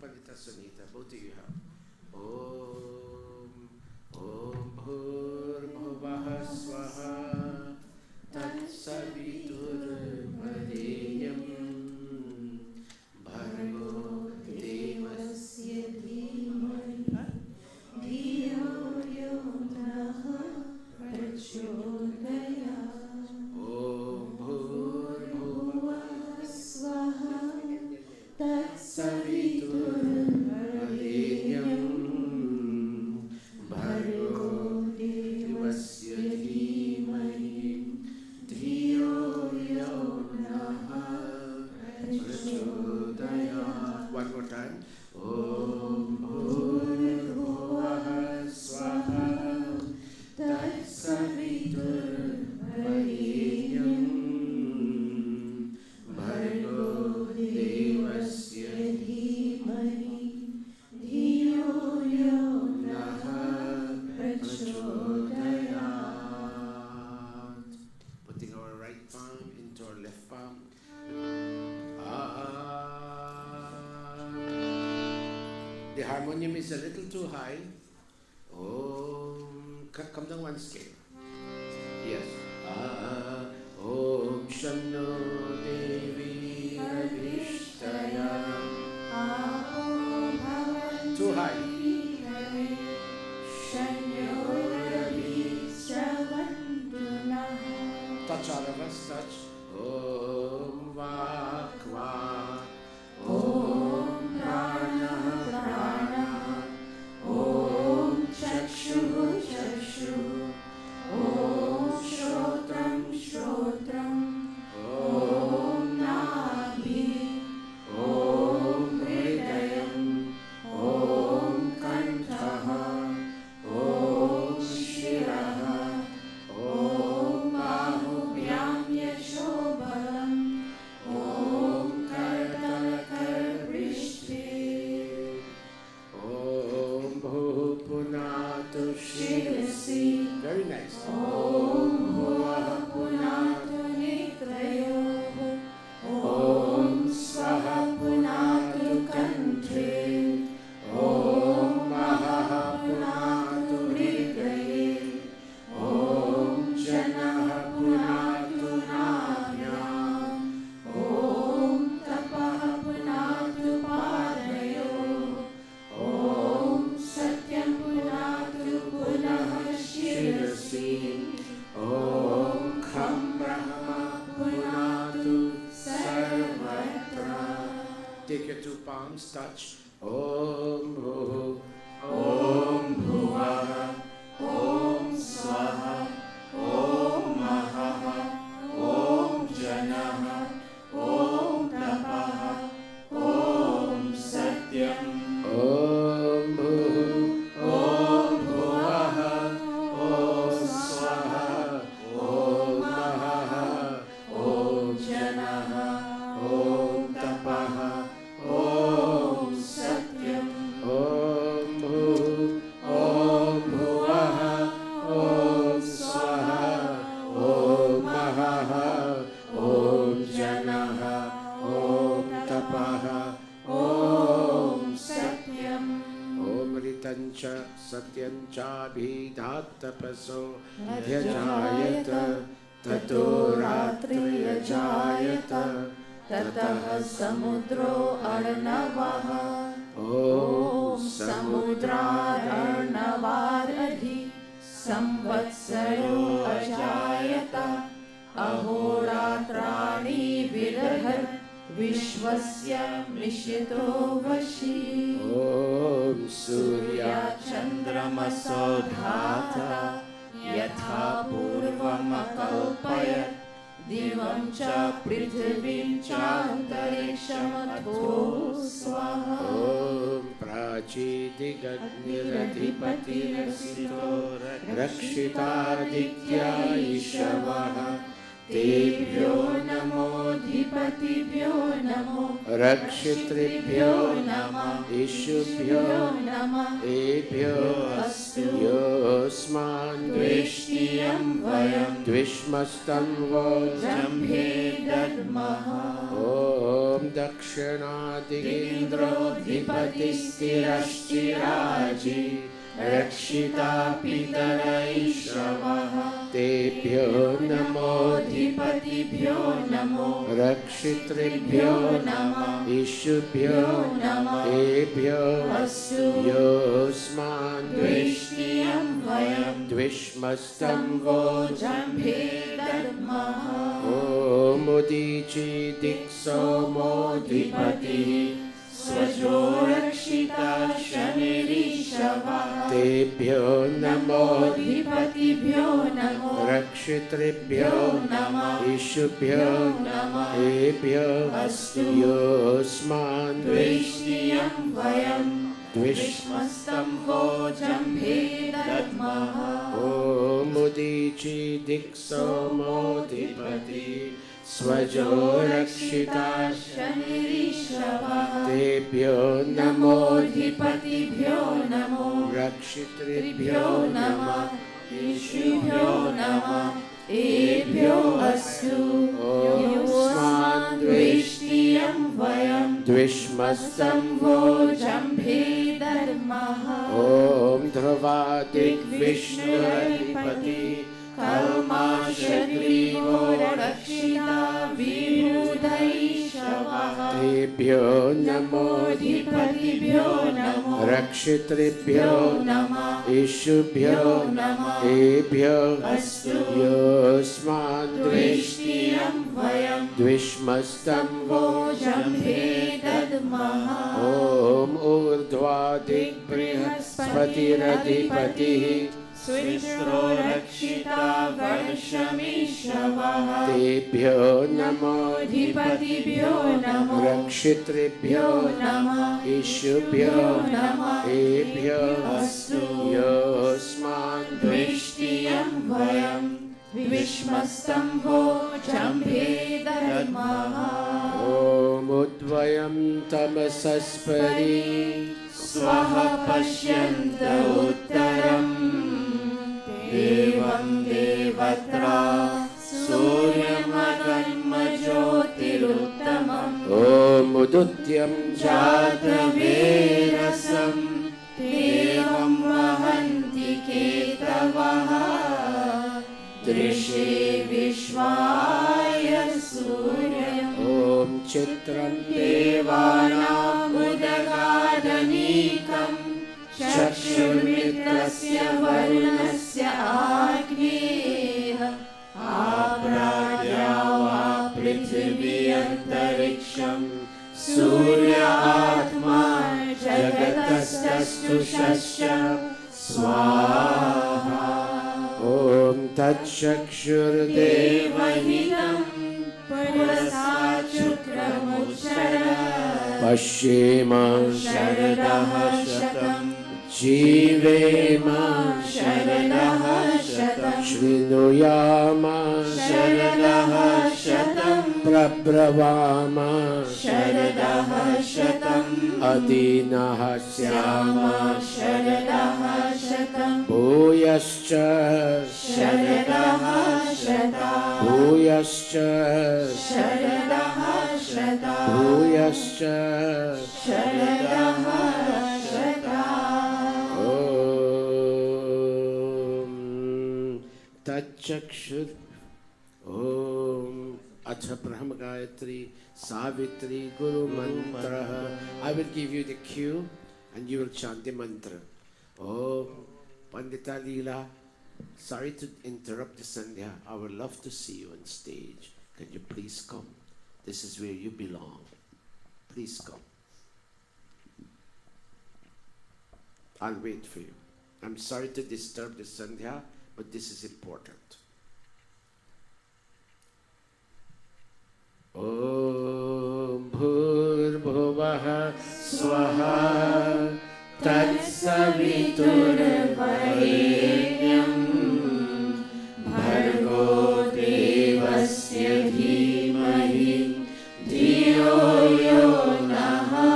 Pandita Sunita, both of you have. Om Bhur-bhuvah Swaha Tat-savitur-varenyam Bhargo Devasya Dhimani Dhiyo Yo Nah Prachodayat. Om Bhur-bhuvah Swaha Tat-savitur-varenyam Bhargo Devasya Dhimani Dhiyo Yo Nah Prachodayat. One more time. Om Bhur-bhuvah Swaha Tat-savitur-varenyam Bhargo Devasya Dhimani Dhiyo Yo Nah Prachodayat. Putting our right palm into our left palm. The harmonium is a little too high. Come down one scale. Yes. Om Shanno Devi Ravishtaya. Too high. Touch all of us, touch. Om Vakva. Om Prana Prana. Om Chakshu Chakshu. Om Shotram Shotram. Om Nabhi. Om Hridayam. Om Kantaha. Om Shiraha. Om Bahubhyam Yashobalam. Om Kartalakarbhrishti. Om Bhupunatu Shirasi. Very nice. Om Bhuvah Punatu Nitrayo. Om Swaha Punatu Kanthe. Om Mahaha Punatu Hridaye. Om Janaha Punatu Nabhyam. Om Tapaha Punatu Padayo. Om Satyam Punatu Punaha Shirasi. Om Kham Brahma Punatu Sarvatra. Take your two palms, touch. Om Bhu. Om Bhuvah. Om Swaha. Om Mahaha. Om Janaha. Om Tapaha. Om Satyam. Om Bhu. Om Bhuvah. Om Swaha. Om Mahaha. Om Janaha. Om Tapaha. Om Satyam. Om Bhu. Om Bhuvah. Om Swaha. Om Mahaha. Om Janaha. Om Tapaha. Om Satyam. Om Ritancha Satyancha Bhidatapaso Yajayata Tato Ratriyajayata Tataha Samudro Arnavaha. Om Samudrarnavaradhi Samvatsaro Ajayata Ahoratrani Vidadhar Vishwasya Mishito Vashi. Om Surya Chandramaso Dhata Yatha Purvamakalpayat Divam Cha Prithvim Cha Antarikshamato Swaha. Om Prachidigadniradhipatirasito Rakshitaditya Ishavaha. Tebhyo namo dhipatibhyo namo Rakshitribhyo namah Ishubhyo namah Ebhyo astu Yosman Dvishtiyam vayam Dvishmastam vo Jambhe dadmaha. Om दक्षिणादिगेन्द्रोऽधिपतिस्थिरश्चिराजी रक्षिता पितरैषवः तेभ्यो नमोऽधिपतिभ्यो नमो रक्षितृभ्यो नमः ईशुभ्यो नमः तेभ्यो अस्तु योऽस्मान् द्वेष्टियं वयं द्विष्मस्तं वोचं भेदद्मः ॐ उदीची दिक्सोमोऽधिपतिः स्वजो रक्षिता शनिरीशवः तेभ्यो नमोऽधिपतिभ्यो नमो रक्षितृभ्यो नमः ईशुभ्यो नमः तेभ्यो अस्तु योऽस्मान् द्वेष्टियं वयं द्विष्मस्तं वोचं भेदद्मः ॐ उदीची दिक्सोमोऽधिपतिः स्वजो रक्षिता शनिरीशवः तेभ्यो नमोऽधिपतिभ्यो नमो रक्षितृभ्यो नमः ईशुभ्यो नमः तेभ्यो अस्तु योऽस्मान् द्वेष्टियं वयं द्विष्मस्तं वोचं भेदद्मः ॐ ध्रुवादिग्विष्णुरधिपतिः कल्माशग्रीवो रक्षिता विबुधैषवः तेभ्यो नमोऽधिपतिभ्यो नमो रक्षितृभ्यो नमः ईशुभ्यो नमः तेभ्यो अस्तु योऽस्मान् द्वेष्टियं वयं द्विष्मस्तं वोचं भेदद्मः ॐ ऊर्ध्वादिग्बृहस्पतिरधिपतिः स्विस्रो रक्षिता वर्षमीशवः तेभ्यो नमोऽधिपतिभ्यो नमो रक्षितृभ्यो नमः ईशुभ्यो नमः तेभ्यो अस्तु योऽस्मान् द्वेष्टियं वयं द्विष्मस्तं वोचं भेदद्मः ॐ उद्वयं तमसस्परि स्वः पश्यन्त उत्तरम् एवं देवत्रा सूर्यमगन्मज्योतिरुत्तमम् ॐ उदुत्यं जातवेरसं देवं वहन्ति केतवः दृशे विश्वाय सूर्यम् ॐ चित्रं देवानामुदगादनीकम् चक्षुर्मित्रस्य वरुणस्य आग्नेयः आप्राज्ञा वा पृथिवी अन्तरिक्षं सूर्य आत्मा जगतस्तुषश्च स्वाहा ॐ तच्चक्षुर्देवहितं पुरस्तात् शुक्रमुच्चरत् पश्येम शरदः शतम् जीवेम शरदः शतम् शृणुयाम शरदः शतम् प्रब्रवाम शरदः शतम् अदीनः स्याम शरदः शतम् भूयश्च शरदः शतम् भूयश्च शरदः शतम् भूयश्च शरदः तच्चक्षुर ओम अथ ब्रह्म गायत्री सावित्री गुरु मंत्र I will give you the cue and you will chant the mantra. Om Pandita Leela, sorry to interrupt the Sandhya. I would love to see you on stage. Can you please come? This is where you belong. Please come. I'll wait for you. I'm sorry to disturb the Sandhya, but this is important. Om Bhurbhuvah Swaha Tatsaviturvarenyam Bhargo Devasya Dhimahi Dhiyo Yo Naha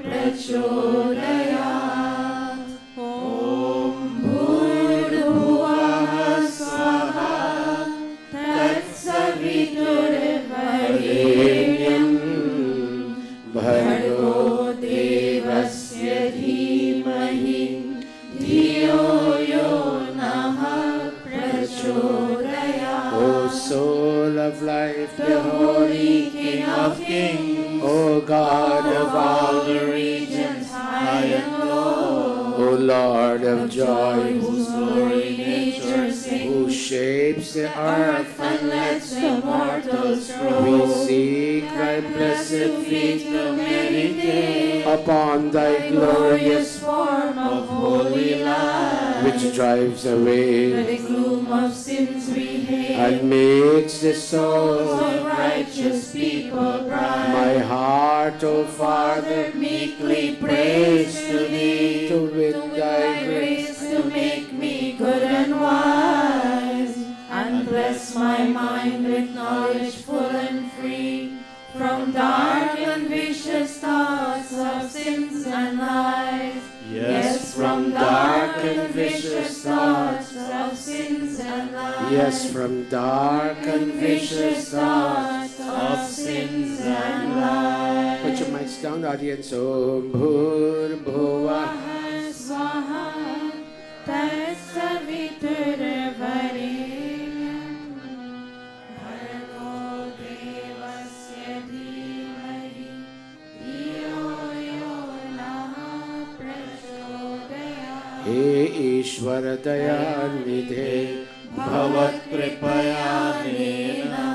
Prachodayat. Om Bhurbhuvah Swaha Tatsaviturvarenyam the earth and let the mortals grow. We seek thy blessed feet to meditate upon thy glorious form of holy life, which drives away the gloom of sins we hate, and makes the soul of righteous people bright. My heart, O Father, meekly praise to thee, to win thy grace to make me good and wise, and bless my mind with knowledge full and free, from dark and vicious thoughts of sins and lies. Yes, from dark and vicious thoughts of sins and lies. Yes, from dark and vicious thoughts of sins and lies. Put your mics down, audience. Om Bhur Bhuva Swaha Tatsaviturvarenyam Bhargo Devasya Dhimahi Dhiyo Yo Nah Prachodayat. He Ishwar Dayanidhe Bhavat Kripayanena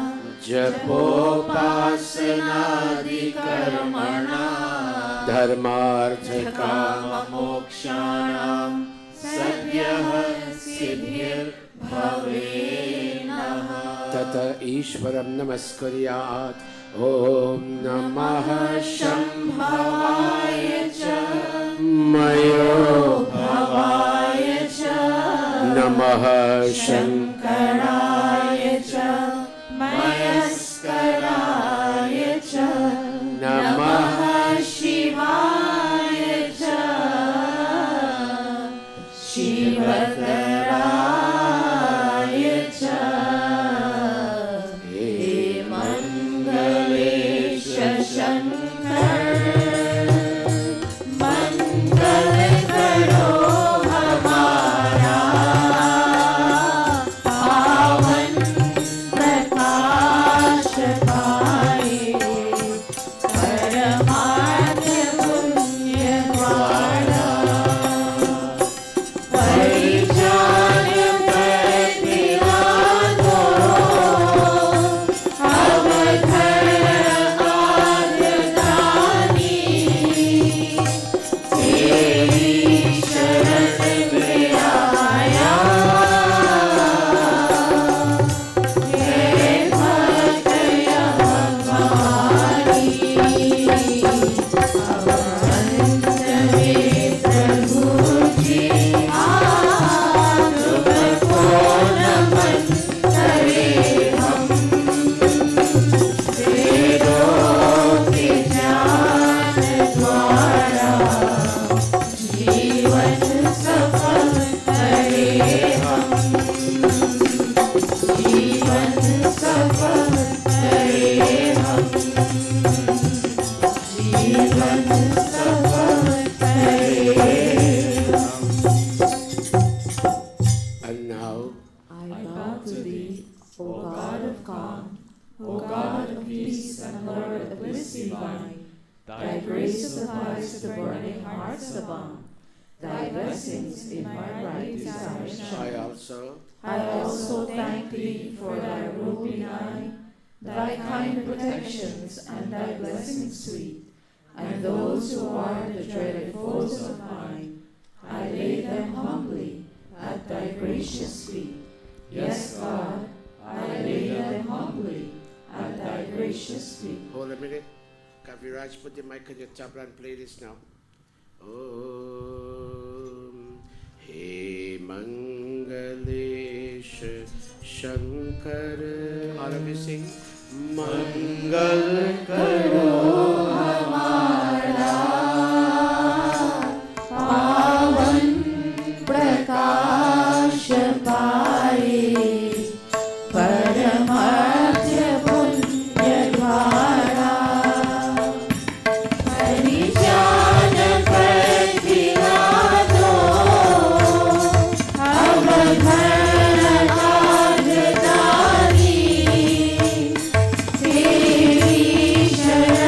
Japopasanadi Karmana Dharmartha Kama Mokshanam Sadyah Siddhir Bhavenaha. Tata Ishwaram Namaskaryat. Om Namah Shambhavaya cha Mayo Bhavaya cha Namah Shankaraya cha Mayaskaraya cha Namah Shivaya cha Shivakaraya cha. He Mangalesha Shankar Mangal karo hamara pavan prakash paaye paramarth punya dwara परिजान प्रतिराधो अवधर आद्यदानी तेरी शरण में आया हे भक्त हमारी avant में प्रभु जी तुमको नमन करे हम वेदों के ज्ञान द्वारा जीवन सफल करे हम जीवन सफल करे हम जीवन सफल करे हम. And now I bow to thee, O God of calm, O God of peace and Lord of bliss divine. Thy grace supplies the burning hearts above. Thy blessings in my right desire I shine. also I also thank thee for thy rule benign, thy kind protections and thy blessings sweet, and those who are the dreaded foes of mine. I lay them humbly at thy gracious feet. Yes, God, I lay them humbly at thy gracious feet. hold a minute. Kaviraj, put the mic on your tabla and play this now. Om He Mangalesha Shankar. All of you sing. Mangal Karo हमारा पावन प्रकाश पाए परमार्थ पुण्य द्वारा परिजान प्रतिराधो अवधर आद्यदानी तेरी शरण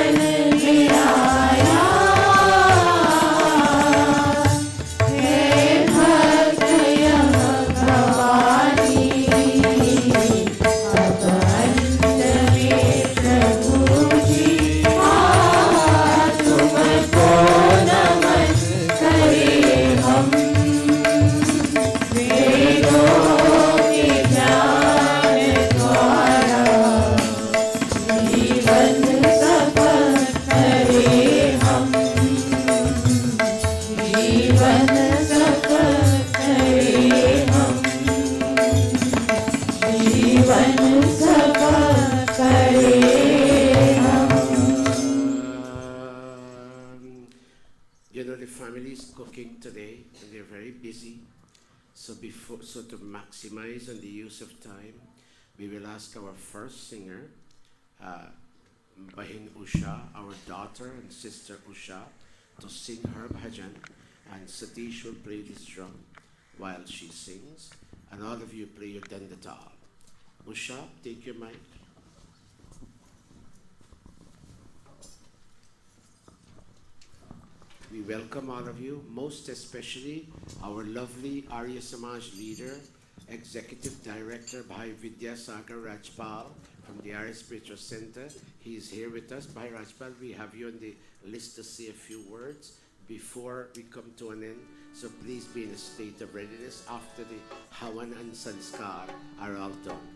family is cooking today, and they're very busy. So to maximize on the use of time, we will ask our first singer, Bahin Usha, our daughter and sister Usha, to sing her bhajan, and Satish will play this drum while she sings, and all of you play your dandatal. Usha, take your mic. We welcome all of you, most especially our lovely Arya Samaj leader, Executive Director Bhai Vidya Sagar Rajpal from the Arya Spiritual Center. He is here with us. Bhai Rajpal, we have you on the list to say a few words before we come to an end. So please be in a state of readiness after the Havan and Sanskar are all done.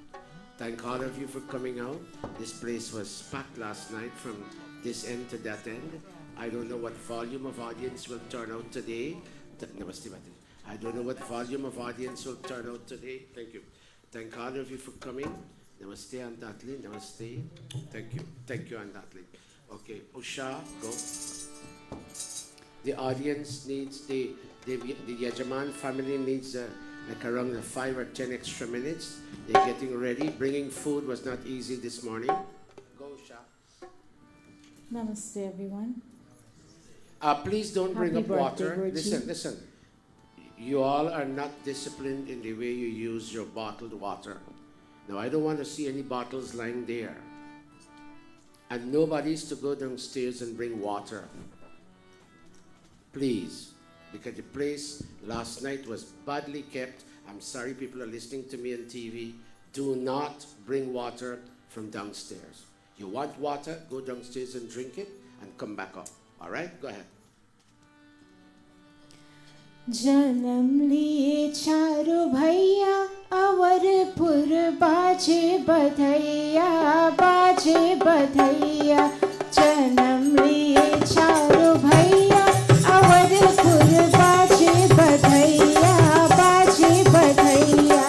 Thank all of you for coming out. This place was packed last night from this end to that end. I don't know what volume of audience will turn out today. I don't know what volume of audience will turn out today. Thank you. Thank all of you for coming. Namaste, Andatli. Namaste. Thank you. Thank you, Andatli. Okay, Usha, go. The audience needs, the Yajaman family needs like around 5 or 10 extra minutes. They're getting ready. Bringing food was not easy this morning. Go, Usha. Namaste, everyone. Please don't bring Happy up birthday, water. Guruji. Listen. You all are not disciplined in the way you use your bottled water. Now, I don't want to see any bottles lying there. And nobody's to go downstairs and bring water. Please. Because the place last night was badly kept. I'm sorry people are listening to me on TV. Do not bring water from downstairs. You want water, go downstairs and drink it and come back up. All right? Go ahead. जन्म लिए चारों भैया अवरपुर बाजे बधैया बाजे बधैया जन्म लिए चारों भैया अवरपुर बाजे बधैया बाजे बधैया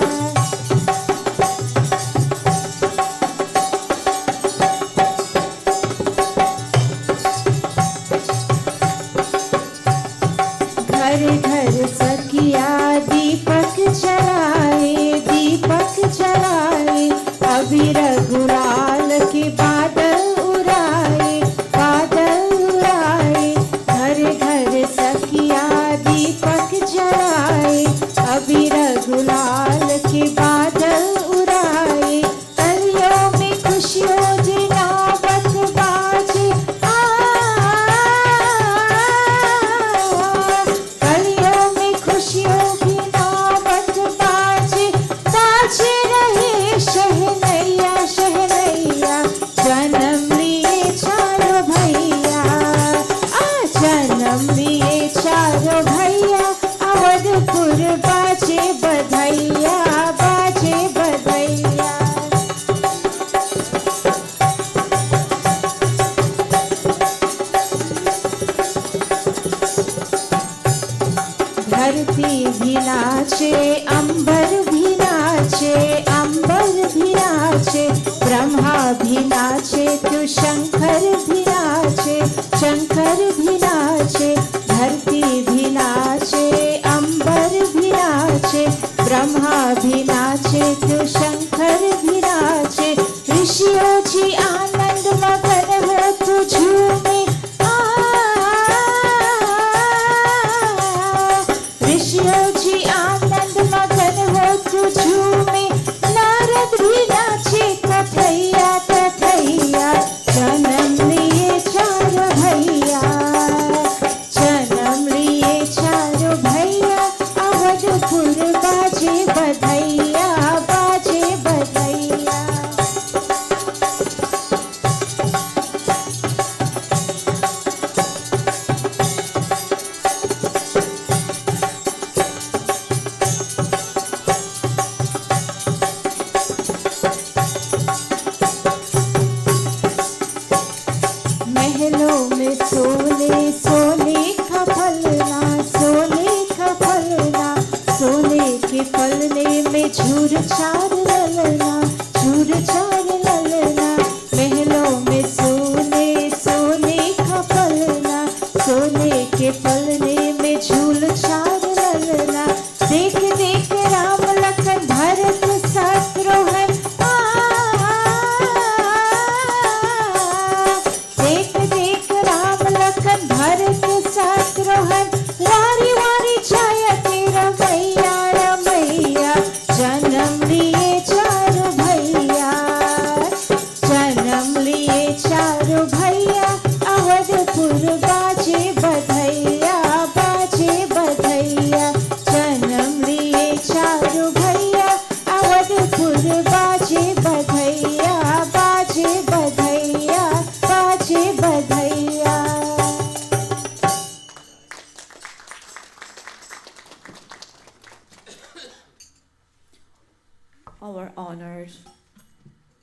घर घर सखिया दीपक जलाए अभी रघुलाल के बादल उड़ाए घर घर सखिया दीपक जलाए अभी रघुलाल के बादल उड़ाए कलियों में खुशियों जिनावत बाजे कलियों में खुशियों की नावत बाजे बाजे रहे शहनैया शहनैया जन्म लिए चारों भैया जन्म लिए चारों भैया अवधपुर बाजे बधैया बाजे बधैया धरती भी नाचे अंबर भी नाचे ब्रह्मा भी नाचे तो शंकर भी नाचे धरती भी नाचे अंबर भी नाचे ब्रह्मा भी नाचे तो शंकर भी नाचे ऋषियों जी आनंद मगन हो तो झूमे ऋषियों जी आनंद मगन हो तो झूमे नारद भी नाचे कथैया कथैया जन्म लिए चारों भैया अवधपुर बाजे बधैया बाजे बधैया महलों में सोने का फलना सोने के फलने में झूर चार ललना महलों में सोने का फलना सोने के फलने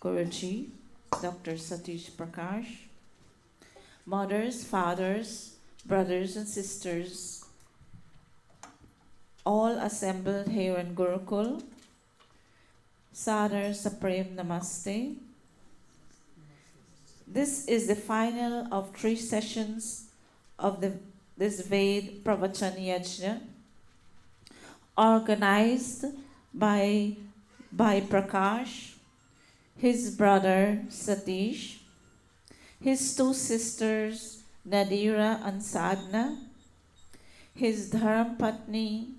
Guruji, Dr. Satish Prakash, mothers, fathers, brothers and sisters, all assembled here in Gurukul, Sadar Supreme Namaste. This is the final of 3 sessions of this Ved Pravachan Yajna, organized by Prakash, his brother Satish, his 2 sisters Nadira and Sadhna, his Dharmpatni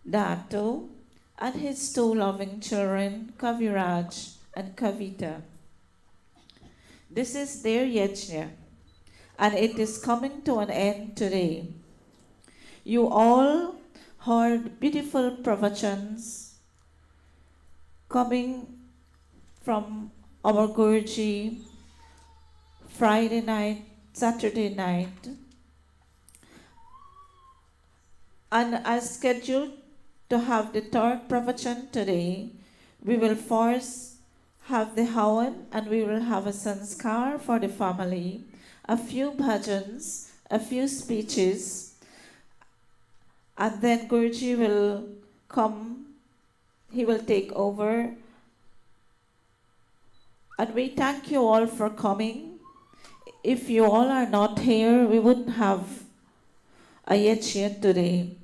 Dato, and his 2 loving children Kaviraj and Kavita. This is their yajna, and it is coming to an end today. You all heard beautiful pravachans coming from our Guruji Friday night, Saturday night, and as scheduled to have the 3rd pravachan today, we will first have the Hawan, and we will have a sanskar for the family, a few bhajans, a few speeches, and then Guruji will come, he will take over. And we thank you all for coming. If you all are not here, we wouldn't have a yajna today.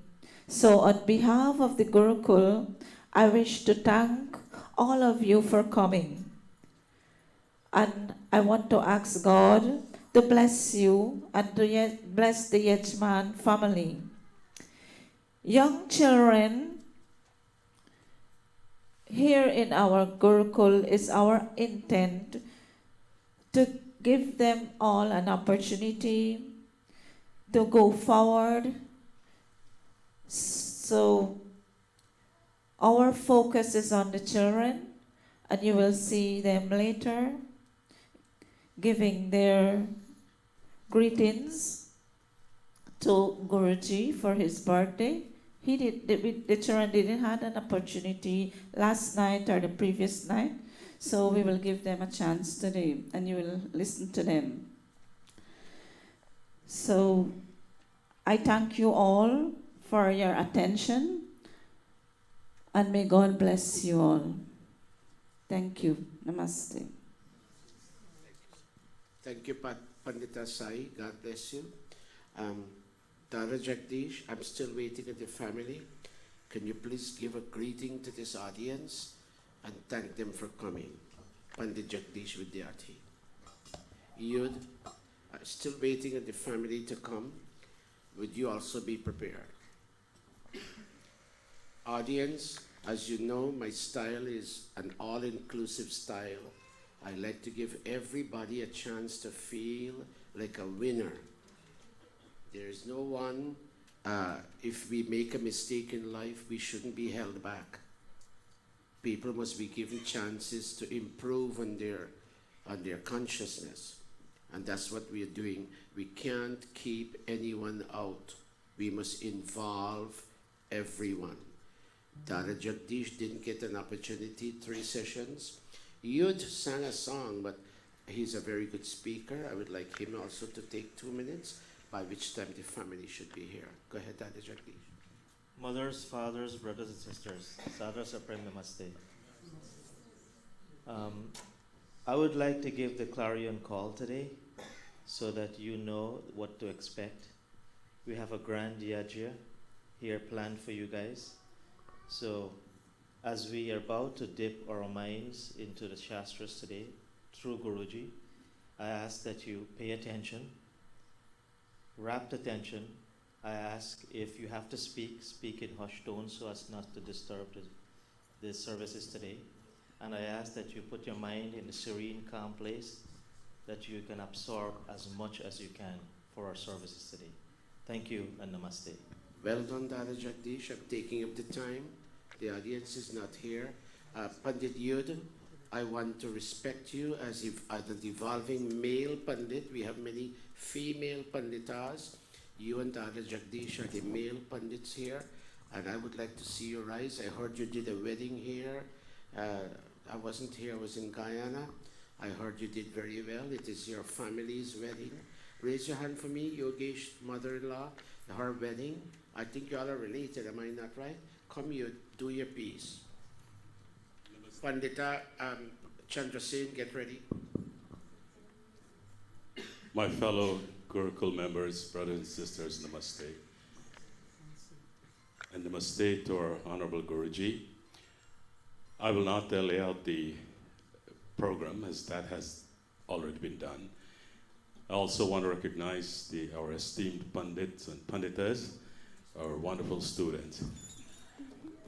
So on behalf of the Gurukul, I wish to thank all of you for coming. And I want to ask God to bless you and to bless the Yajman family. Young children, here in our Gurukul is our intent to give them all an opportunity to go forward. So our focus is on the children, and you will see them later giving their greetings to Guruji for his birthday. The children didn't have an opportunity last night or the previous night, so we will give them a chance today, and you will listen to them. So I thank you all for your attention, and may God bless you all. Thank you. Namaste. Thank you, Pandita Sai. God bless you. Dara Jagdish, I'm still waiting at the family. Can you please give a greeting to this audience and thank them for coming? Pandit Jagdish Vidyarthi. Yud, still waiting at the family to come. Would you also be prepared? Audience, as you know, my style is an all-inclusive style. I like to give everybody a chance to feel like a winner. There is no one, if we make a mistake in life, we shouldn't be held back. People must be given chances to improve on their consciousness. And that's what we are doing. We can't keep anyone out. We must involve everyone. Dada Jagdish didn't get an opportunity, 3 sessions. Yud sang a song, but he's a very good speaker. I would like him also to take 2 minutes, by which time the family should be here. Go ahead, Dada Jagdish. Mothers, fathers, brothers and sisters, Sadar Supreme Namaste. I would like to give the clarion call today so that you know what to expect. We have a grand yajna here planned for you guys. So as we are about to dip our minds into the Shastras today through Guruji, I ask that you pay attention, rapt attention. I ask if you have to speak, speak in hushed tones so as not to disturb the services today. And I ask that you put your mind in a serene, calm place that you can absorb as much as you can for our services today. Thank you and namaste. Well done, Dada Jagdish. I'm taking up the time. The audience is not here. Pandit Yud, I want to respect you as an evolving male Pandit. We have many female Panditas. You and Dada Jagdish are the male Pandits here. And I would like to see your eyes. I heard you did a wedding here I wasn't here, I was in Guyana. I heard you did very well. It is your family's wedding. Raise your hand for me, Yogesh, mother-in-law, her wedding. I think you all are related, am I not right? Come, you do your piece. Pandita Chandrasen, get ready. My fellow Gurukul members, brothers and sisters, namaste. And namaste to our Honorable Guruji. I will not lay out the program as that has already been done. I also want to recognize our esteemed Pandits and Panditas, our wonderful students.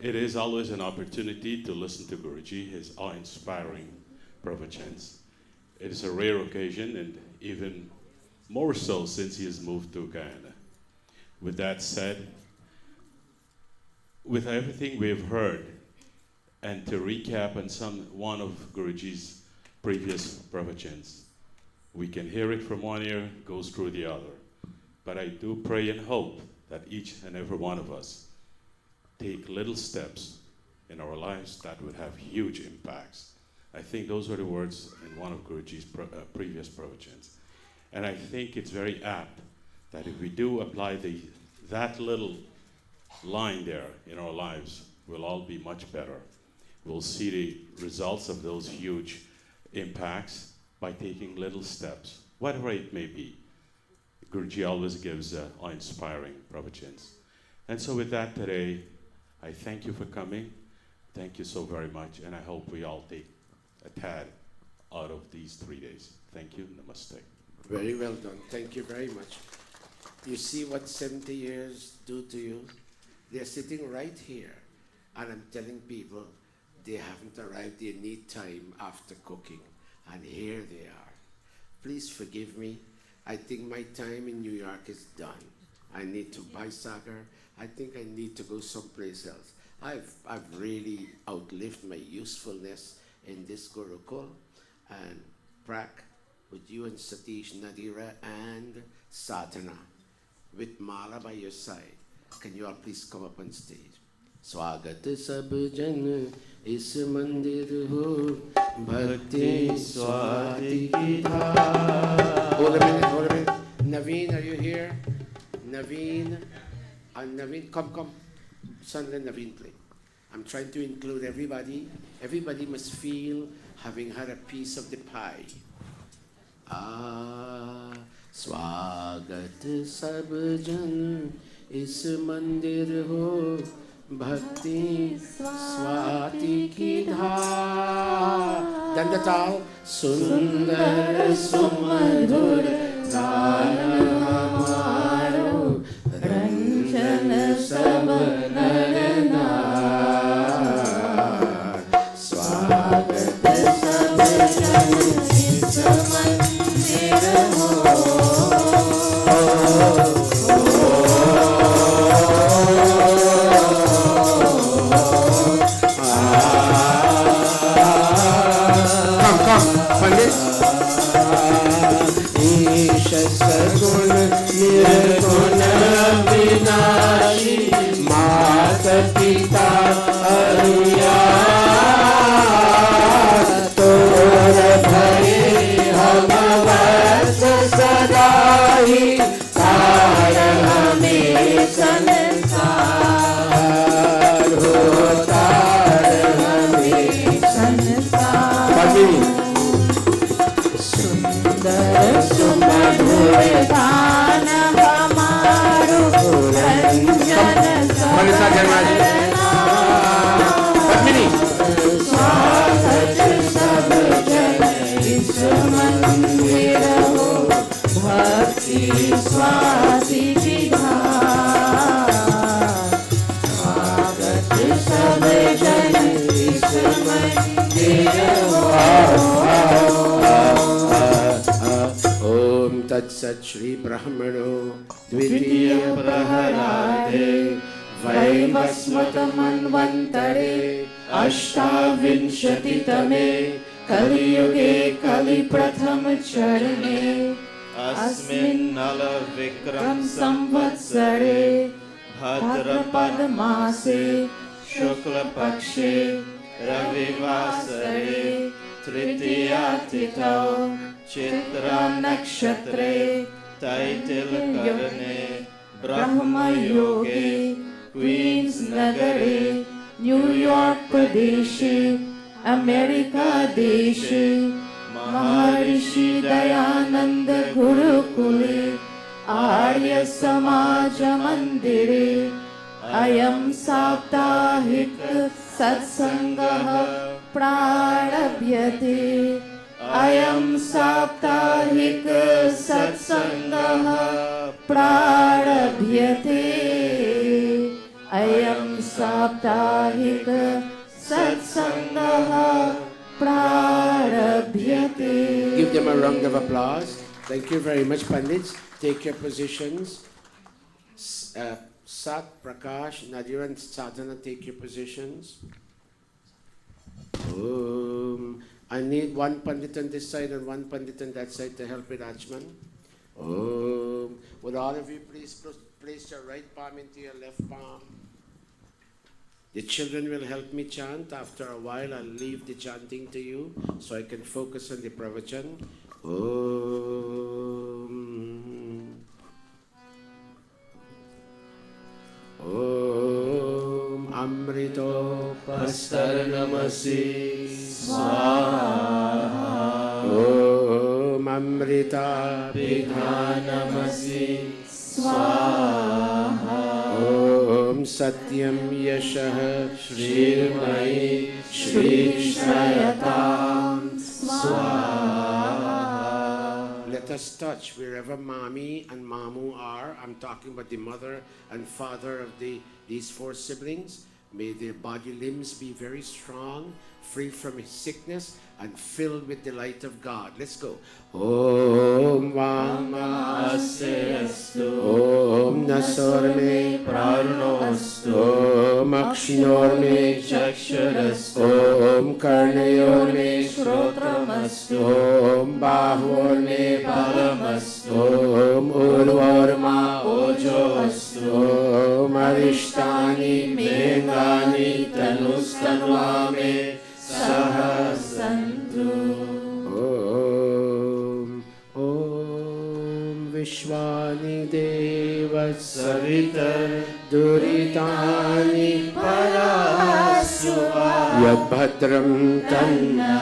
It is always an opportunity to listen to Guruji, his awe-inspiring pravachans. It is a rare occasion, and even more so since he has moved to Guyana. With that said, with everything we have heard, and to recap on one of Guruji's previous pravachans, we can hear it from one ear, goes through the other. But I do pray and hope that each and every one of us take little steps in our lives that would have huge impacts. I think those were the words in one of Guruji's previous pravachans. And I think it's very apt that if we do apply that little line there in our lives, we'll all be much better. We'll see the results of those huge impacts by taking little steps, whatever it may be. Guruji always gives awe-inspiring pravachans. And so with that today, I thank you for coming. Thank you so very much, and I hope we all take a tad out of these 3 days. Thank you. Namaste. Very well done. Thank you very much. You see what 70 years do to you? They're sitting right here, and I'm telling people they haven't arrived. They need time after cooking, and here they are. Please forgive me. I think my time in New York is done. I need to buy soccer. I think I need to go someplace else. I've really outlived my usefulness in this Gurukul. And Prak, with you and Satish, Nadira, and Satana, with Mala by your side, can you all please come up on stage? Swagat sab jan is mandir ho bhakti swati ki dhar. Hold a minute. Naveen, are you here? Naveen, Naveen, come. Son, let Naveen play. I'm trying to include everybody. Everybody must feel having had a piece of the pie. Swagat sab jan is mandir ho bhakti swati ki dhar. Dandatal. Sundar sumadhur gaana hamaro ranjan sab nar naar. Swagat sab jan is mandir ho. Sargun nirgun vinashi mata pita arya tor bhaye hum vas sadahi tar hame sansar ho tar hame sansar. सुमधुर गान हमारो रंजन स्वागत सब जन इस मंदिर हो भक्ति स्वाति की धार. स्वागत सब जन इस मंदिर हो. तत्सत् श्री ब्रह्मणो द्वितीय प्रहरादे वैवस्वत मन्वन्तरे अष्टाविंशतितमे कलियुगे कलि प्रथम चरणे अस्मिन् नल विक्रम संवत्सरे भाद्रपद मासे शुक्ल पक्षे रविवासरे तृतीयातिथौ चित्रा नक्षत्रे तैतिलकरणे ब्रह्मयोगे क्वींस नगरे न्यूयॉर्क प्रदेशे अमेरिका देशे महर्षि दयानंद गुरुकुले आर्य समाज मंदिरे अयं साप्ताहिक सत्संगः प्रारभ्यते अयं साप्ताहिक सत्संगः प्रारभ्यते अयं साप्ताहिक सत्संगः प्रारभ्यते. Give them a round of applause. Thank you very much, Pandits. Take your positions. Sat, Prakash, Nadir and Sadhana, take your positions. I need one Pandit on this side and one Pandit on that side to help with Achman. Would all of you please place your right palm into your left palm? The children will help me chant. After a while, I'll leave the chanting to you so I can focus on the pravachan. Om Amrito Pastarnamasi Swaha. Om Amrita Pidhanamasi Swaha. Om Satyam Yashah Shrimai Shri Shrayatam Swaha. Let us touch wherever Mami and Mamu are. I'm talking about the mother and father of these four siblings. May their body limbs be very strong, free from sickness, and filled with the light of God. Let's go. Om Vama Astu. Om Nasorme Prarunostu. Om Akshinorme Chaksharastu. Om Karnayorme Shrotramastu. Om Bahorme Balamastu. Om Urvarma Ojoastu. Om Arishtani Mengani Tanustanvame Sahasantu. Om Vishwani Deva Savitar Duritani Parasuva Yadbhadram Tanna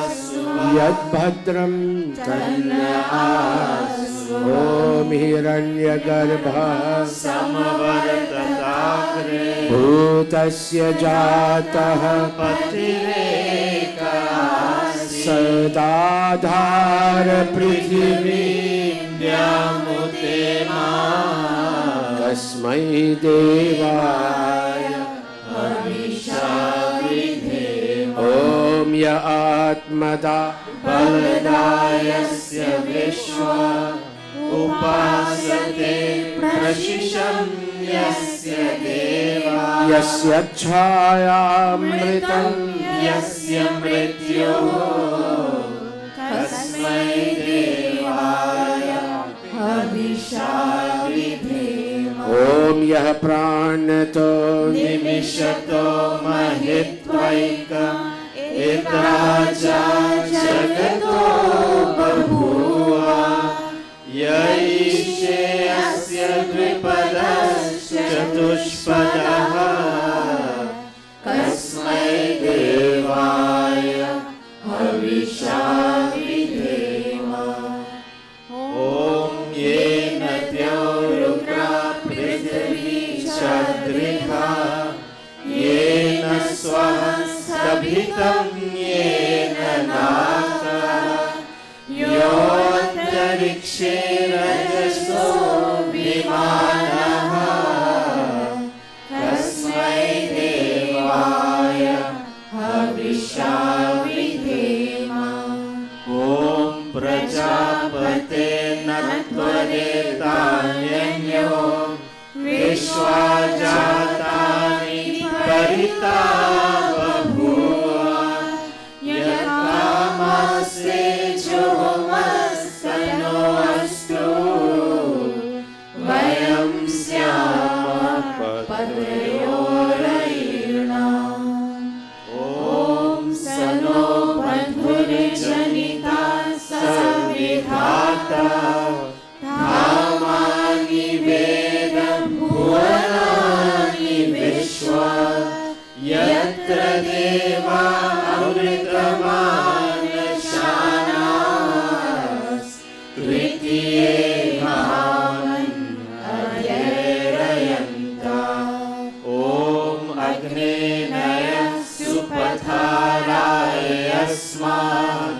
Asuva Yadbhadram Tanna Asuva Om Hiranyagarbha Samavaratatagre Bhutasya Jataha Patireka Sadadhara Prithivim Vyamutema Kasmai Devaya Havishavidhe Om Ya Atmada Baladayasya Vishwa Upasate Prashisham Yasya Deva Yasya Chayamritam Yasya Mrityo Kasmai Devaya Havishavidhema Om Yah Pranato Nimishato Mahitvaika Itraja Jagato Babhuva Yaishe Asya Dvipadas Chatushpadaha Kasmai Devaya Havishavidhema Om Yena Dyaurukra Prithvi Chadriha Yena Swahastabhitam Yena Nata Yotarikshe Rajaso Vimanaha Kasmai Devaya Havishavidhema Om Prajapate Natvadetanyanyo Vishwajatani Paritavabhuva Yatamaste Juhomaskano Astu Vayam Syama Patrayorayirna Om धामानि वेदं भुवनानि विश्वा यत्र देवा अमृतमानशानाः तृतीये महामन् अध्ययरयन्तः ॐ अग्ने नय सुपथाराय अस्मान्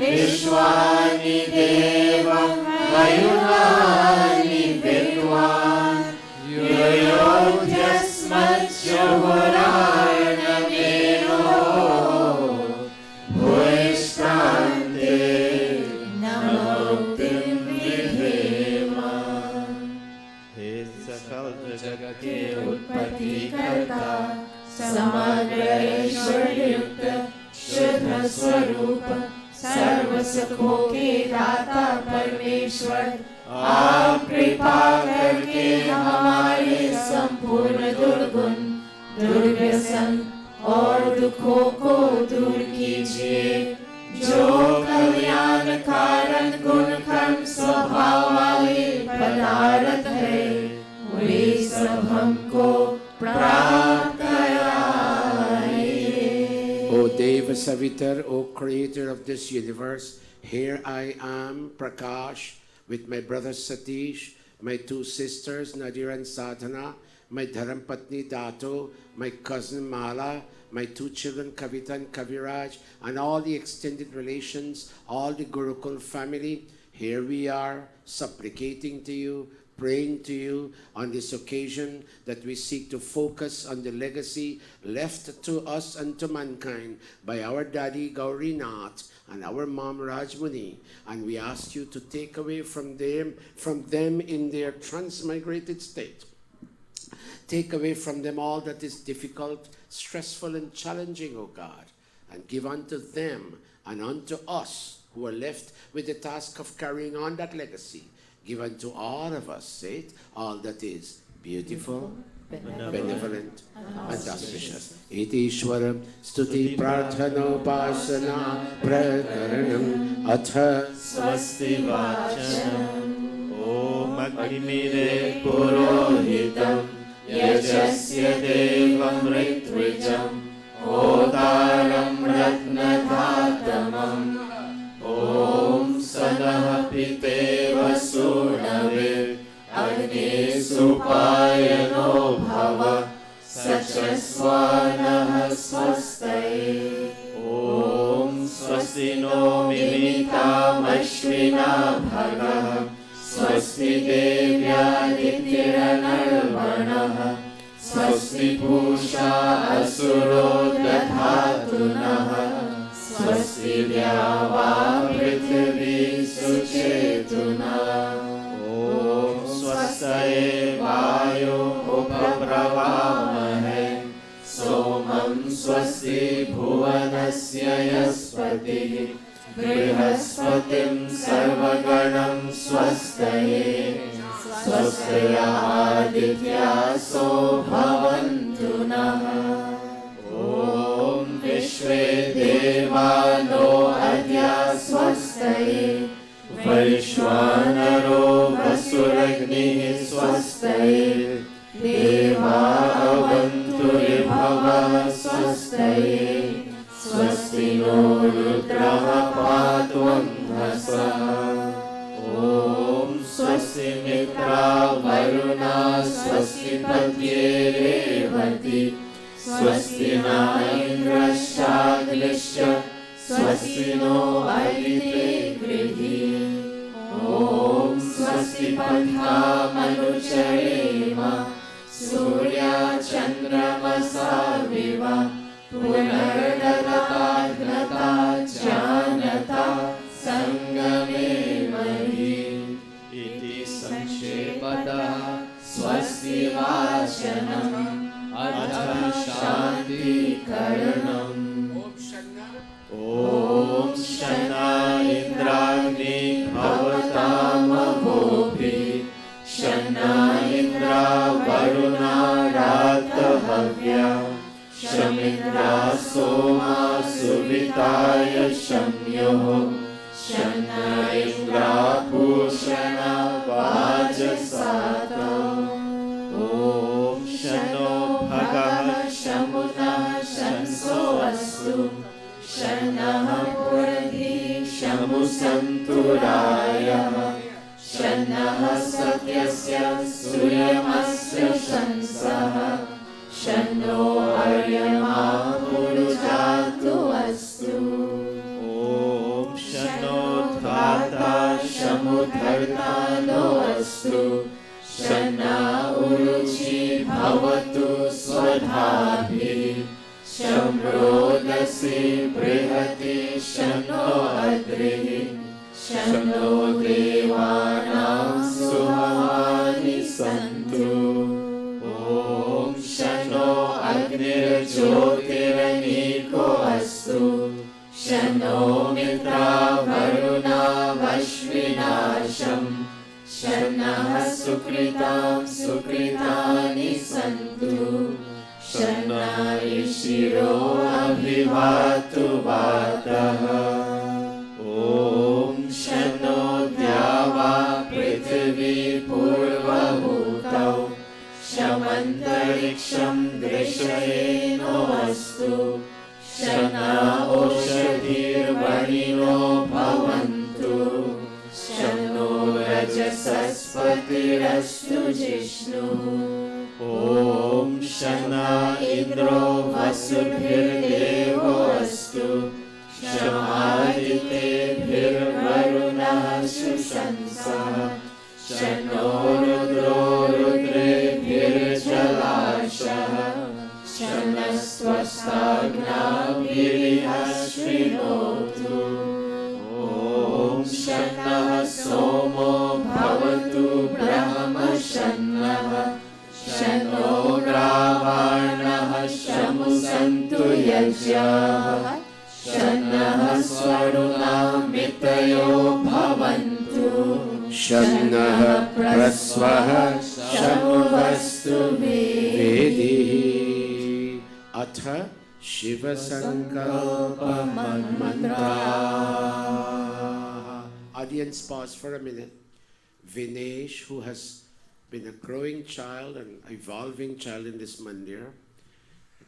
विश्वानि देवं वयुनानि विद्वान् योयोध्यस्मच्छुरार्णवेनो भूयिष्ठान्ते नमोक्तिं विधेम। हे सकल जगत के उत्पत्तिकर्ता समग्र ऐश्वर्ययुक्त शुद्ध स्वरूप सर्व सुखों के दाता परमेश्वर, आप कृपा करके हमारे संपूर्ण दुर्गुण दुर्व्यसन और दुखों को दूर कीजिए। जो कल्याण कारण गुण कर्म स्वभाव वाले पदार्थ है वे सब हमको प्राप्त कराइए। O Deva Savitar, O creator of this universe, here I am, Prakash, with my brother Satish, my two sisters Nadir and Sadhana, my Dharampatni Dato, my cousin Mala, my two children Kavita and Kaviraj, and all the extended relations, all the Gurukul family. Here we are, supplicating to you, praying to you on this occasion that we seek to focus on the legacy left to us and to mankind by our daddy Gaurinath and our mom Rajmuni, and we ask you to take away from them in their transmigrated state. Take away from them all that is difficult, stressful, and challenging, O God, and give unto them and unto us who are left with the task of carrying on that legacy. Give unto all of us, say it, all that is beautiful, benevolent, and auspicious. Iti Ishwaram Stuti Prarthanopasana Prakaranam Atha Swasti Vachanam Om Agnimire Purohitam Yajasya Devam Ritrijam Odaram Ratnadhatamam Om Sadah Piteva Sunavir Agni Supayano Bhava Sachaswanah Swastaye Om Swastino Mimitam Ashvina Bhagah Swasti Devya Nityaranarvanah Swasti Pusha Asuro Dadhatunah Swasti Dyava Prithvi Suchetuna Om Swastaye Vayu Upabravamahe Somam Swasti Bhuvanasya Yaspati Brihaspatim Sarvaganam Swastaye Swastaya Adityaso Bhavantu Naha Om Vishve Devano Adya Swastaye Vaishwanaro Vasuragni Swastaye Deva Avantu Ribhava Swastaye Swasti no Rudraha Patvam Dhasa Om Swasti Mitra Varuna Swasti Padye Revati Swasti na Indra Shadlishya Swasti no Adite Gridhi Om Swasti Pantha Manucharema Surya Chandramasa Viva Punardata Janata Sangame Mahi Iti Sankshepada Swasti Vachanam Adha Shanti Karanam Om Shana Indragni Bhavatamavobhi Shana Indra Varuna Ratahavya Shamindra Soma Suvitaya Shamyo Shana Indra चन्द्राभूषणा वाजसातौ ॐ शन्नो भगः शमुनः शंसो अस्तु शन्नः पुरधी शमुसन्तुरायः शन्नः सत्यस्य सूर्यमस्य शंसः शन्नो अर्यमा पुरुजातु अस्तु ॐ शन्नो धाता शमुधर्ता no अस्तु शन्ना उरुचि भवतु स्वधाभिः शम्रोदसी बृहति शन्नो अद्रिः शन्नो देवानां सुहवानि सन्तु ॐ शन्नो अग्निर्ज्योतिरनीको अस्तु शन्नो मित्रा वरुणा वश्विनाशम् शन्नः सुकृतां सुकृतानि सन्तु शन्ना ईशिरो अभिवातु वातः ॐ शन्नो द्यावा पृथिवी पूर्वभूतौ शमन्तरिक्षं दृशयेनो अस्तु शन्ना ओषधिर्वणिनो भवन्तु शन्नो रजसस्पतिरस्तु जिष्णुः ॐ शन्ना इन्द्रो वसुभिर्देवो अस्तु शमादितेभिर्वरुणः सुशंसः शन्नो रुद्रो रुद्रेभिर्जलाशः शन्नस्त्वस्ताग्नाभिरिह शृणोतु ॐ शन्नः सोमो भवतु ब्रह्मशन्नः शन्नो रावाणः शमुसन्तु यज्ञाः शन्नः स्वर्णामितयो भवन्तु शन्नः प्रस्वः शमुवस्तु वेदिः अथ शिवसङ्कल्पमन्त्राः. Audience, pause for a minute. Vinesh, who has been a growing child and evolving child in this mandir,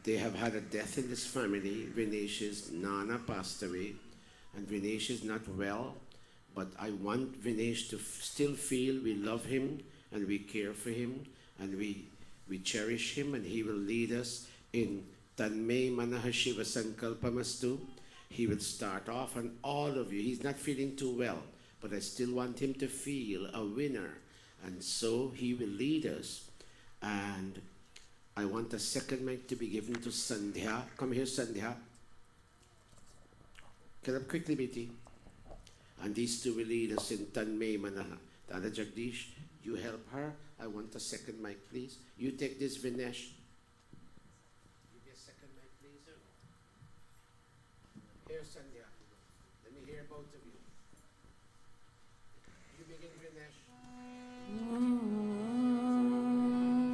they have had a death in this family. Vinesh's Nana passed away, and Vinesh is not well. But I want Vinesh to still feel we love him and we care for him and we cherish him, and he will lead us in Tanme Manah Shiva Sankalpamastu. He will start off on all of you. He's not feeling too well, but I still want him to feel a winner. And so he will lead us. And I want the second mic to be given to Sandhya. Come here, Sandhya. Get up quickly, Biti. And these two will lead us in Tanme Manaha. Dada Jagdish, you help her. I want the second mic, please. You take this, Vinesh. Give me a second mic, please. Here, Sandhya. Let me hear both of you. You begin, Vinesh.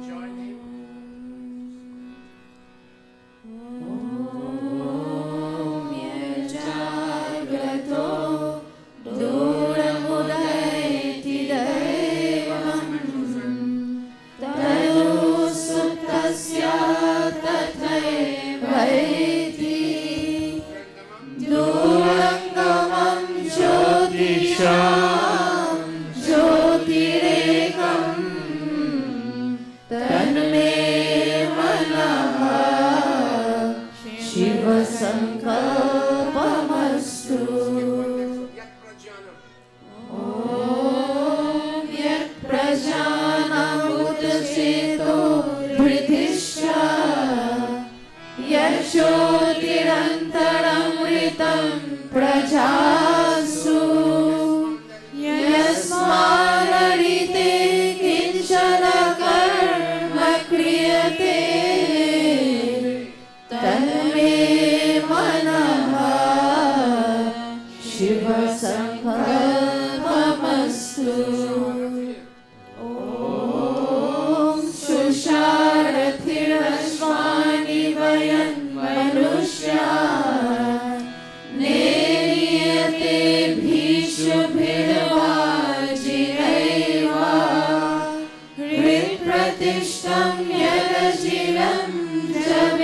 Join him. Do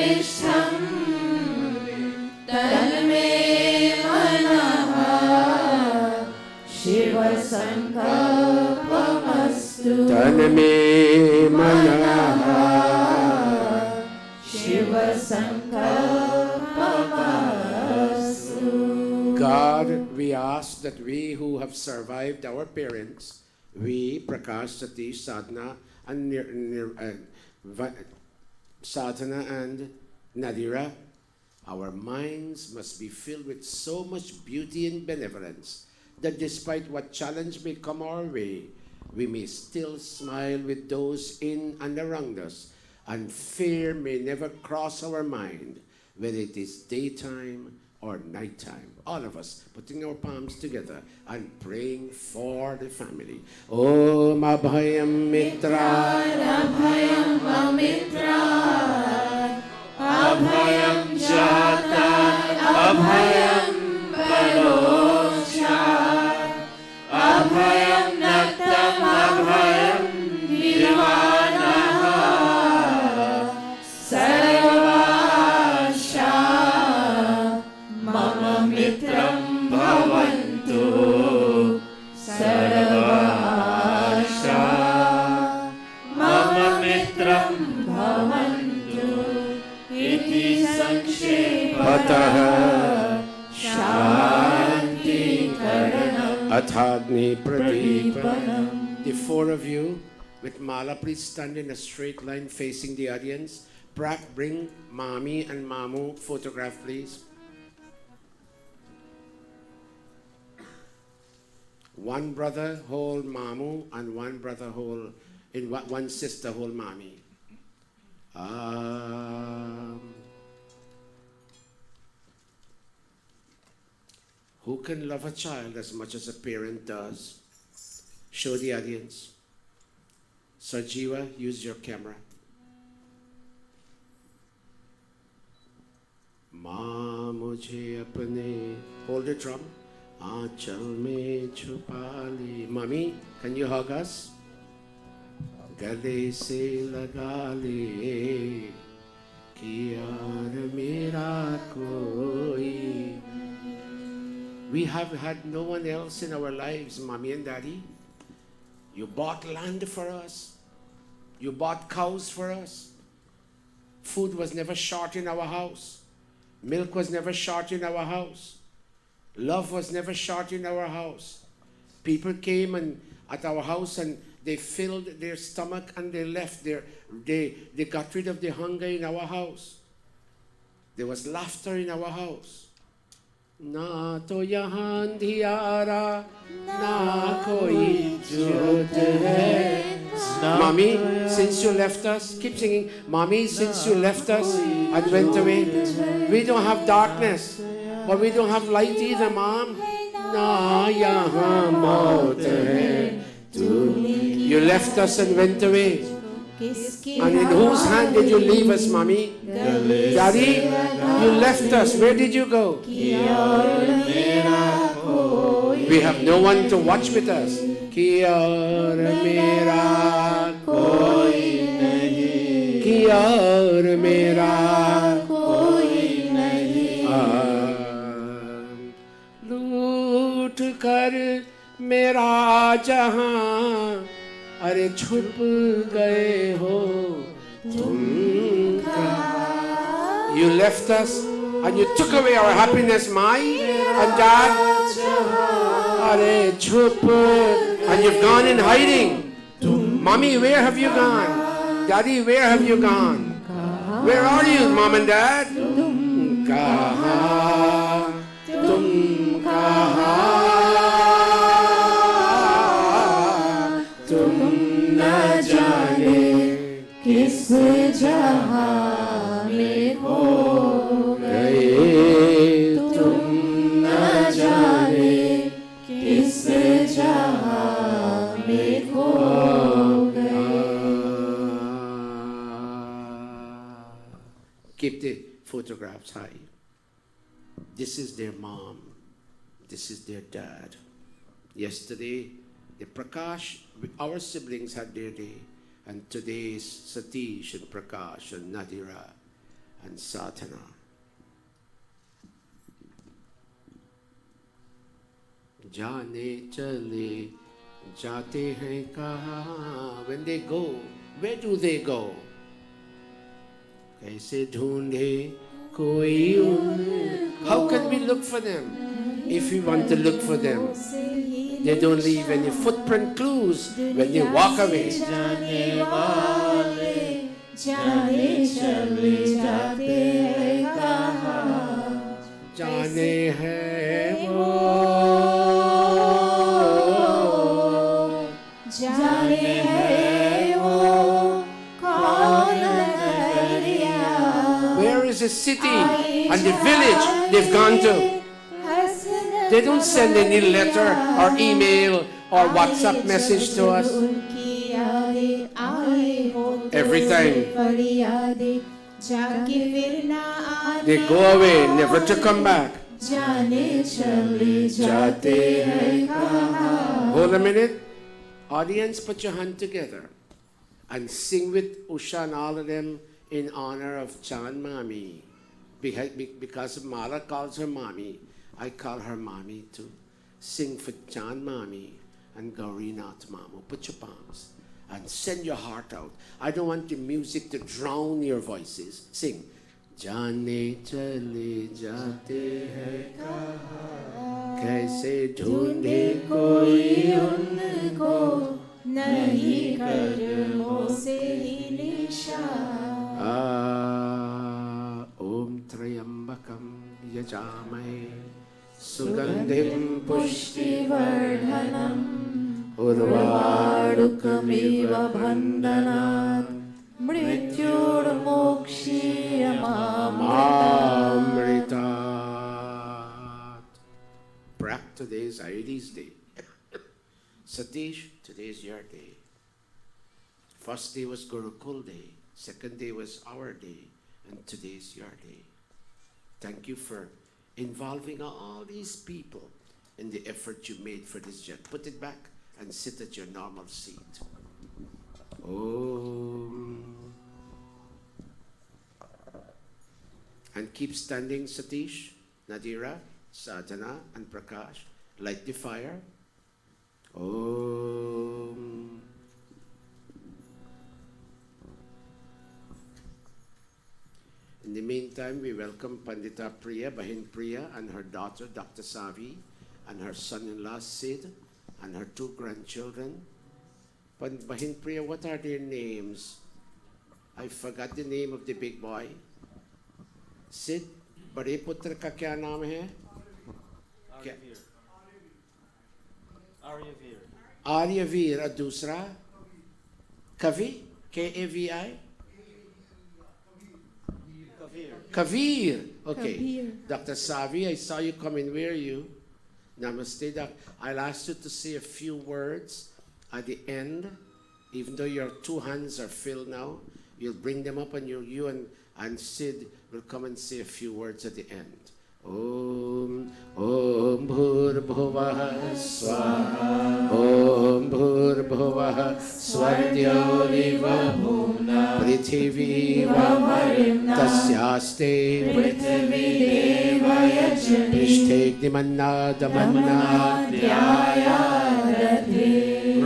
Ishtam Tanme Manaha Shiva Sankalpamastu Tanme Manaha Shiva Sankalpamastu. God, we ask that we who have survived our parents, we, Prakash, Satish, Sadhana, and Sadhana and Nadira, our minds must be filled with so much beauty and benevolence that despite what challenge may come our way, we may still smile with those in and around us, and fear may never cross our mind, whether it is daytime or nighttime. All of us putting our palms together and praying for the family. Om Abhayam Mitra, Abhayam Amitra, Abhayam Jata, Abhayam Padosha, Abhayam Naktam, Abhayam Divanaha, Sarvasha, Mama Mitram Bhavantu, Sarvasha, Mama Mitram Bhavantu, Iti Sankshepatāh, Shanti Karanam, Athagni Pradeepanam. Pradeepanam. The four of you with Mala, please stand in a straight line facing the audience. Bring Mami and Mamu photograph, please. One brother hold Mamu and one brother hold, one sister hold Mami. Who can love a child as much as a parent does? Show the audience. Sajiva, use your camera. माँ मुझे अपने, hold the drum, आंचल में छुपा ले. Mommy, can you hug us? गले से लगा ले कि यार मेरा कोई. We have had no one else in our lives, Mommy and Daddy. You bought land for us. You bought cows for us. Food was never short in our house. Milk was never short in our house. Love was never short in our house. People came at our house and they filled their stomach and they left. They got rid of the hunger in our house. There was laughter in our house. Na to yahan diyara, na koi jyot hai. Mommy, since you left us, keep singing. Mommy, since you left us and went away, we don't have darkness, but we don't have light either, Mom. Na yahan maut hai. You left us and went away. And in whose hand did you leave us, Mommy? Daddy, you left us. Where did you go? We have no one to watch with us. Ki aur mera koi nahi. Ki aur mera koi nahi. Loot kar mera jahan. अरे छुप गए हो तुम कहाँ. You left us and you took away our happiness, my and Dad. अरे छुप, and you've gone in hiding. Mommy, where have you gone? Daddy, where have you gone? Where are you, Mom and Dad? कहाँ तुम कहाँ किस जहां में खो गए तुम न जाने किस जहां में खो गए. Keep the photographs high. This is their mom. This is their dad. Yesterday, the Prakash, our siblings had their day. And today is Satish and Prakash and Nadira. and sadhana. Jaane chale jate hain kaha. When they go, where do they go? Kaise dhoonde koi un. How can we look for them? If we want to look for them, they don't leave any footprint clues when they walk away. जाने वाले जाने चले जाते हैं कहाँ जाने है वो जाने है वो कौन नगरिया Where is the city and the village they've gone to? They don't send any letter or email or WhatsApp message to us. Every time they go away, never to come back. Hold a minute. Audience, put your hand together and sing with Usha and all of them in honor of Chan Mami. Because Mala calls her Mami, I call her Mami too. Sing for Chan Mami and Gaurinath Mamu. Put your palms and send your heart out. I don't want the music to drown your voices. Sing. Jaane chale jate hai kaha kaise dhoonde koi unko nahi karmo se hi nisha Om Trayambakam Yajamahe Sugandhim Pushtivardhanam Urvarukamiva Bandhanat Amritat. Prak, today is Aidi's day. Satish, today is your day. First day was Gurukul day. Second day was our day. And today is your day. Thank you for involving all these people in the effort you made for this jet. Put it back and sit at your normal seat. And keep standing, Satish, Nadira, Sadhana, and Prakash. Light the fire. Om. In the meantime, we welcome Pandita Priya, Bahin Priya, and her daughter, Dr. Savi, and her son-in-law, Sid, and her 2 grandchildren. Bahin Priya, what are their names? I forgot the name of the big boy. Sid, bade putra ka kya naam hai? Aryavir. Aryavir, a dusra? Kavi? K-A-V-I? Kavir. Okay. Kavir. Dr. Savi, I saw you come in. Where are you? Namaste, Doc. I'll ask you to say a few words at the end. Even though your 2 hands are filled now, you'll bring them up and you and Sid will come and say a few words at the end. Om Bhur Bhuvah Swaha Om Bhur Bhuvah Swartyo Viva Bhumna Prithivi Vamarim Tasyaste Prithivi Deva Yajani Prishthek Dimanna Damanna Dhyaya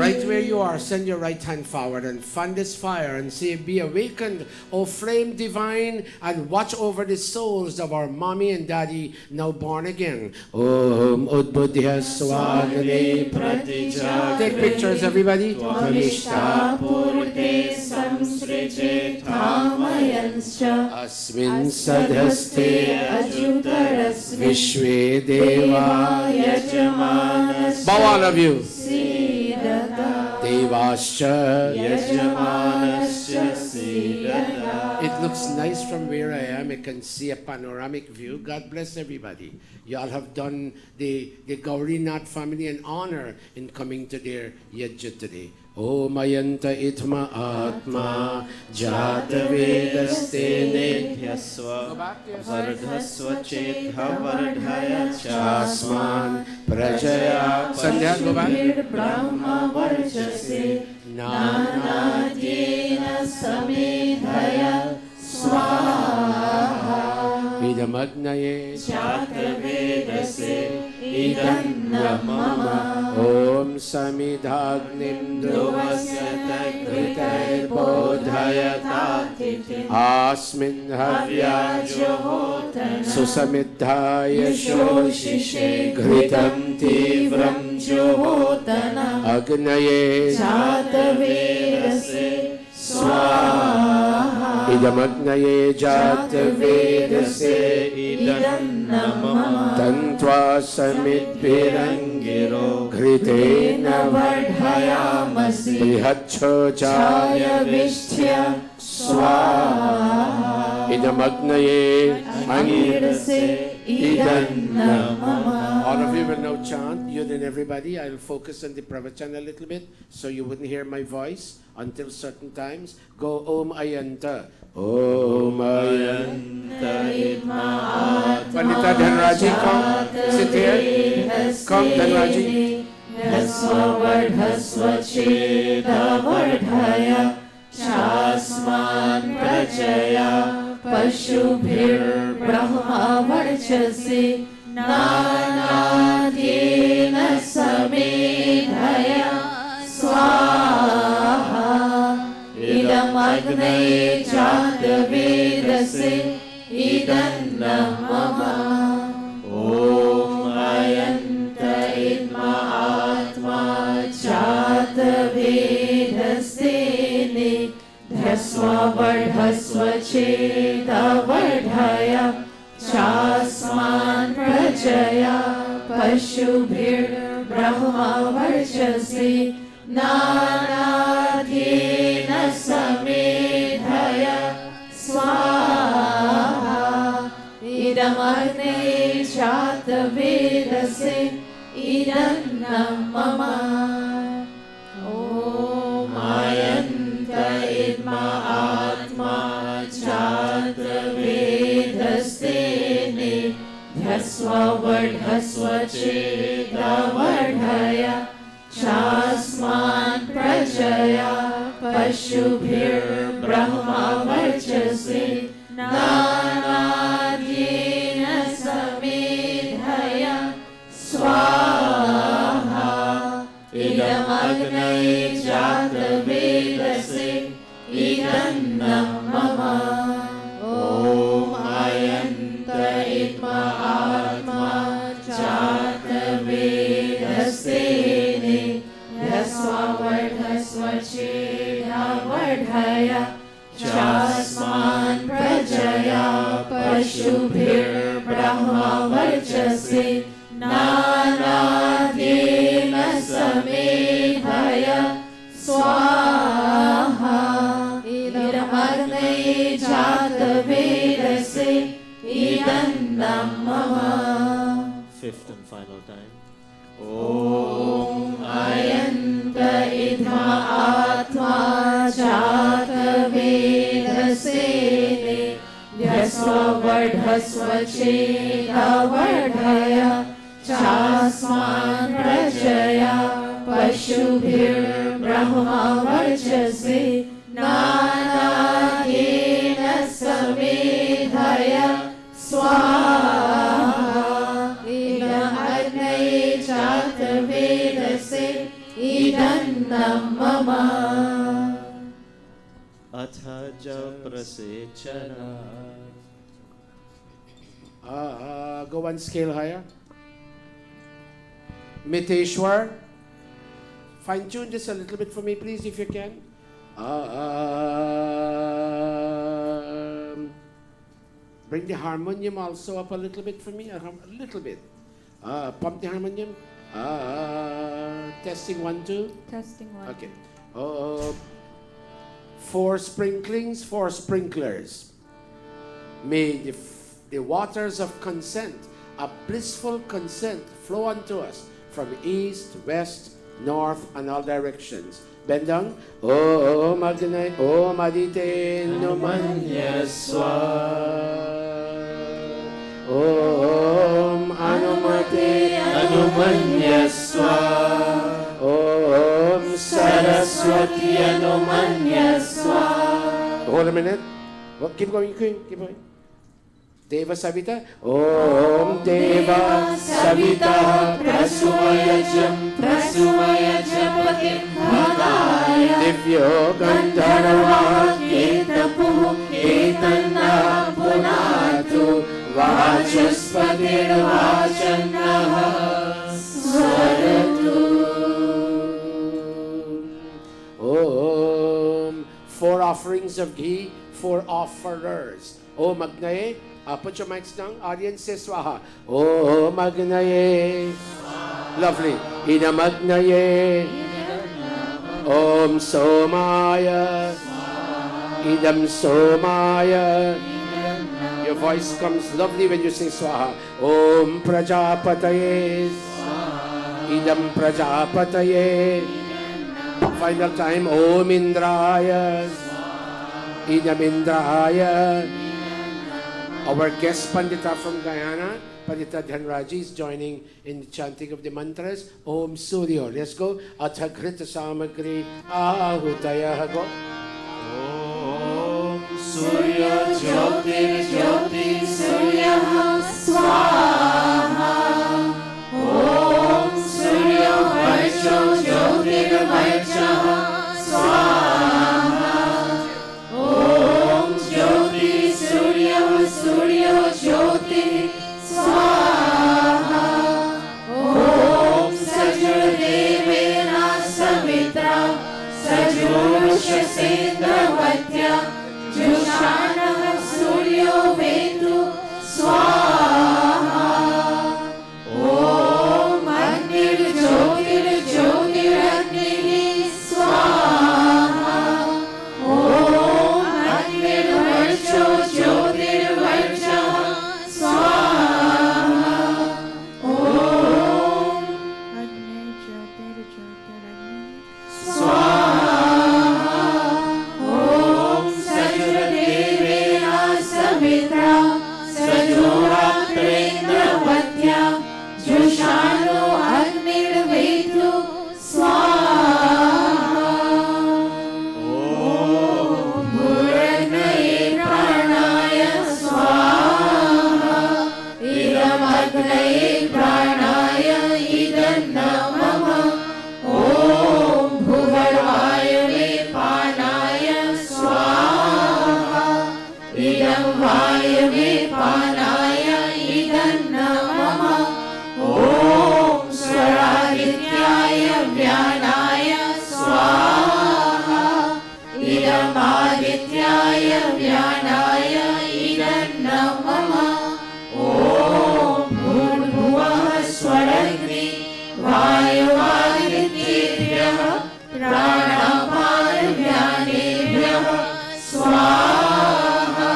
Right where you are, send your right hand forward and fan this fire and say, be awakened, O flame divine, and watch over the souls of our mommy and daddy now born again. Om Udbudhya Swagane Pratijagre. Take pictures, everybody. Tvamishta Purte Samsrije Thamayanscha Asmin Sadhaste Ajutarasve Vishwe Deva Yajamanas Bow all of you. Devascha Yajamanascha Sidata. It looks nice from where I am. I can see a panoramic view. God bless everybody. You all have done the Gaurinath family an honor in coming to their yajna today. Om Ayanta Itma Atma Jata Vedaste Nidhyasva Vardhasva Chetha Vardhaya Chasman Prajaya Sandhya, go back. Brahma Varchase Nanadyena Samedhaya Swaha Idamagnaye Jatavedase idam mama. Om Samidagnim Duvasya Kritai Bodhayata Titim Asmin Havya Havyajohotana Susamidhaya Yashoshishe Ghritam Tivram Johotana Agnaye Jatavedase Swaha Idamagnaye Jatavedase idam mama. Tantva Samidbirangiro Ghritena Vardhayamasi Brihacho Chaya Chaya Vishtya Swaha Idamagnaye Angirase idam mama. All of you will now chant, you and everybody. I'll focus on the pravachan a little bit so you wouldn't hear my voice until certain times. Go Om Ayanta. Om Ayanta. Pandita Dhanraji, come. Sit here. Come, Dhanraji. Hasva Vardhasva Cheda Vardhaya Chasman Prajaya Pashubhir Brahma Varchasi Nanadina Samidhaya Swaha Idam Agnaye Jatavedase idam mama. Om Ayanta Idma Atma Jatavedase Dhasva Vardhasva Cheda Vardhaya Chasman Prajaya Pashubhir Brahma Varchasi Nanadina Samidhaya Swaha Idam Agnaye Jatavedase idam mama. Om Ayanta Idma Atma Jatavedase Dhasva Vardhasva Cheda Vardhaya Chasman Prajaya Pashubhir Brahma Varchasi Nanadina Samidhaya Swaha Idam Agnaye Jatavedase idam mama. Om Ayanta Idma Atma Jatavedase Dhasva Vardhasva Cheda Vardhaya Chasman Prajaya Pashubhir Brahma Varchasi Nanadina Samidhaya Swaha Idam Agnaye Jatavedase idam mama. Fifth and final time. Om Ayanta Idma Atma Jatavedase Dhasva Vardhasva Cheda Vardhaya Chasman Prajaya Pashubhir Brahma Varchasi Nanadina Samidhaya Swaha Idam Agnaye Jatavedase idam mama. Athaja Prasechana. Go one scale higher. Miteshwar. Fine tune just a little bit for me, please, if you can. Bring the harmonium also up a little bit for me. A little bit. Pump the harmonium. Testing 1, 2. Testing 1. Okay. 4 sprinklings, 4 sprinklers. May the waters of consent, a blissful consent, flow unto us from east, west, north, and all directions. Bend down. Om Agnay, Om Adite Numanyaswa. Om Anumate Anumanyaswa. Om Saraswati Anumanyaswa. Hold a minute. Well, keep going, keep going. Deva Savita. Om Deva Savita Prasuvayajam Patim Bhagaya Divyo Gandharva Ketapuh Ketanna Punatu Vachaspatir Vachannaha Swaratu. Om. 4 offerings of ghee, 4 offerers. Om Agnaye. Put your mics down. Audience says Swaha. Om Agnaye. Lovely. Idam Agnaye. Om Somaya. Idam Somaya. Your voice comes lovely when you sing Swaha. Om Prajapataye. Idam Prajapataye. Final time. Om Indraya. Idam Indraya. Our guest Pandita from Guyana, Pandita Dhanraji, is joining in the chanting of the mantras. Om Suryo. Let's go. Athakrita Samagri Ahutaya. Go. Om Surya Jyotir Jyoti Surya Swaha. Om Surya Varsho Jyotir Varsha Swaha. Om Jyoti Surya Jyoti Swaha. Om Sajurdevena Savitra Sajurushasendravatya Jushanah Suryo Vetu Swaha. Om Agnir Jyotir Jyotir Agnihi Swaha. Om Agnir Varsho Jyotir Varsha Swaha. Om Agnir Jyotir Jyotir Agni Swaha. Om Sajurdevena Savitra Sajuratrendраvatya Jushano Agnir Vetu Swaha. Om Bhuragnaye Pranaya Swaha. Idam Agnaye Pranaya Idam Namah. Om Bhuvarvayave Panaya Swaha. Idam Vayave Panaya Idam Namah. Om Swaradityaya Vyanaya Swaha. Idam Adityaya Vyanaya Idam Namah. Om Bhurvuvah Swaragni Vayuvadityebhyah Pranapana Vyanebhyah Swaha.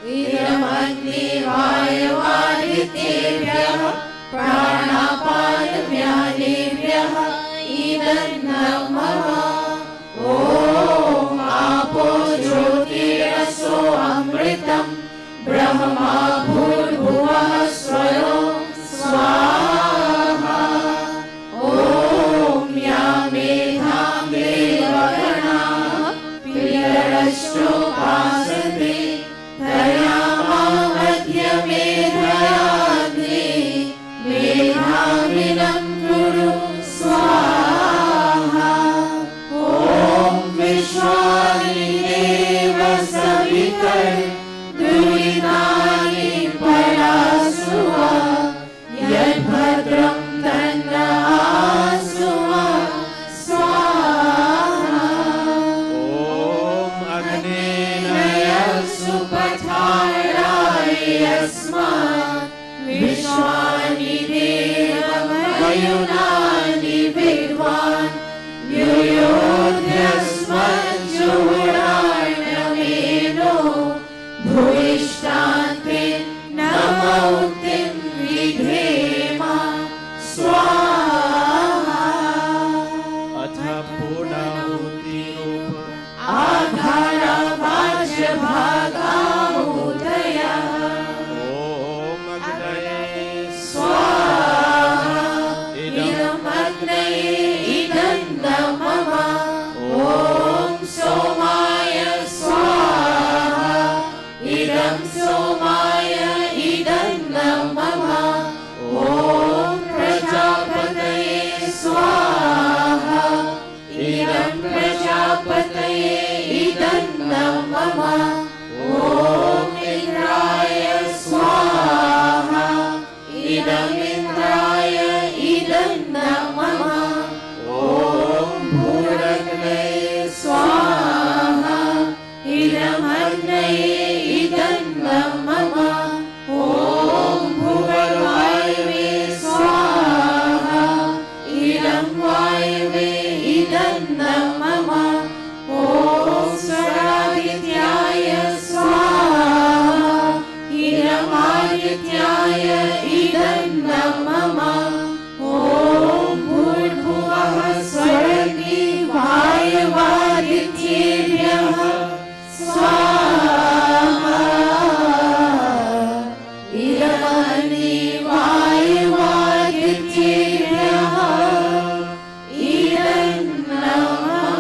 Idam Agni Vayuvadityebhyah Pranapana Vyanebhyah Idam Namah. Om Apo Jyotiraso Amritam Brahma Bhurvuvah Swaro Swaha. Om Yamedham Devagana Piyarashto Pasate Tayama Madhya Medhayagni Medhaminam Kuru Swaha. Om Vishwani Deva Savitar Duritani Parasuva Yadbhadram Tanna Asuva Swaha. Om Agnena Supatharai Yasmat Vishwani Deva Vayunani Vidvan Yuyodhyasmat Juhurarnameno Bhuishtantin Namautim Vidhema Swaha. Atha Purnahuti Rupa Adhara Vajra Bhagavudaya Om Agnaye Swaha. Idam Agnaye Idam Namah. Om Somaya Swaha. Idam Somaya इदमग्नये इदन्नं मम ॐ भूर्वायुवे स्वाहा इदं वायुवे इदन्नं मम ॐ स्वरादित्याय स्वाहा इदमादित्याय इदन्नं मम ॐ भूर्भुवः स्वरग्नि वायवादित्येभ्यः स्वाहा इदमग्नि वायवादित्येभ्यः इदन्नं मम.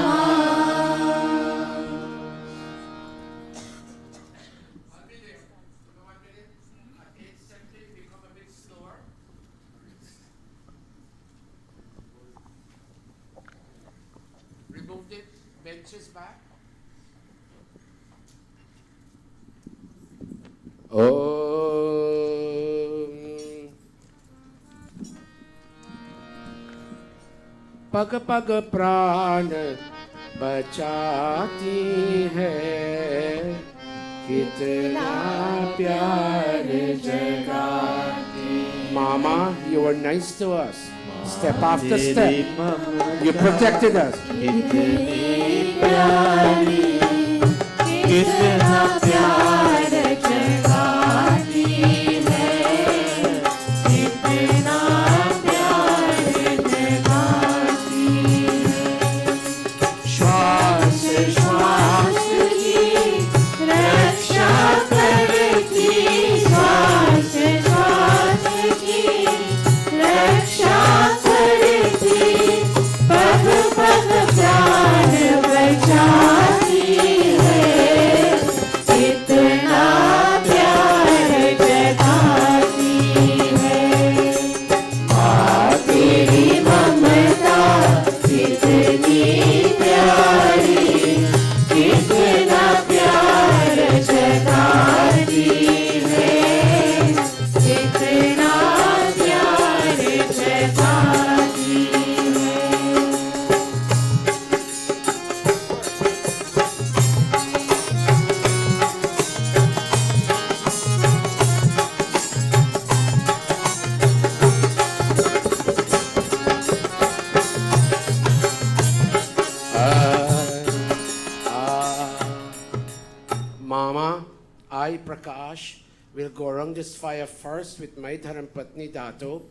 Remove the benches back. पग पग प्राण बचाती है कितना प्यार जगाती. Mama, you were nice to us. Step after step. You protected us. कितनी प्यारी कितना प्यार जगाती है कितना प्यार जगाती है. श्वास श्वास की रक्षा करती श्वास श्वास की रक्षा करती पग पग प्राण बचाती है कितना प्यार जगाती है. माँ तेरी ममता कितनी प्यारी कितना प्यार जगाती है कितना प्यार जगाती है. Mama, I, Prakash, will go around this fire first with my Dharampatni Dato,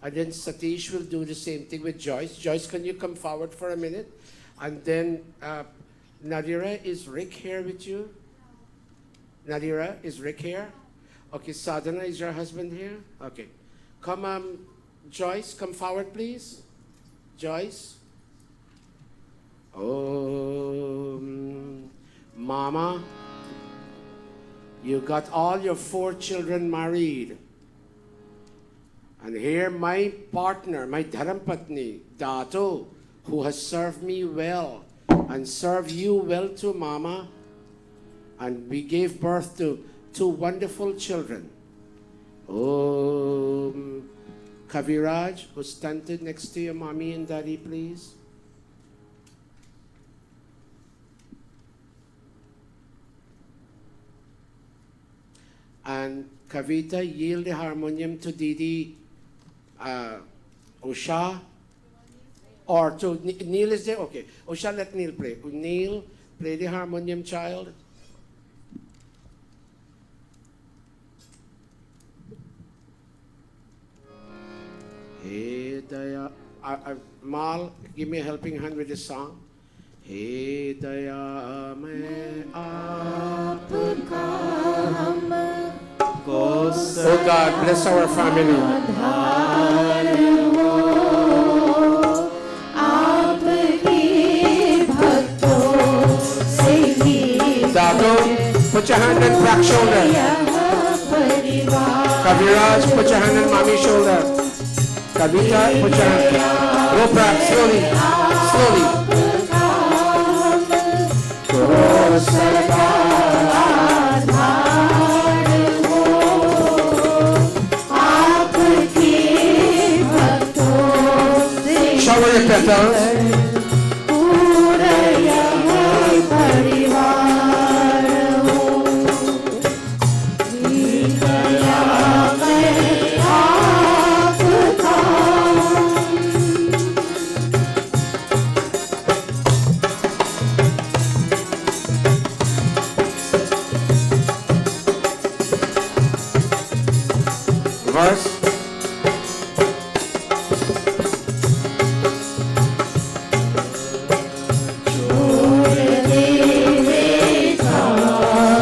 and then Satish will do the same thing with Joyce. Joyce, can you come forward for a minute? And then Nadira, is Rick here with you? Nadira, is Rick here? Okay, Sadhana, is your husband here? Okay. Come, Joyce, come forward, please. Joyce. Oh, Mama, you got all your 4 children married. And here my partner, my Dharampatni, Dato, who has served me well and served you well too, Mama. And we gave birth to 2 wonderful children. Oh, Kaviraj, who's standing next to your mommy and daddy, please. And Kavita, yield the harmonium to Didi Usha, or to Neil is there? Okay, Usha, let Neil play. Neil, play the harmonium, child. Hey Daya, Mal, give me a helping hand with this song. Hey Daya, मैं आपका हम Oh God, bless our family. Dato, put your hand on Prak's shoulder. Kaviraj, put your hand on Mommy's shoulder. Kavita, put your hand. Go Prak, slowly, slowly. Shower your petals. verse.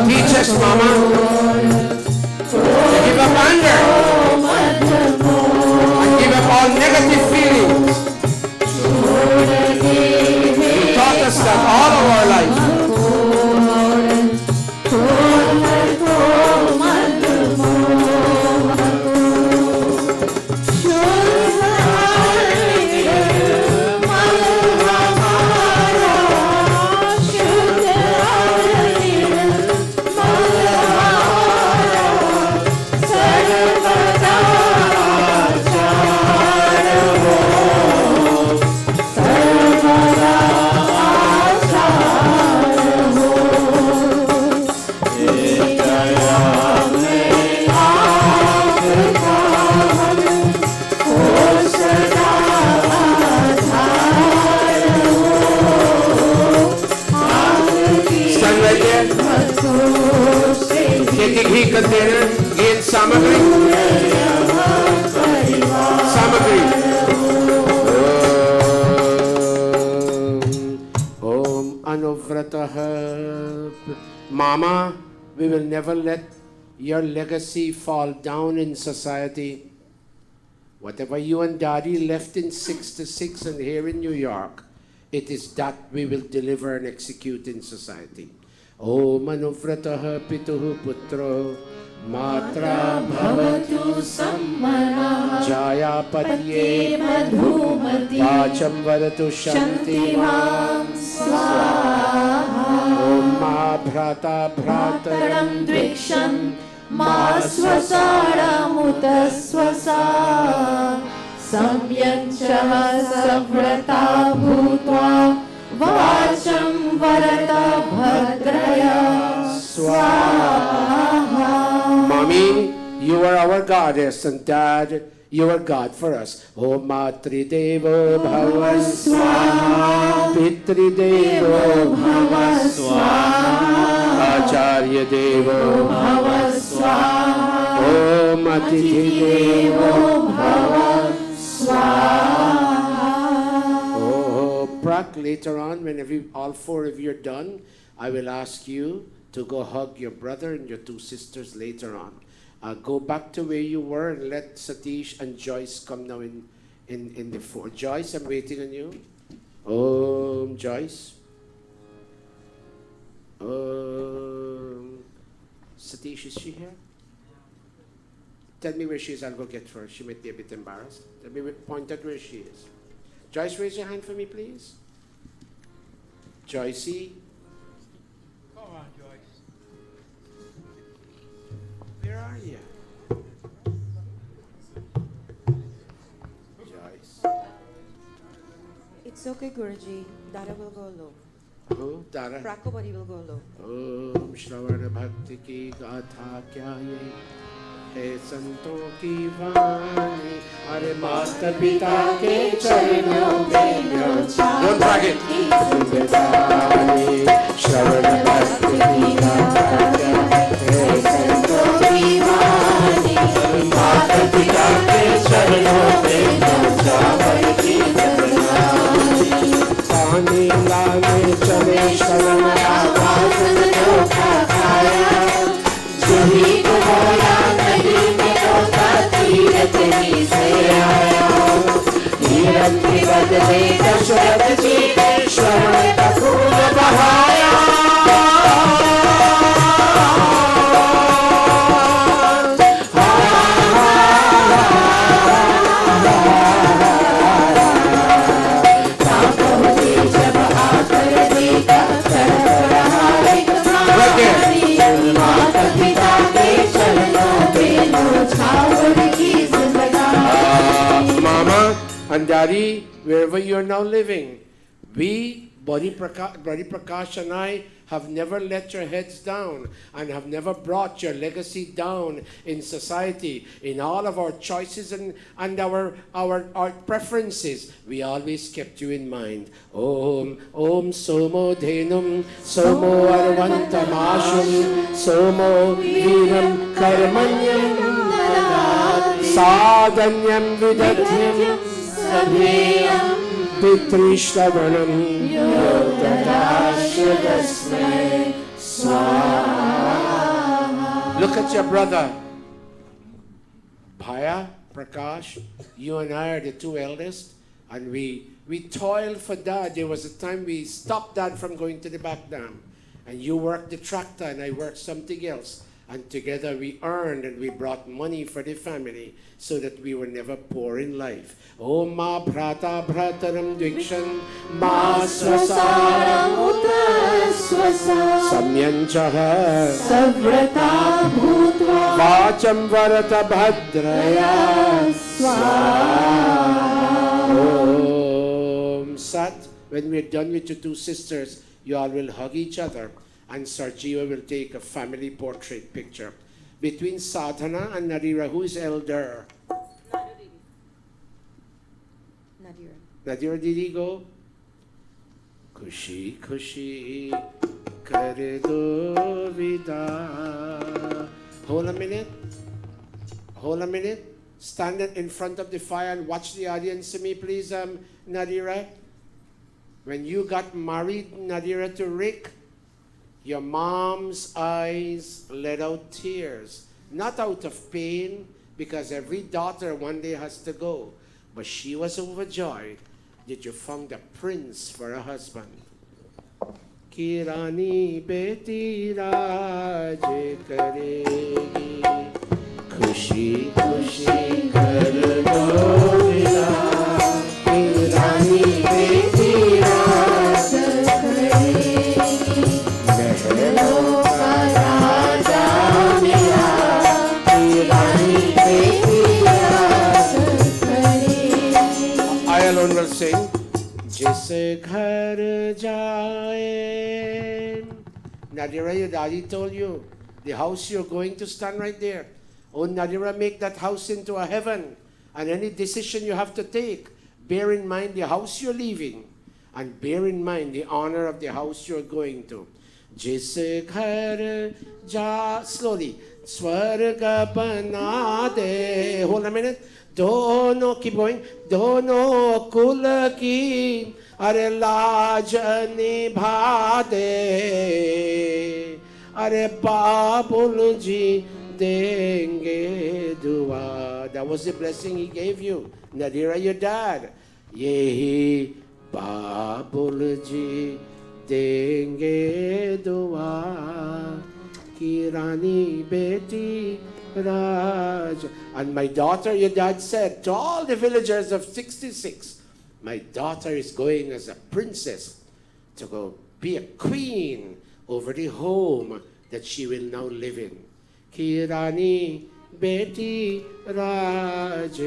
Teach us, Mama, to give up anger and give up all negative feelings. He taught us that all of our life. Ghee container गेंद सामग्री ओम अनुव्रतः Mama, we will never let your legacy fall down in society. Whatever you and Daddy left in 66 and here in New York, it is that we will deliver and execute in society. Om Anuvratah Pituhu Putro Matra Bhavatu Sammana Jaya Patye Madhumati Vacham Varatu Shantivam Shanti Swaha Om Ma Bhrata Bhrataram Bhrataram Dviksham Ma Swasara Mutaswasa Samyanchaha Savrata Bhutva Vacham Varata Bhadraya Swaha. Mommy, you are our goddess, and Dad, you are God for us. Om Matri Devo Bhava Swaha, Pitri Devo Bhava Swaha, Acharya Devo Bhava Swaha, Om Atithi Devo Bhava Swaha. Oh, Prak, later on, when all four of you are done, I will ask you to go hug your brother and your two sisters later on. Go back to where you were and let Satish and Joyce come now in the fore. Joyce, I'm waiting on you. Joyce. Satish, is she here? Tell me where she is. I'll go get her. She might be a bit embarrassed. Let me point out where she is. Joyce, raise your hand for me, please. Joycey. Come on, Joyce. Where are you? Joyce. It's okay, Guruji. Dada will go low. Oh, Dara. Prakobody will go low. Om Shravana Bhakti ki gatha kya ye hai santon ki vani are mata pita ke charanon mein don't drag it Shravana Bhakti ki gatha kya hai santon ki vani mata pita ke charanon mein javari ki पानी लाने चले शरण आवाज धोखा खाया जही को बोला नदी में रोता तीरथ ही से आया नीरव के बदले दशरथ जी ने श्रवण का खून बहाया And Daddy, wherever you are now living, we, Body Prakash and I, have never let your heads down and have never brought your legacy down in society. In all of our choices and our preferences, we always kept you in mind. Om Somo Dhenum Somo Arvantamashum Somo Viram Karmanyam Sadanyam vidatyam Sadhyam Pitrishravanam Yodadashadasmai Swaha. Look at your brother. Bhaya, Prakash, you and I are the two eldest, and we toiled for Dad. There was a time we stopped Dad from going to the back dam, and you worked the tractor and I worked something else, and together we earned and we brought money for the family so that we were never poor in life. Om ma bhrata bhrataram dvikshan ma Swasaram swasa Utaswasa samyanchaha Savrata Bhutva vacham varata bhadraya Swaha. Om Sat. When we're done with your two sisters, you all will hug each other, and Sarjiva will take a family portrait picture. Between Sadhana and Nadira, who is elder? Nadira. Nadira Didi, go. Kushi Kushi Kare do vida. Hold a minute. Hold a minute. Stand in front of the fire and watch the audience to me, please, Nadira. When you got married, Nadira, to Rick, your mom's eyes let out tears. Not out of pain, because every daughter one day has to go. But she was overjoyed that you found a prince for a husband. Kirani beti raaj karegi, khushi khushi kar do vida. Kirani beti raaj karegi, mehlo ka raja mera. Kirani beti raaj karegi. I alone will sing. Jis ghar jaye. Nadira, your daddy told you the house you're going to stand right there. Oh, Nadira, make that house into a heaven. And any decision you have to take, bear in mind the house you're leaving, and bear in mind the honor of the house you're going to. Jis ghar ja, slowly. Swarga bana de. Hold a minute. Dono, keep going. Dono kul ki are laaj nibha de. Are babul ji denge dua. That was the blessing he gave you. Nadira, your dad. Yehi babul ji denge dua. Kirani beti Raj. And my daughter, your dad said to all the villagers of 66, my daughter is going as a princess to go be a queen over the home that she will now live in. Kirani beti Raj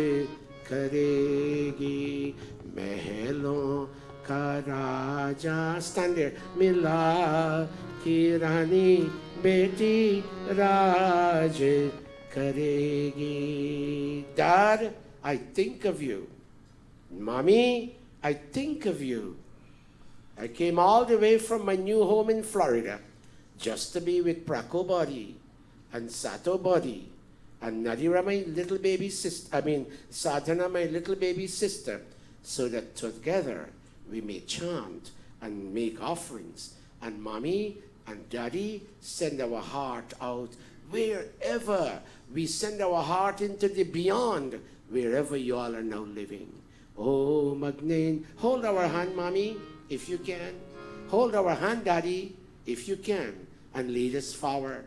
karegi, mehelon ka raja. Stand there. Mila Kirani beti Raj karegi. Dad, I think of you. Mommy, I think of you. I came all the way from my new home in Florida just to be with Prako Body and Sato Body and Nadira, my little baby sister, Sadhana, my little baby sister, so that together we may chant and make offerings. And Mommy and Daddy send our heart out wherever. We send our heart into the beyond, wherever you all are now living. Oh, Magnain, hold our hand, Mommy, if you can. Hold our hand, Daddy, if you can, and lead us forward.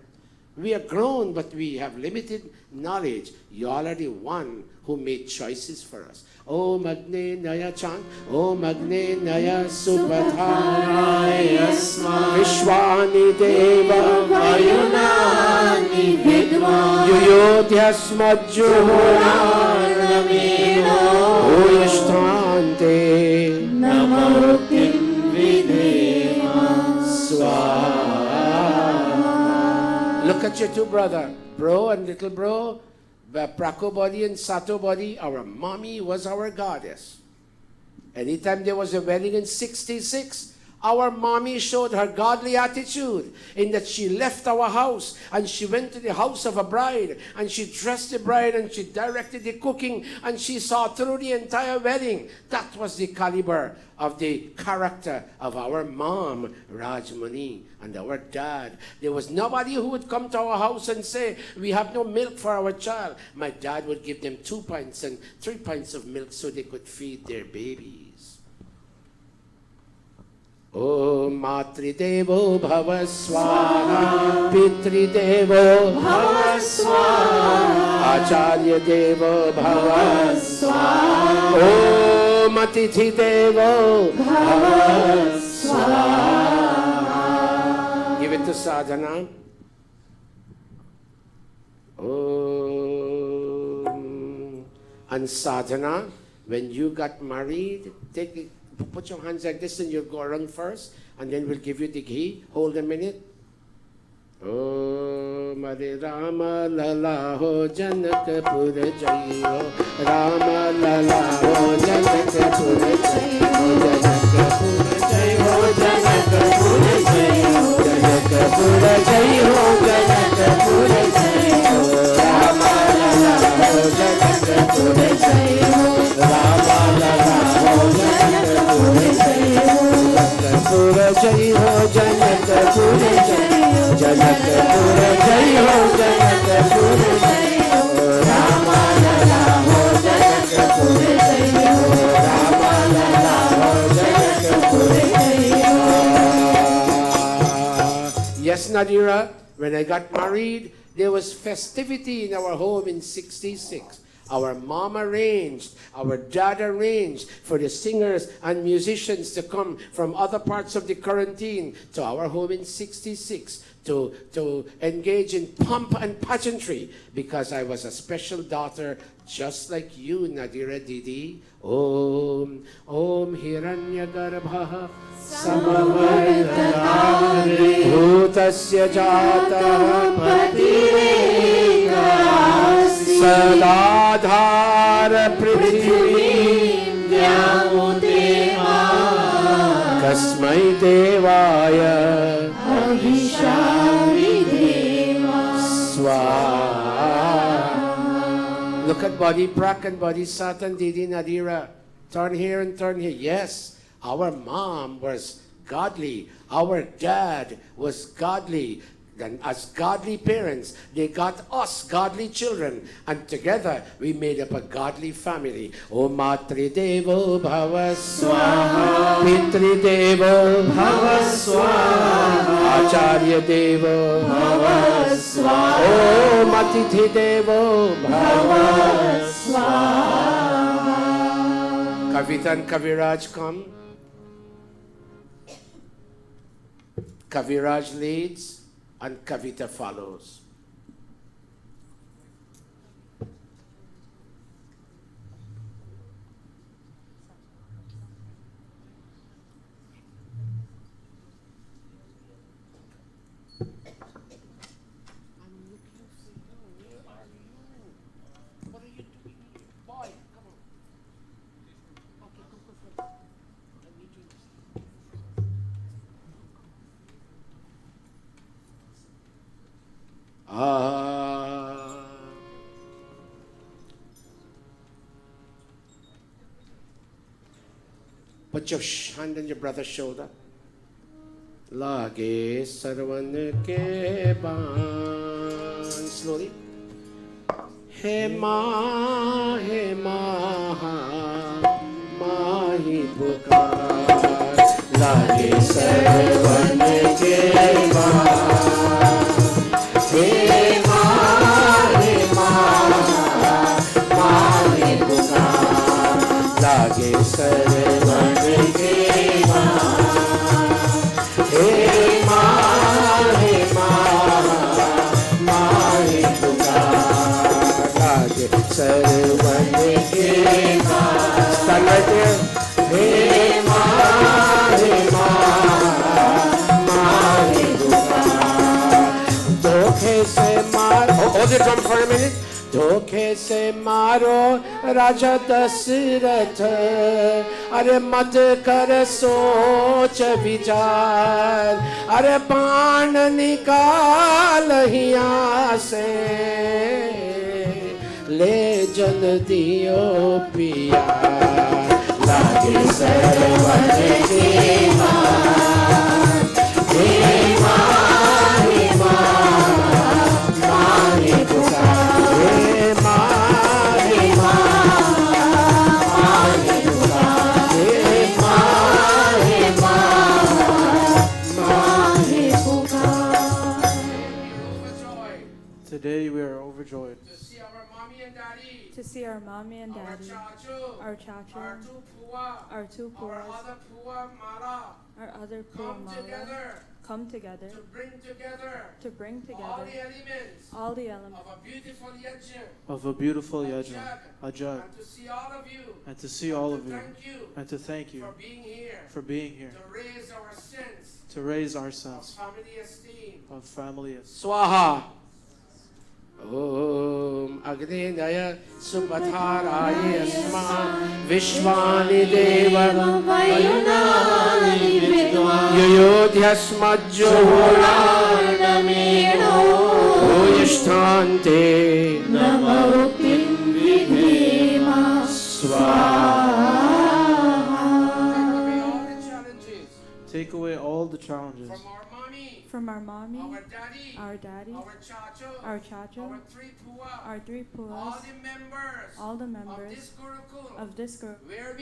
We are grown, but we have limited knowledge. You all are the one who made choices for us. Oh, Magne Naya chant. Oh, Magne Naya Subhadhaya Sma Vishwani Deva Vayunani Vidma Yuyodhya Smajjuranamino Uyashtante Namarukim Videma Swaha. Look at your two brother, bro and little bro, Prako Body and Sato Body. Our mommy was our goddess. Anytime there was a wedding in 66, Our mommy showed her godly attitude in that she left our house and she went to the house of a bride and she dressed the bride and she directed the cooking and she saw through the entire wedding. That was the caliber of the character of our mom, Rajmani, and our dad. There was nobody who would come to our house and say, we have no milk for our child. My dad would give them 2 pints and 3 pints of milk so they could feed their babies. Om Matridevo Bhava Swaha, Pitridevo Bhava Swaha, Acharya Devo Bhava Swaha, Om Atithidevo Bhava Swaha. Give it to sadhana. Om. And sadhana, when you got married, take it. Put your hands like this and you'll go around first, and then we'll give you the ghee. Hold a minute. Om Hare Rama Lala Ho Janakapura Jayo, Rama Lala Ho Janakapura Jayo, Janakapura Jayo, Janakapura Jayo, Janakapura Jayo, Janakapura Jayo, Rama Lala Ho Janakapura Jayo, Rama Lala Ho Janakapura Jayo, Janakapura Jayo, Janakapura Jayo, Janakapura Jayo, Janakapura Jayo, Rama Lala Ho Janakapura Jayo, Rama Lala Ho Janakapura Jayo. Yes, Nadira, when I got married, there was festivity in our home in 66. Our mom arranged, our dad arranged for the singers and musicians to come from other parts of the quarantine to our home in 66 to engage in pomp and pageantry because I was a special daughter just like you, Nadira Didi. Om Hiranya Garbha Samavardhani Bhutasya Jata Patireka Sadadhara Prithivim Vyamudema Kasmai Devaya Avishavideva Swaha. Look at body Prak and body Satan Didi Nadira. Turn here and turn here. Yes, our mom was godly. Our dad was godly. And as godly parents, they got us godly children. And together, we made up a godly family. Om Matridevo Bhava Swaha, Pitridevo Bhava Swaha, Acharya Devo Bhava Swaha, Om Atithidevo Bhava Swaha. Kavita and Kaviraj come. Kaviraj leads and Kavita follows. Put your hand on your brother's shoulder. Lage sarvan ke ban. Slowly. He ma, mahi pukar. Lage sarvan ke ban. He ma, mahi pukar. Lage sarvan ke ban. He ma, mahi pukar. Lage sarvan ke ban. Stand right there. He ma, mahi pukar. Hold the drum for a minute. धोखे से मारो राजा दशरथ, अरे मत कर सोच विचार, अरे बाण निकाल हिया से, ले जल दियो पिया, लागे सरवन के मार, हे माँ हे माँ, माँ ने पुकार, हे माँ हे माँ, माँ ने पुकार, हे माँ हे माँ, माँ ने पुकार. Today we are overjoyed To see our mommy and daddy, To see our mommy and daddy, our chachu, our two Pua, our two our puas, other Pua Mara, our other pua come mala, together come together to bring together to bring all together the elements all the elements of a beautiful yajna, of a beautiful yajna, a jug, and to see all of you, and to see all of you, thank you and to thank you for being here, for being here, to raise our sense to raise our of sense family esteem. of family. Swaha. Om Agninaya Supatharaya Sma Vishwani Deva Vayunani Vidwan Yoyodhyasmajjoranameno Oyashtante Namarupin Vidhema Swaha. Take away all the challenges Take away all the challenges from our mommy, From our mommy, our daddy, our our chacho, our three Pua, our three all puas, the members all the of members this Gurukul, of this group, where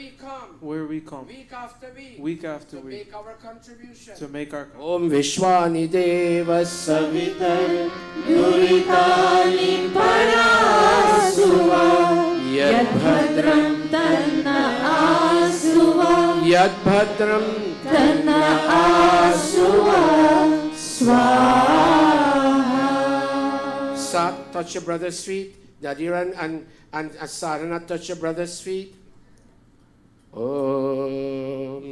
we come week after week after to week make our contribution. to make our Om Vishwani Deva Savitar Durikani Parasuva Yadbhadram Tanna Asuva Yadbhadram Tanna Asuva Swaha. Sat, touch your brother's feet. Nadiran and Sarana, touch your brother's feet. Om.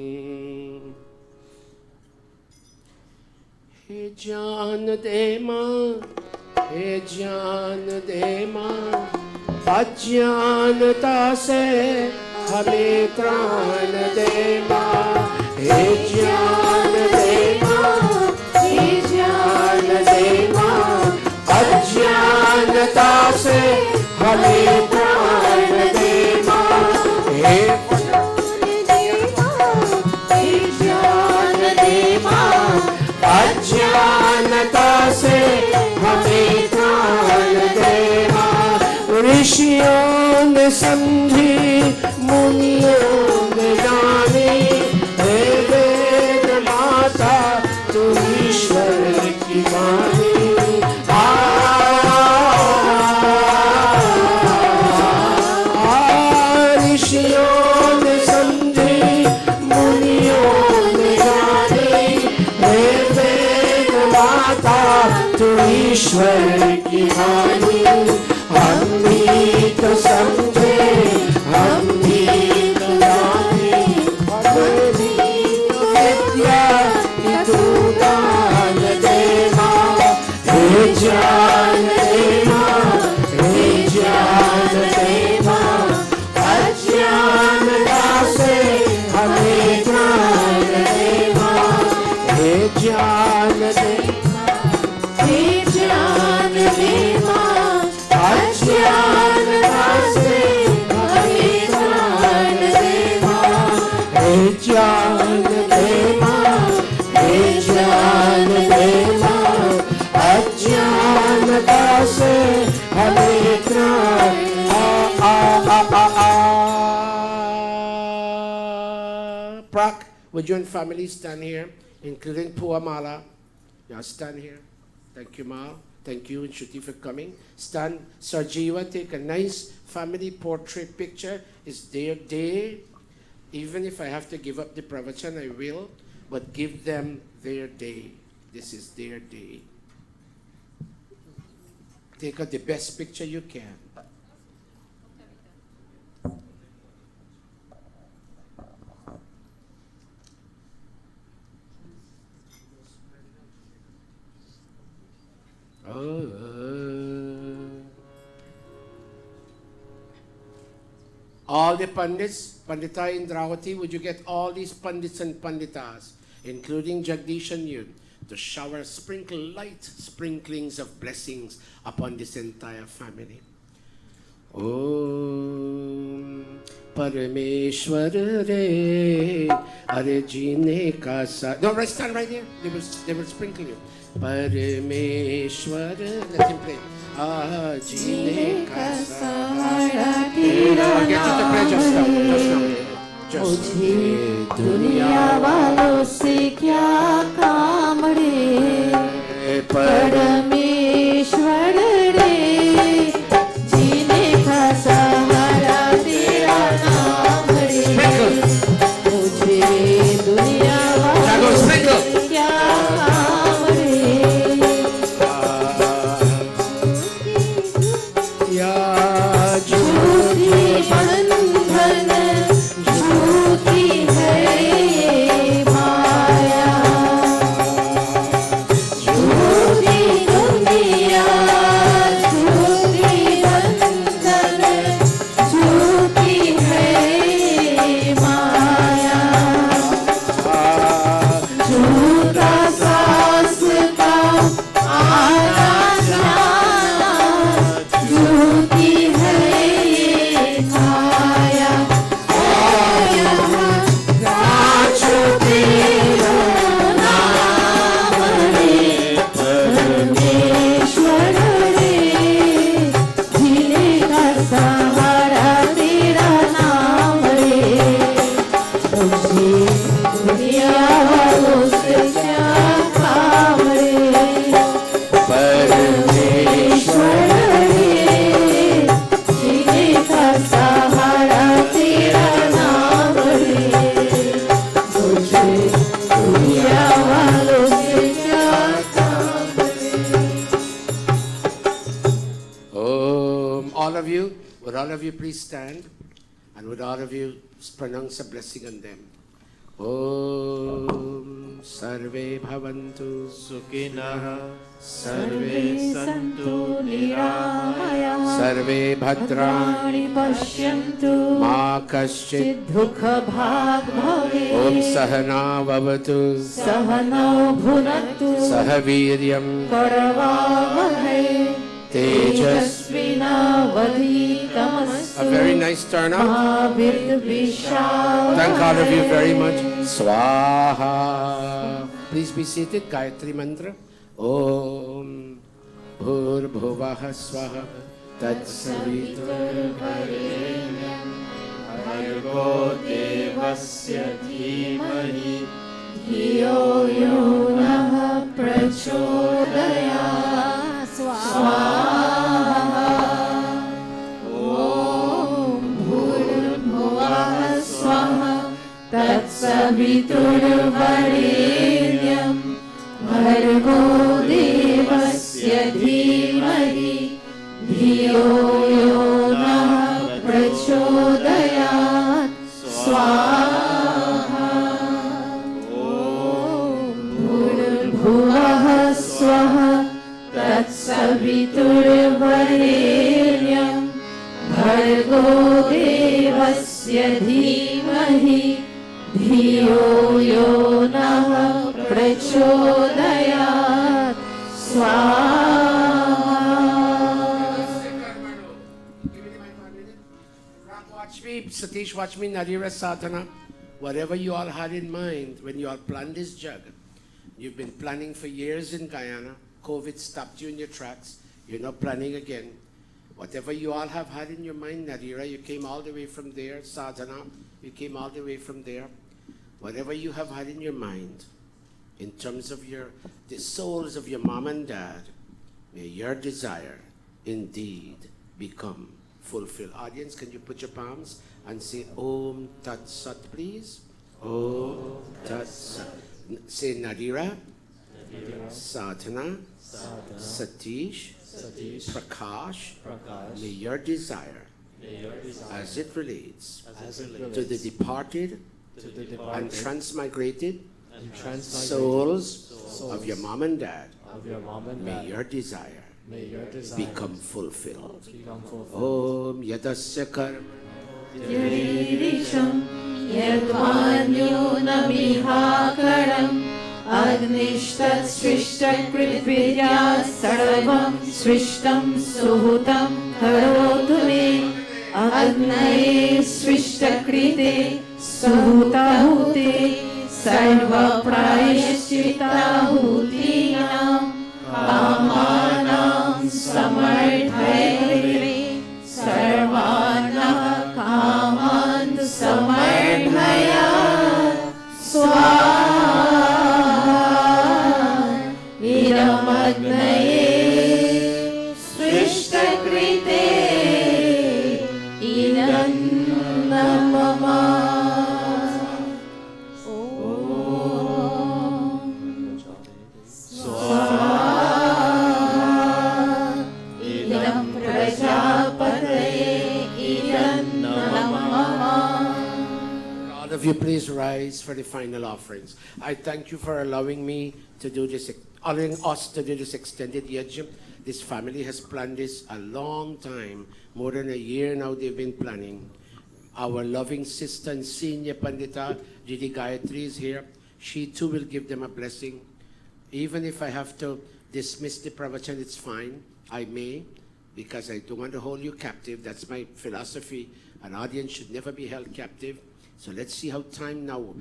He Jan Dema, He Jan Dema, Ajnanata se hame tran dema. He Jan Dema, He Jan Dema, Ajnanata se hame tran dema. He अज्ञानता से हमें त्राण देना. ऋषियों ने समझी, मुनियों ने जानी, हे वेद माता तू ईश्वर की वाणी. ऋषियों ने समझी, मुनियों ने जानी, हे वेद माता तू ईश्वर की वाणी. हम भी तो समझे, हम भी तो जाने, हमें भी तो विद्या की तू दान देना. हे ज्ञान देना, हे ज्ञान देना, अज्ञानता से हमें त्राण देना. हे ज्ञान देना, हे ज्ञान देवा, अज्ञानता से हमें त्राण देना. हे ज्ञान देना, हे ज्ञान देना, अज्ञानता से हमें त्राण. Prak, would you and family stand here, including Pua Mala? Yeah, stand here. Thank you, Ma. Thank you and Shruti for coming. Stand, Sarjiva, take a nice family portrait picture. It's their day. Even if I have to give up the pravachan, I will. But give them their day. This is their day. Take out the best picture you can. All the Pandits, Pandita Indravati, would you get all these Pandits and Panditas, including Jagdish and you, to shower light sprinklings of blessings upon this entire family. Om Parameshwar Re Arjine Kasa. No, right, stand right here. They will sprinkle you. Parameshwar, let him play. Arjine Kasa. Get to the prayer just now. मुझे दुनिया वालों से क्या काम रे परमेश्वर रे जीने का सहारा तेरा नाम रे मुझे दुनिया वालों से क्या काम रे या झूठी बंधन झूठी है ये माया झूठी दुनिया झूठी बंधन झूठी है ये माया झूठा सास का आना जाना झूठी है ये काया परमेश्वर रे जीने का सहारा तेरा नाम रे मुझे दुनिया वालों से क्या काम रे परमेश्वर रे जीने का सहारा तेरा नाम रे मुझे दुनिया वालों से क्या काम रे all of you, would all of you please stand? And would all of you pronounce a blessing on them? Om Sarve Bhavantu Sukhinah सर्वे सन्तु निरामयाः Sarve Bhadrani भद्राणि पश्यन्तु Ma Kaschid दुःखभाग् भवेत् Om Sahana Vavatu सहनौ भुनक्तु Sahaviryam करवावहै तेजस्विनावधीतमस्तु A very nice turnout. महावीर्यविशालः Thank all of you very much. Swaha. Please be seated. Gayatri Mantra. Om Bhurbhuvah Swaha Tatsaviturvarenyam Bhargo Devasya Dhimahi धियो यो नः प्रचोदयात् स्वाहा ॐ भूर्भुवः स्वः तत्सवितुर्वरेण्यं भर्गो देवस्य धीमहि धियो यो नः प्रचोदयात् स्वाहा भूर्भुवः स्वः तत्सवितुर्वरेण्यं भर्गो देवस्य धीमहि धियो यो नः प्रचोदयात् स्वाहा Watch me, Satish, watch me, Nadira Sadhana. Whatever you all had in mind when you all planned this jug, you've been planning for years in Guyana. COVID stopped you in your tracks. You're not planning again. Whatever you all have had in your mind, Nadira, you came all the way from there. Sadhana, you came all the way from there. Whatever you have had in your mind, in terms of the souls of your mom and dad, may your desire indeed become fulfilled. Audience, can you put your palms and say Om Tat Sat, please? Om Tat Sat. Say Nadira, Sadhana, Satish, Prakash, may your desire, as it relates to the departed and transmigrated souls of your mom and dad, may your desire become fulfilled. Om Yadasya Karma यदीरिषं यद्वान्योनमिहाकरम् अग्निस्तत्सृष्टकृद्विद्या सर्वं सृष्टं सुहृतं करोतु मे अग्नये सृष्टकृते सुहृताहुते सर्वप्रायश्चित्ताहुतीनां कामानां समर्थये सर्वानः कामान् समर्थय स्वाहा इदमग्नये सृष्टकृते इदं मम All of you, please rise for the final offerings. I thank you for allowing me to do this, allowing us to do this extended yajna. This family has planned this a long time, more than a year now they've been planning. Our loving sister and senior Pandita, Didi Gayatri, is here. She too will give them a blessing. Even if I have to dismiss the pravachan, it's fine. I may, because I don't want to hold you captive. That's my philosophy. An audience should never be held captive. So let's see how time now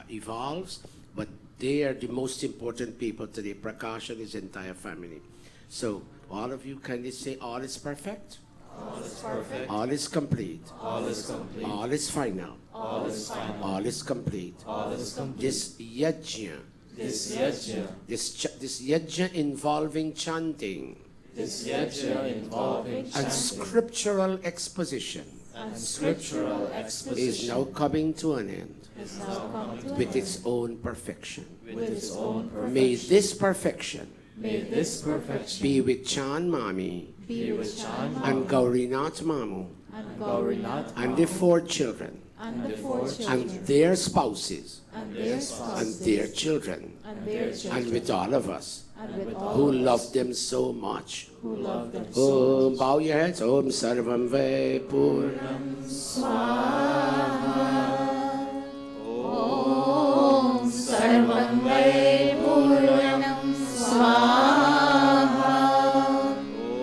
evolves. But they are the most important people today, Prakash and his entire family. So all of you kindly say, all is perfect. All is perfect. All is complete. All is complete. All is final. All is final. All is complete. All is complete. This yajna, This yajna, this yajna involving chanting this yajna involving and chanting scriptural exposition and scriptural is exposition now coming to an end is now come to with its own perfection. with its own perfection. May this perfection May this perfection be with Chan Mami be with Chan and Gaurinath Mamu and Gaurinath and the 4 children and the 4 and children their spouses and their and spouses their children and their children and with all of us and with all who of us love them so much. who love them so Om, bow your heads. Om Sarvam Ve Purnam. Om Sarvam Ve Purnam Swaha.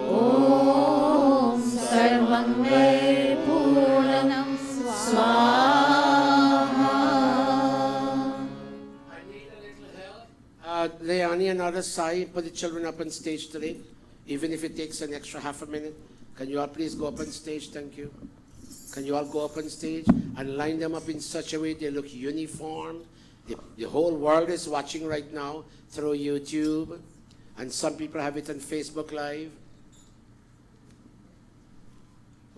Om Sarvam Ve Purnam Swaha. I need a little help. Leonie and others, Sai, put the children up on stage today. Even if it takes an extra half a minute. Can you all please go up on stage? Thank you. Can you all go up on stage and line them up in such a way they look uniform? The whole world is watching right now through YouTube, and some people have it on Facebook Live.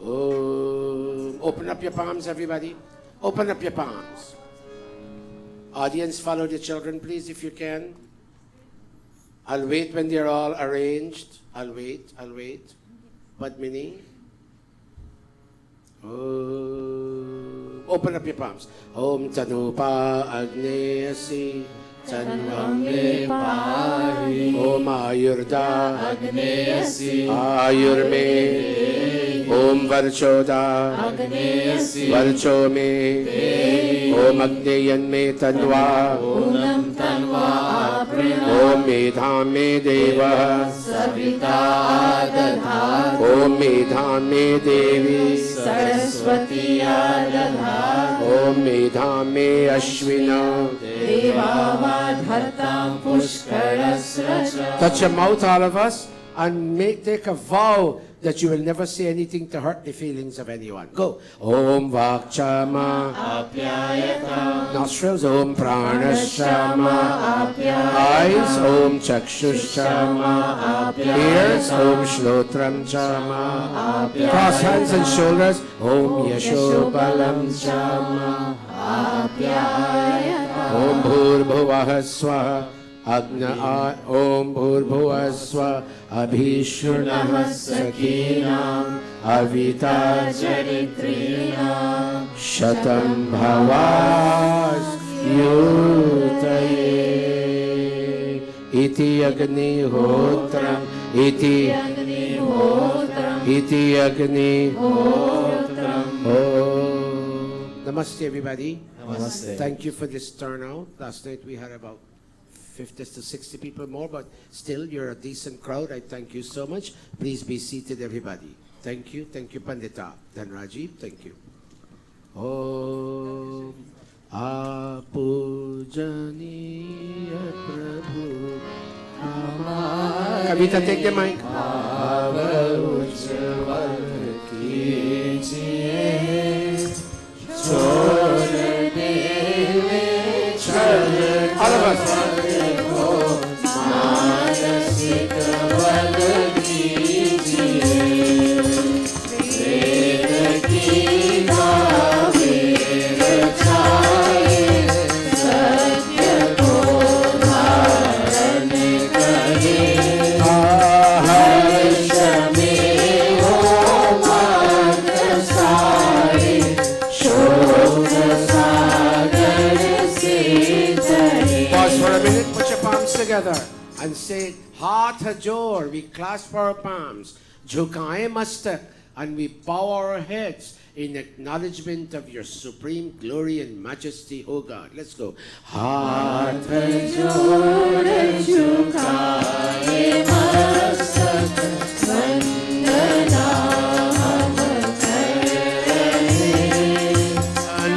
Oh, open up your palms, everybody. Open up your palms. Audience, follow the children, please, if you can. I'll wait when they're all arranged. I'll wait. Padmini. Open up your palms. Om Tanupa Agneyasi Tanvam Me Pahi. Om Ayurda Agneyasi Ayurme. Om Varchoda Agneyasi Varcho Me. Om Agneyan Me Tanva. Unam Tanva Aprina Om Medham Me Deva. Savita Dadhat Om Medham Me Devi. Saraswati Dadhat Om Medham Me Ashvina. Devavadhatam Pushkarasracha. Touch your mouth, all of us, and take a vow that you will never say anything to hurt the feelings of anyone. Go. Om Vakchama Apyayata nostrils. Om Pranashama Apyayata eyes. Om Chakshushama ears. Om Shlotram Chama cross hands and shoulders. Om Yashobalam Chama Apyayata Om Bhurbhuvah Swaha Agna Om Bhurbhuvah Swaha Abhishunah Sakinam Avita Charitrina Shatam Bhavas Yutaye Iti Agni Hotram Iti Agni Hotram Namaste, everybody. Namaste. Thank you for this turnout. Last night we had about 50 to 60 people more, but still you're a decent crowd. I thank you so much. Please be seated, everybody. Thank you, Pandita. Then Rajiv, thank you. Om Apujaniya Prabhu Kavita, take the mic. All of us. Together and say Haath Jor. We clasp our palms, Jhukaye Mastak, and we bow our heads in acknowledgement of your supreme glory and majesty, O God. Let's go. Haath Jor Jhukaye Mastak, Vandana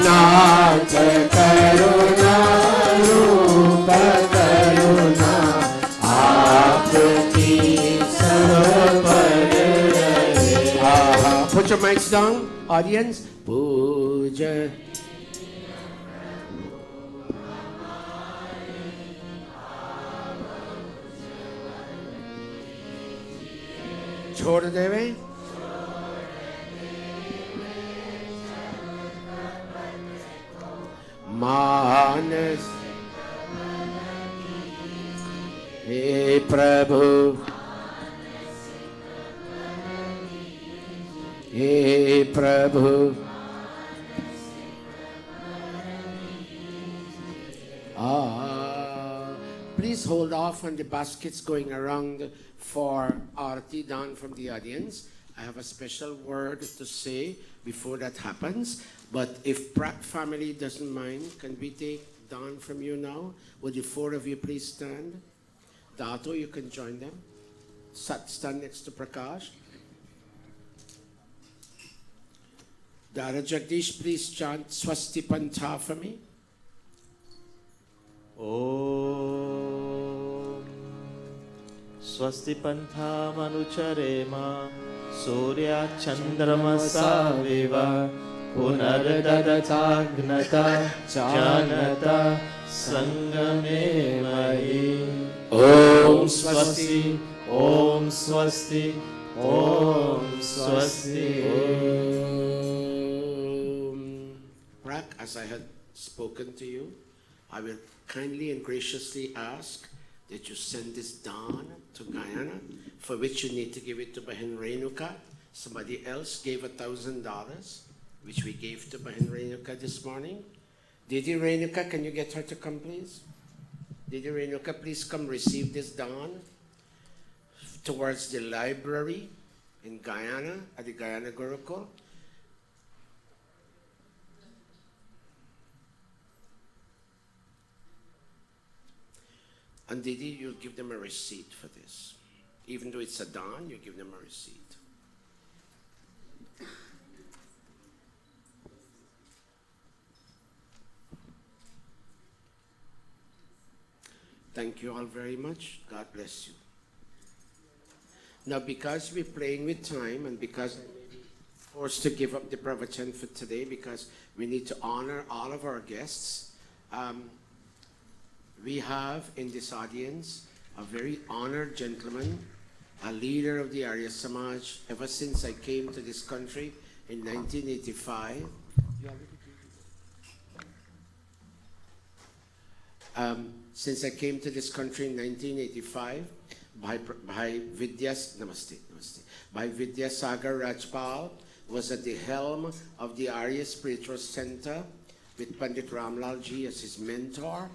Nath Karuna Rupa Karuna Aapki Sarvapad Rahe. Put your mics down, audience. Puja. Chhod deve. Manas. Hey Prabhu. Hey Prabhu. Please hold off on the baskets going around for Aarti down from the audience. I have a special word to say before that happens. But if Pratt family doesn't mind, can we take down from you now? Would the four of you please stand? Dato, you can join them. Stand next to Prakash. Dara Jagdish, please chant Swasti Pantha for me. Om Swasti Pantha Manucharema Surya Chandramasa Viva Punardadatagnata Janata Sangame Mahi. Om Swasti, Om Swasti, Om Swasti. Prak, as I had spoken to you, I will kindly and graciously ask that you send this down to Guyana, for which you need to give it to Bahin Renuka. Somebody else gave $1,000, which we gave to Bahin Renuka this morning. Didi Renuka, can you get her to come, please? Didi Renuka, please come receive this down towards the library in Guyana, at the Guyana Gurukula. And Didi, you'll give them a receipt for this. Even though it's a dan, you give them a receipt. Thank you all very much. God bless you. Now, because we're playing with time and because I may be forced to give up the pravachan for today because we need to honor all of our guests, we have in this audience a very honored gentleman, a leader of the Arya Samaj ever since I came to this country in 1985. Since I came to this country in 1985, by Vidya Sagar Rajpal was at the helm of the Arya Spiritual Center with Pandit Ramlal Ji as his mentor.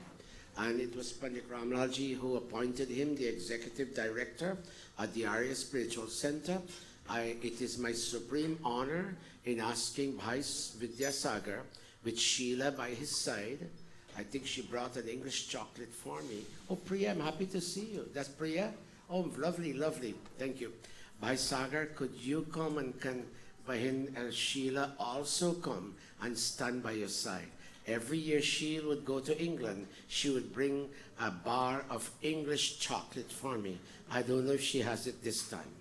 And it was Pandit Ramlal Ji who appointed him the executive director at the Arya Spiritual Center. It is my supreme honor in asking Bhai Vidya Sagar with Sheila by his side. I think she brought an English chocolate for me. Oh, Priya, I'm happy to see you. That's Priya? Oh, lovely, lovely. Thank you. Bhai Sagar, could you come and can Bahin and Sheila also come and stand by your side? Every year Sheila would go to England, she would bring a bar of English chocolate for me. I don't know if she has it this time.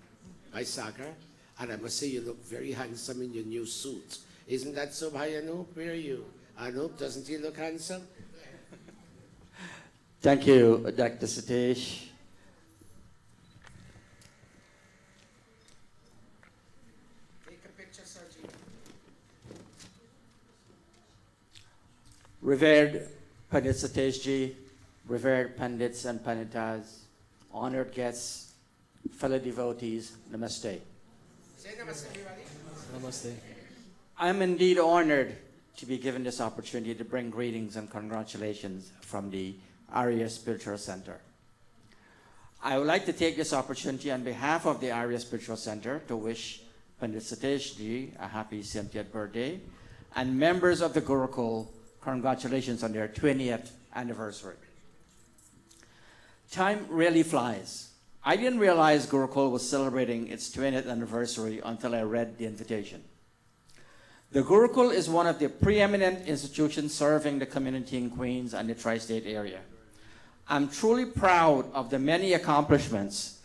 Bhai Sagar, and I must say you look very handsome in your new suit. Isn't that so, Bhai Anup? Where are you? Anup, doesn't he look handsome? Thank you, Dr. Satish. Take a picture, Sergeant. Revered Pandit Satish Ji, revered Pandits and Panditas, honored guests, fellow devotees, Namaste. Say namaste, everybody. Namaste. I am indeed honored to be given this opportunity to bring greetings and congratulations from the Arya Spiritual Center. I would like to take this opportunity on behalf of the Arya Spiritual Center to wish Pandit Satish Ji a happy 70th birthday and members of the Gurukul congratulations on their 20th anniversary. Time really flies. I didn't realize Gurukul was celebrating its 20th anniversary until I read the invitation. The Gurukul is one of the preeminent institutions serving the community in Queens and the tri-state area. I'm truly proud of the many accomplishments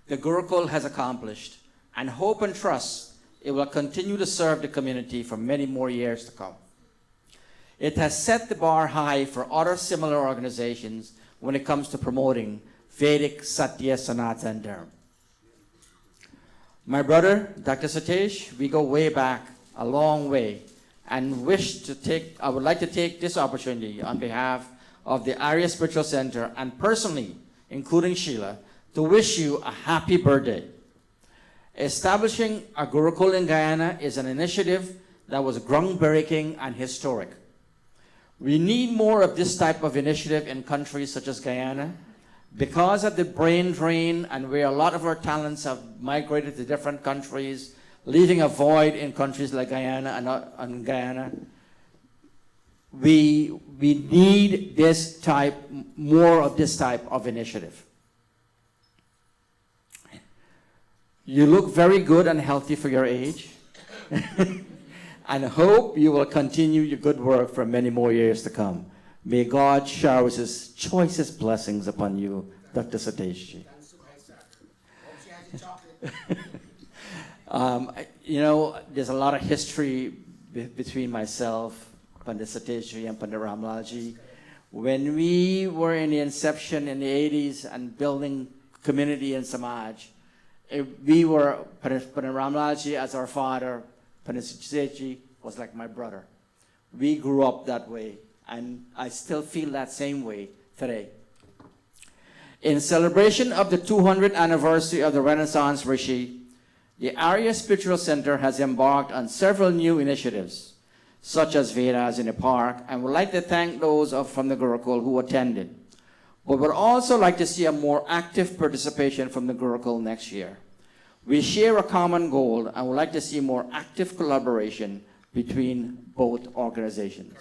the Gurukul has accomplished and hope and trust it will continue to serve the community for many more years to come. It has set the bar high for other similar organizations when it comes to promoting Vedic Satya Sanatan Dharma. My brother, Dr. Satish, we go way back, a long way, and I would like to take this opportunity on behalf of the Arya Spiritual Center and personally, including Sheila, to wish you a happy birthday. Establishing a Gurukul in Guyana is an initiative that was groundbreaking and historic. We need more of this type of initiative in countries such as Guyana because of the brain drain and where a lot of our talents have migrated to different countries, leaving a void in countries like Guyana and Guyana. We need more of this type of initiative. You look very good and healthy for your age. And hope you will continue your good work for many more years to come. May God shower his choicest blessings upon you, Dr. Satish Ji. There's a lot of history between myself, Pandit Satish Ji, and Pandit Ramlal Ji. When we were in the inception in the 80s and building community in Samaj, we were, Pandit Ramlal Ji as our father, Pandit Satish Ji was like my brother. We grew up that way, and I still feel that same way today. In celebration of the 200th anniversary of the Renaissance Rishi, the Arya Spiritual Center has embarked on several new initiatives, such as Vedas in the Park, and would like to thank those from the Gurukul who attended. But would also like to see a more active participation from the Gurukul next year. We share a common goal and would like to see more active collaboration between both organizations.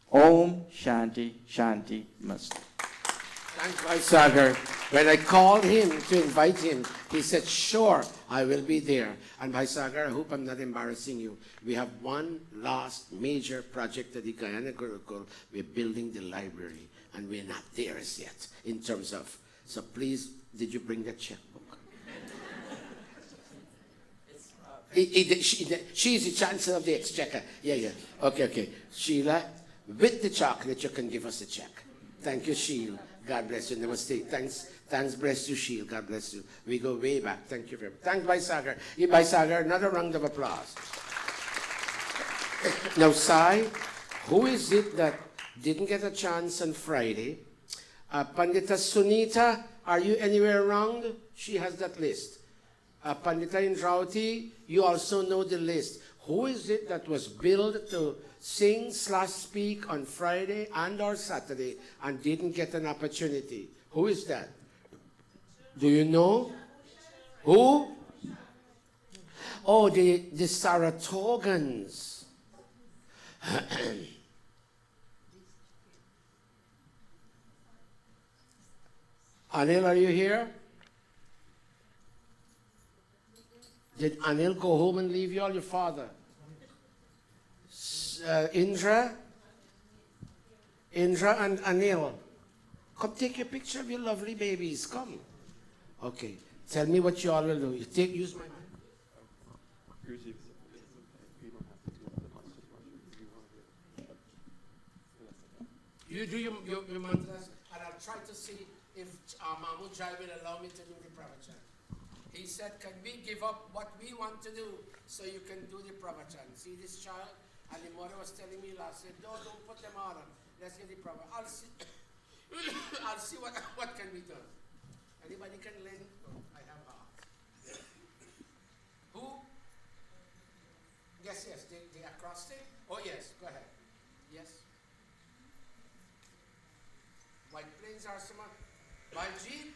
Om Shanti Shanti Mast. Thanks, Bhai Sagar. When I called him to invite him, he said, sure, I will be there. And Bhai Sagar, I hope I'm not embarrassing you. We have one last major project at the Guyana Gurukul. We're building the library, and we're not there as yet in terms of. So please, did you bring that checkbook? She's the Chancellor of the Exchequer. Yeah. Okay. Sheila, with the chocolate, you can give us a check. Thank you, Sheila. God bless you. Namaste. Thanks, bless you, Sheila. God bless you. We go way back. Thank you very much. Thanks, Bhai Sagar. Bhai Sagar, another round of applause. Now, Sai, who is it that didn't get a chance on Friday? Pandita Sunita, are you anywhere around? She has that list. Pandita Indrauti, you also know the list. Who is it that was billed to sing/speak on Friday and or Saturday and didn't get an opportunity? Who is that? Do you know? Who? Oh, the Saratogans. Anil, are you here? Did Anil go home and leave you all? Your father? Indra and Anil. Come take a picture of your lovely babies. Come. Okay. Tell me what you all will do. Use my mic. You do your mantras, and I'll try to see if Mahmoud Jai will allow me to do the pravachan. He said, can we give up what we want to do so you can do the pravachan? See this child? And the mother was telling me last night, no, don't put them on. Let's get the pravachan. I'll see, I'll see what can be done. Anybody can lend? Oh, I have who? Yes, the acrostic? Oh, yes, go ahead. Yes. White Plains are some Baljeet.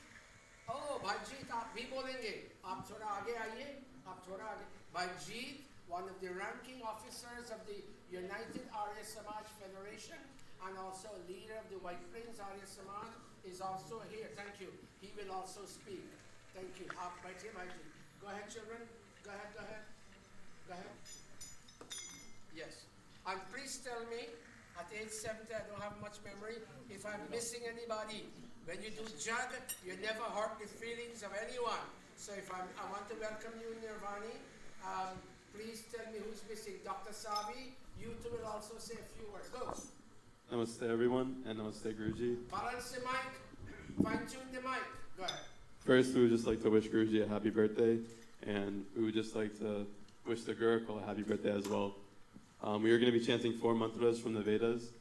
Oh, Baljeet, आप भी बोलेंगे. आप थोड़ा आगे आइए. आप थोड़ा आगे. Baljeet, one of the ranking officers of the United Arya Samaj Federation and also a leader of the White Plains Arya Samaj, is also here. Thank you. He will also speak. Thank you. Go ahead, children. Go ahead. Yes. And please tell me, at age 70, I don't have much memory, if I'm missing anybody. When you do jag, you never hurt the feelings of anyone. So if I want to welcome you, Nirvani, please tell me who's missing. Dr. Savi, you two will also say a few words. Go. Namaste everyone, and Namaste Guruji. Balance the mic. Fine-tune the mic. Go ahead. First, we would just like to wish Guruji a happy birthday, and we would just like to wish the Gurukula a happy birthday as well. We are going to be chanting 4 mantras from the Vedas.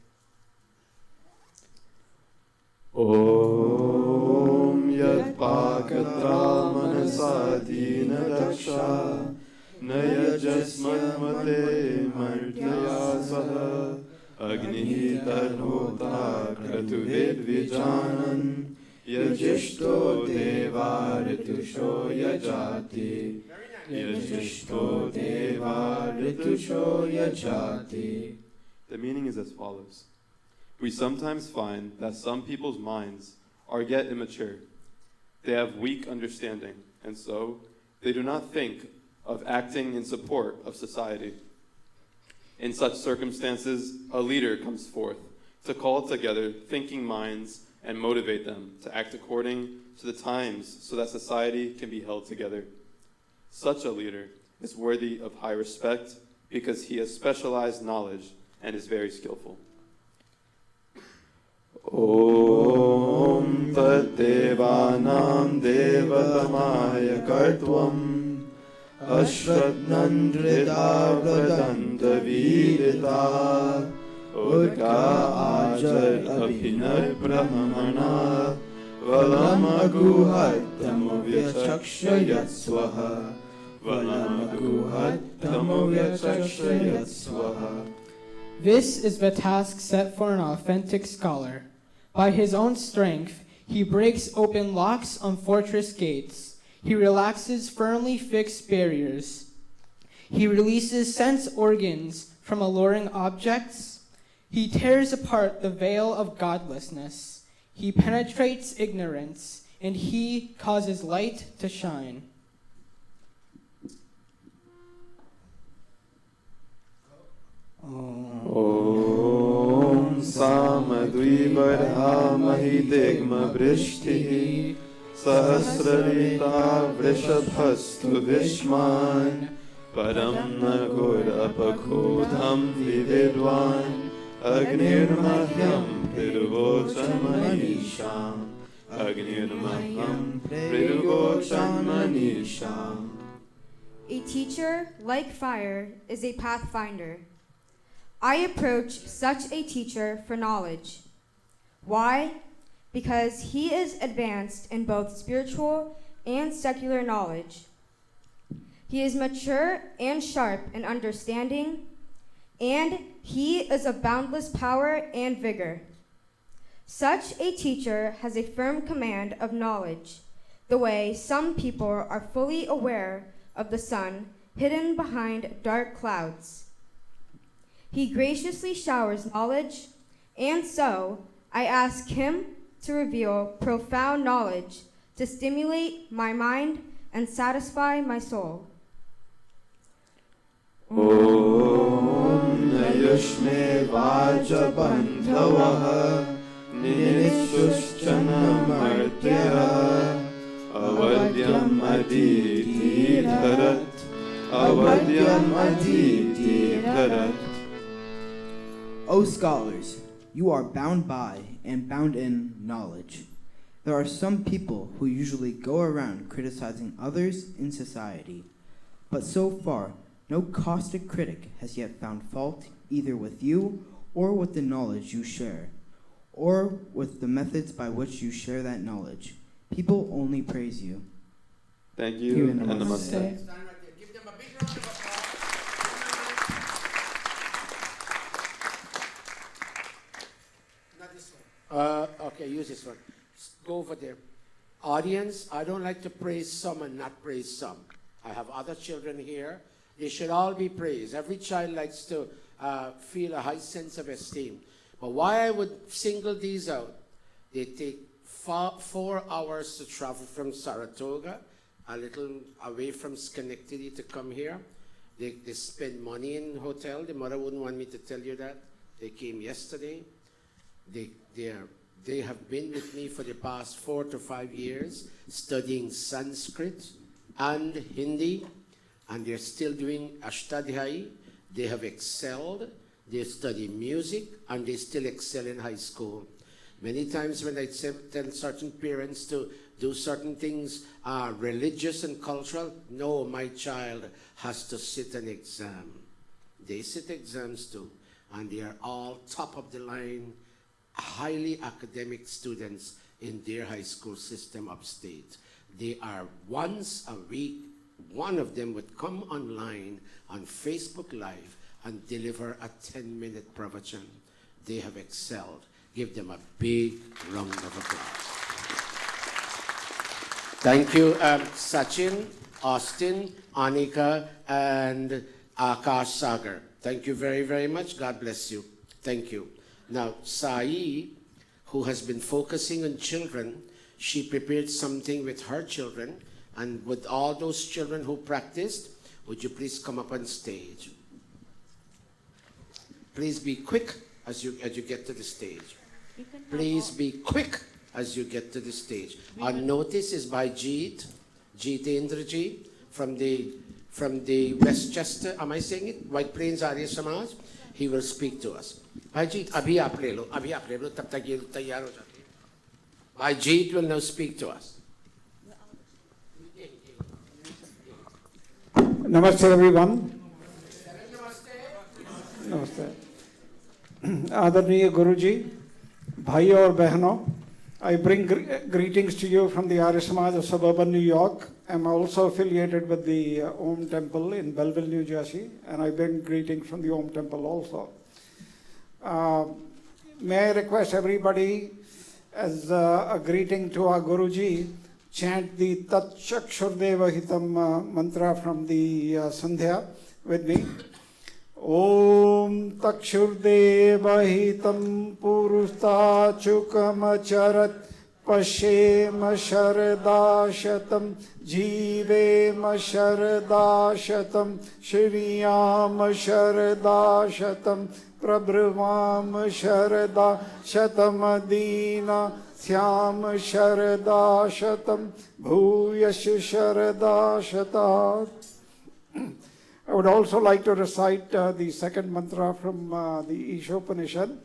Om Yat Pakatra Manasadina Daksha Nayajasmanmate Martyaya Saha Agnihi Tanhota Kratuvid Vijanan Yajishto Deva Ritusho Yajati Yajishto Deva Ritusho Yajati. The meaning is as follows. We sometimes find that some people's minds are yet immature. They have weak understanding, and so they do not think of acting in support of society. In such circumstances, a leader comes forth to call together thinking minds and motivate them to act according to the times so that society can be held together. Such a leader is worthy of high respect because he has specialized knowledge and is very skillful. Om Tat Devanam Devatamaya Kartvam Ashratnandrida Vradanta Vidita Urga Ajar Abhinay Brahmana Valamaguhattamovyatakshayat swaha Valamaguhattamovyatakshayat swaha. This is the task set for an authentic scholar. By his own strength, he breaks open locks on fortress gates. He relaxes firmly fixed barriers. He releases sense organs from alluring objects. He tears apart the veil of godlessness. He penetrates ignorance, and he causes light to shine. Om Samadvivarha Mahitegma Brishtihi Sahasrarita Vrishabhastu Vishman Param Nagur Apakudham Vividwan Agnirmahyam Priruvochan Manisham Agnirmahyam Priruvochan Manisham. A teacher, like fire, is a pathfinder. I approach such a teacher for knowledge. Why? Because he is advanced in both spiritual and secular knowledge. He is mature and sharp in understanding, and he is of boundless power and vigor. Such a teacher has a firm command of knowledge, the way some people are fully aware of the sun hidden behind dark clouds. He graciously showers knowledge, and so I ask him to reveal profound knowledge to stimulate my mind and satisfy my soul. Om Nayashne Vaja Bandhavaha Ninichushchana Martyara Avadyam Aditi Dharat Avadyam Aditi Dharat. O scholars, you are bound by and bound in knowledge. There are some people who usually go around criticizing others in society, but so far, no caustic critic has yet found fault either with you or with the knowledge you share, or with the methods by which you share that knowledge. People only praise you. Thank you and namaste. Give them a big round of applause. Not this one. Okay, use this one. Go over there. Audience, I don't like to praise some and not praise some. I have other children here. They should all be praised. Every child likes to feel a high sense of esteem. But why I would single these out, they take 4 hours to travel from Saratoga, a little away from Schenectady to come here. They spend money in hotel. The mother wouldn't want me to tell you that. They came yesterday. They have been with me for the past 4 to 5 years studying Sanskrit and Hindi, and they're still doing Ashtadhyayi. They have excelled. They study music, and they still excel in high school. Many times when I tell certain parents to do certain things, religious and cultural, no, my child has to sit an exam. They sit exams too, and they are all top of the line, highly academic students in their high school system upstate. They are once a week, one of them would come online on Facebook Live and deliver a 10-minute pravachan. They have excelled. Give them a big round of applause. Thank you, Sachin, Austin, Anika, and Akash Sagar. Thank you very, very much. God bless you. Thank you. Now, Sai, who has been focusing on children, she prepared something with her children, and with all those children who practiced, would you please come up on stage? Please be quick as you get to the stage. Please be quick as you get to the stage. Our notice is by Jitendra from the Westchester, am I saying it? White Plains Arya Samaj. He will speak to us. Bhai abhi aap le lo, tab tak ye taiyar ho jate. Bhai Jeet will now speak to us. Namaste everyone. Namaste. Adarniya Guruji, Bhai aur Behno, I bring greetings to you from the Arya Samaj of suburban New York. I'm also affiliated with the Om Temple in Belleville, New Jersey, and I bring greetings from the Om Temple also. May I request everybody, as a greeting to our Guruji, chant the Tat Chakshurdeva Hitam mantra from the Sandhya with me. Om Takshurdeva Hitam Purusta Chukamacharat Pashem Sharadashatam Jivem Sharadashatam Shriyam Sharadashatam Prabhravam Sharadashatam Adina Syam Sharadashatam Bhuyash Sharadashatat. I would also like to recite the second mantra from the Ishopanishad.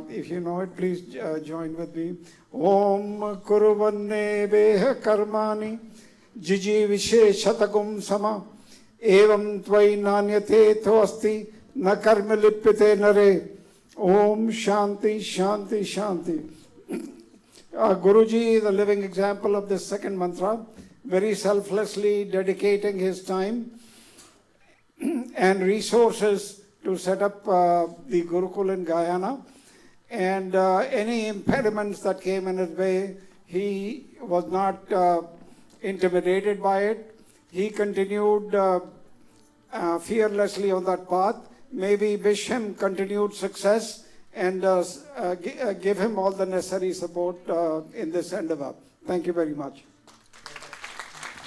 If you know it, please join with me. Om Kuruvanne Veha Karmani Jiji Visheshatagum Sama Evam Tvai Nanyate Thoasti Na Karma Lipite Nare. Om Shanti Shanti Shanti. Guruji is a living example of this second mantra, very selflessly dedicating his time and resources to set up the Gurukula in Guyana. And any impediments that came in his way, he was not intimidated by it. He continued fearlessly on that path, maybe wish him continued success and give him all the necessary support in this endeavor. Thank you very much.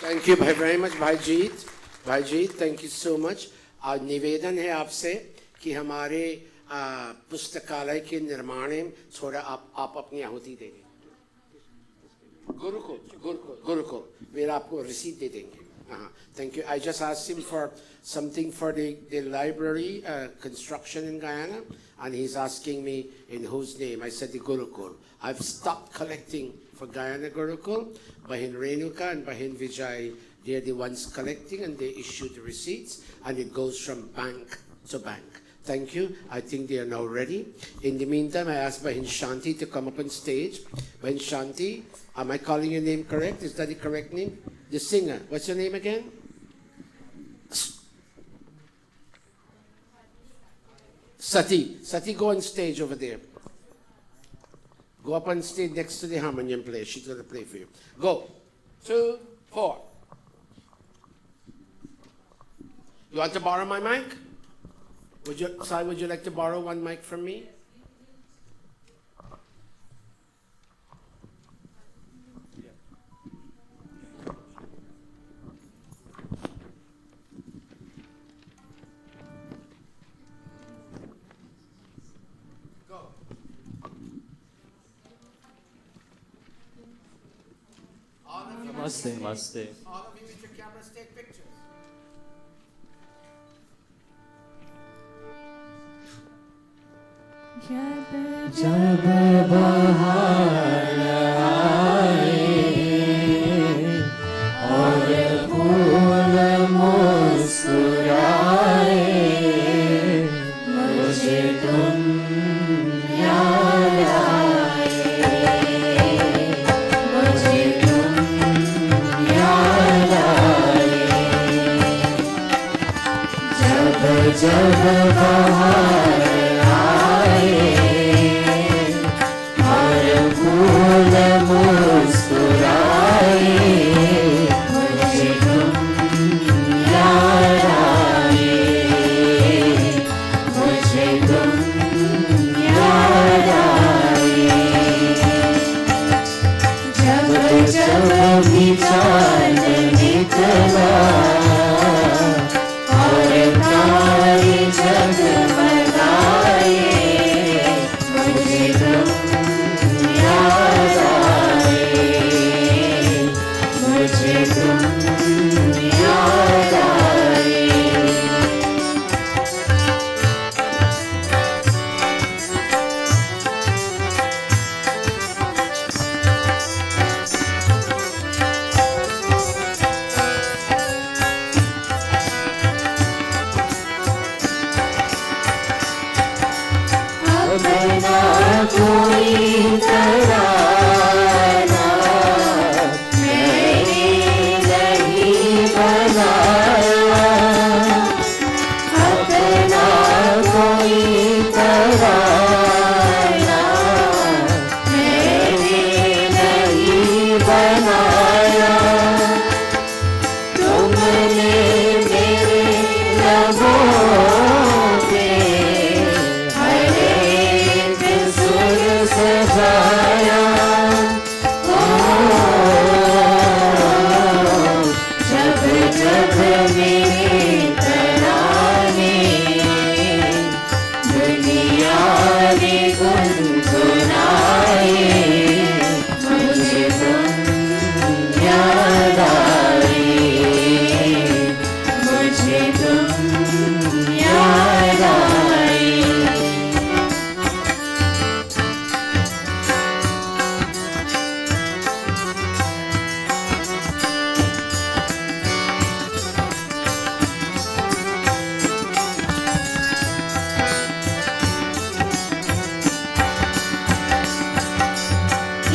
Thank you very much, Bhaijit. Bhaijit, thank you so much. निवेदन है आपसे कि हमारे पुस्तकालय के निर्माण में थोड़ा आप अपनी आहुति देंगे. गुरुकुल, वे आपको रसीद दे देंगे. Thank you. I just asked him for something for the library construction in Guyana, and he's asking me in whose name. I said the Gurukul. I've stopped collecting for Guyana Gurukul. Bahin Renuka and Bahin Vijay, they're the ones collecting, and they issue the receipts, and it goes from bank to bank. Thank you. I think they are now ready. In the meantime, I asked Bahin Shanti to come up on stage. Bahin Shanti, am I calling your name correct? Is that the correct name? The singer. What's your name again? Sati. Sati, go on stage over there. Go up on stage next to the harmonium player. She's going to play for you. Go. 2, 4. You want to borrow my mic? Sai, would you like to borrow one mic from me? Namaste. All of you with your cameras take pictures. जब बहार आए और फूल मुस्कुराए, मुझे तुम याद आए, मुझे तुम याद आए. जब बहार फूल मुस्कुराए, मुझे तुम याद आए, मुझे तुम याद आए. जब जब भी चांद निकला और तारे जगमगाए, मुझे तुम याद आए, मुझे तुम याद आए. अब ना कोई तराना मैंने नहीं बनाया, अपना कोई तराना मैंने नहीं बनाया. तुमने मेरे लबों पे हर एक सुर सजाया. जब जब मेरे तराने दुनिया में गुनगुनाए, मुझे तुम याद आए, मुझे तुम याद आए.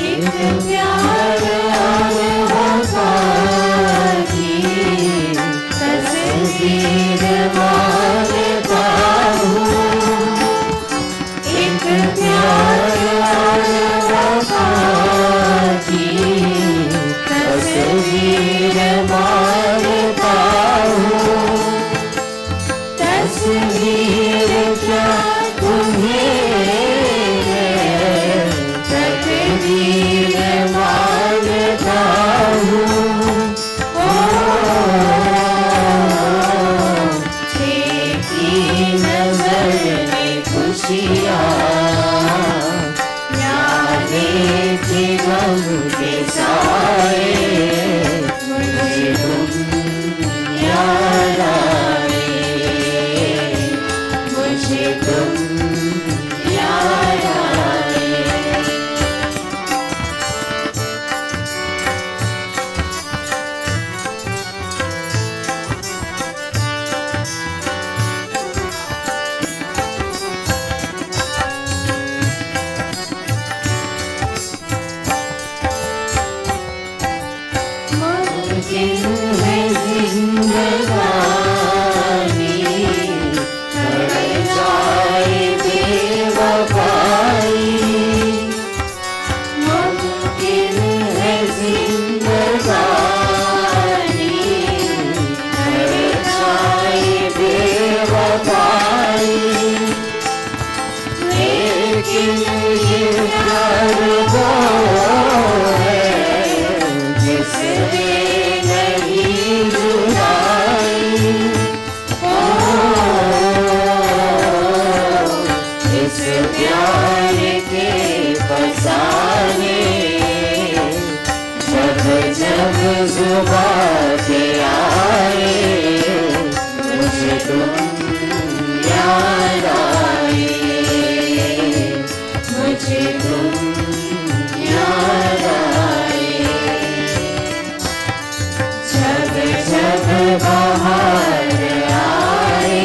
एक प्यार और वफा की तस्वीर मांगता हूँ. एक प्यार और वफा की तस्वीर मांगता हूँ. तस्वीर मुमकिन है जिंदगानी कर जाए बेवफाई मुमकिन है जिंदगानी कर जाए बेवफाई लेकिन ये प्यार वो है जिसने नहीं जुदाई इस प्यार के फसाने जब जब जुबां पे आए मुझे तुम याद आए मुझे तुम याद आए जब जब बाहर आए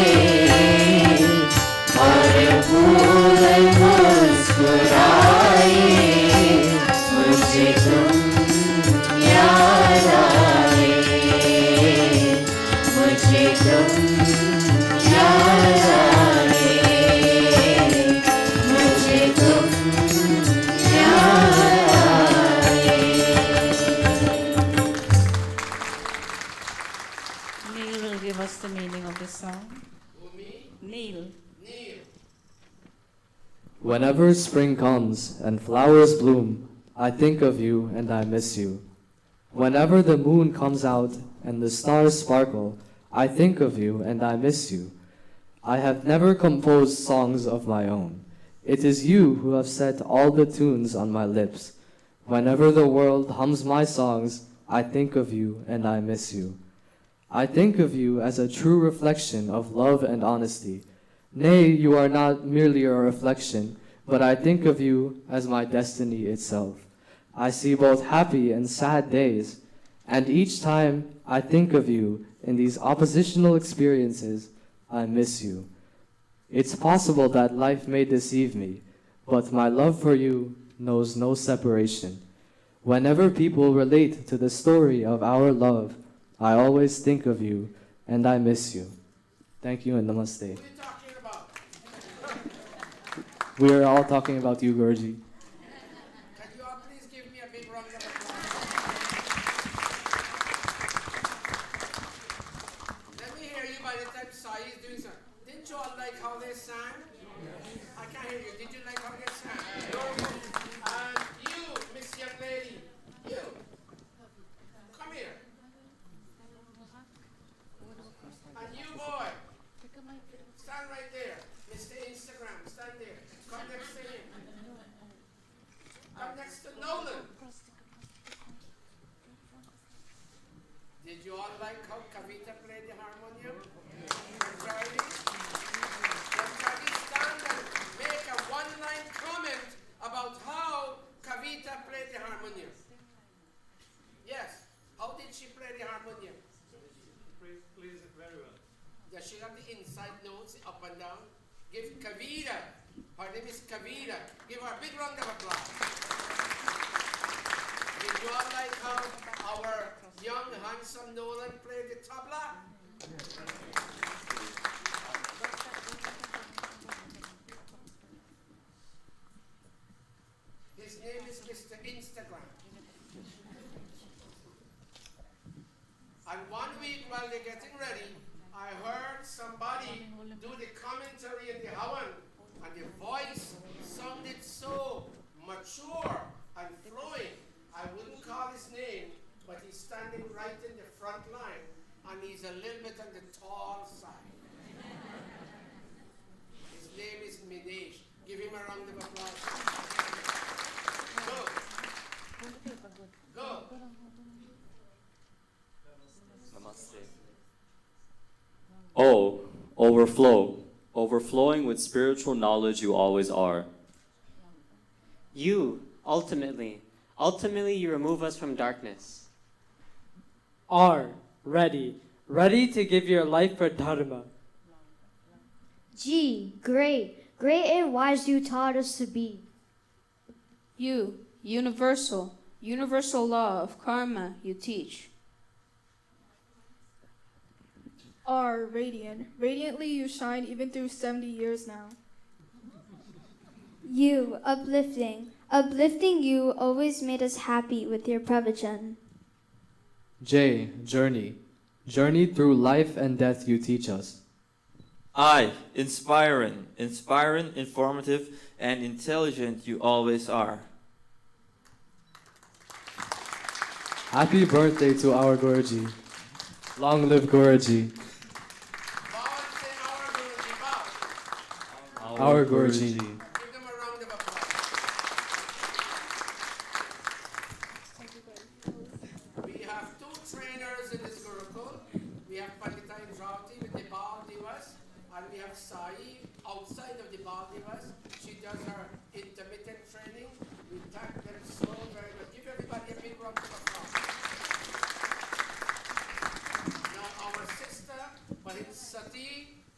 और फूल मुस्कुराए मुझे तुम याद आए मुझे तुम याद आए मुझे तुम याद आए Neil will give us the meaning of this song. Neil. Whenever spring comes and flowers bloom, I think of you and I miss you. Whenever the moon comes out and the stars sparkle, I think of you and I miss you. I have never composed songs of my own. It is you who have set all the tunes on my lips. Whenever the world hums my songs, I think of you and I miss you. I think of you as a true reflection of love and honesty. Nay, you are not merely a reflection, but I think of you as my destiny itself. I see both happy and sad days, and each time I think of you in these oppositional experiences, I miss you. It's possible that life may deceive me, but my love for you knows no separation. Whenever people relate to the story of our love, I always think of you and I miss you. Thank you and namaste. We are all talking about you, Guruji. Can you all please give me a big round of applause? Let me hear you by the time Sai is doing something. Didn't you all like how they sang? I can't hear you. Did you like how they sang? And you, Miss Young Lady, you, come here. And you, boy, stand right there. Mr. Instagram, stand there. Come next to him. Come next to Nolan. Did you all like how Kavita played the harmonium? And Charlie? Can Charlie stand and make a one-line comment about how Kavita played the harmonium? Yes. How did she play the harmonium? Plays it very well. Does she have the inside notes up and down? Give Kavita. Her name is Kavita. Give her a big round of applause. Did you all like how our young, handsome Nolan played the tabla? His name is Mr. Instagram. And 1 week while they're getting ready, I heard somebody do the commentary in the Hawan, and the voice sounded so mature and flowing. I wouldn't call his name, but he's standing right in the front line, and he's a little bit on the tall side. His name is Minesh. Give him a round of applause. Go. Go. Namaste. Oh, overflowing with spiritual knowledge you always are. You, ultimately you remove us from darkness. Are ready to give your life for Dharma. G, great and wise you taught us to be. You, universal law of karma you teach. are radiant. Radiantly you shine even through 70 years now. You, uplifting you always made us happy with your pravachan. J. Journey through life and death you teach us. I, inspiring, informative, and intelligent you always are. Happy birthday to our Guruji. Long live Guruji. Our Guruji. We have two trainers in this Gurukul. We have Pandita Indrauti with the Bal Divas, and we have Sai outside of the Bal Divas. She does her intermittent training. We thank them so very much. Give everybody a big round of applause. Now our sister, Bahin Sati,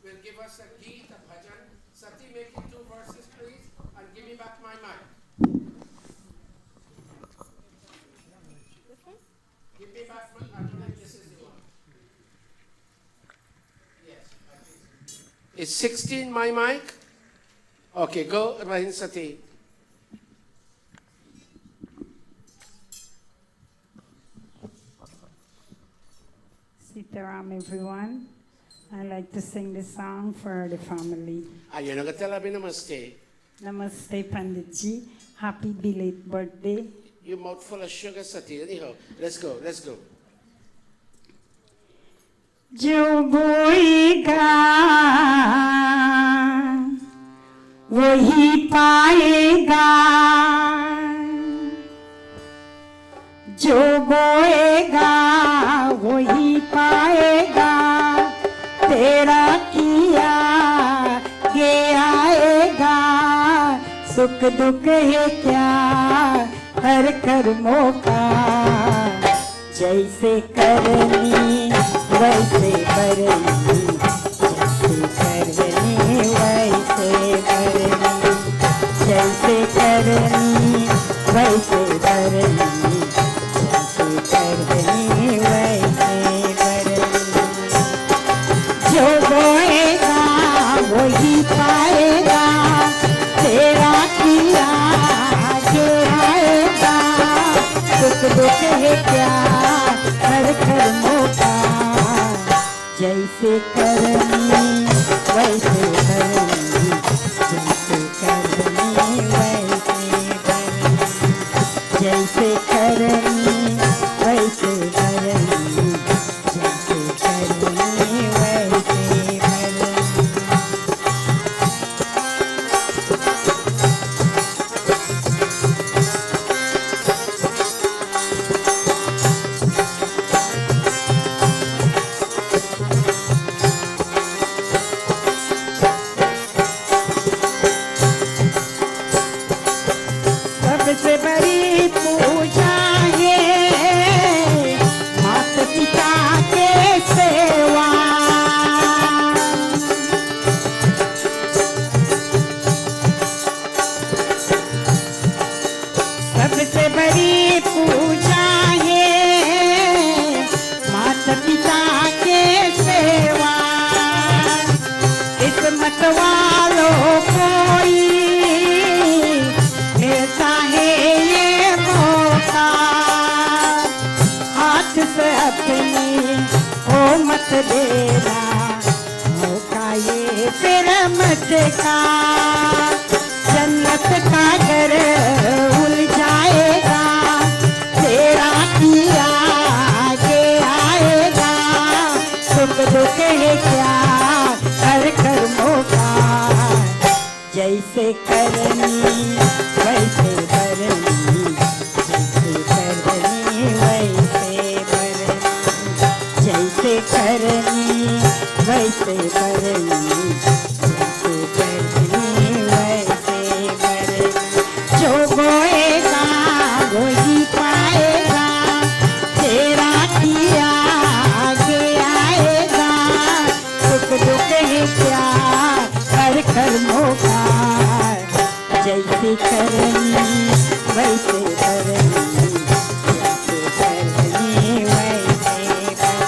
will give us a Geet, a bhajan. Sati, make it 2 verses, please, and give me back my mic. Give me back my, I don't think this is the one. Yes, I think so. Is 16 my mic? Okay, go, Bahin Sati. Sitaram, everyone. I like to sing this song for the family. Ayun, nagatalabi namaste. Namaste, Panditji. Happy belated birthday. You mouth full of sugar, Sati. Anyhow, let's go, let's go. जो बोएगा वही पाएगा, जो बोएगा वही पाएगा, तेरा किया गे आएगा, सुख दुख है क्या हर कर्मों का, जैसे करनी वैसे भरनी, जैसे करनी वैसे भरनी, जैसे करनी वैसे भरनी, जैसे करनी वैसे भरनी, जो बोएगा वही पाएगा, तेरा किया आगे आएगा, सुख दुख है क्या हर कर्मों का, जैसे करनी वैसे भरनी, जैसे करनी वैसे भरनी, जैसे करनी वैसे भरनी, जैसे करनी वैसे भरनी। सबसे बड़ी पूजा है माता पिता के सेवा, सबसे बड़ी पूजा है माता पिता के सेवा, किस्मत वालों कोई मिलता है ये मौका, हाथ से अपनी हो मत देना, मौका ये फिर मत का, जन्नत का घर उल जाएगा, तेरा किया आगे आएगा, सुख दुख है क्या हर कर्मों का, जैसे करनी वैसे भरनी, जैसे करनी वैसे भरनी, जैसे करनी वैसे भरनी, जैसे करनी वैसे भरनी, जो बोएगा वही पाएगा, तेरा किया आगे आएगा, सुख दुख है क्या हर कर्मों का, जैसे करनी वैसे भरनी, जैसे करनी वैसे भरनी,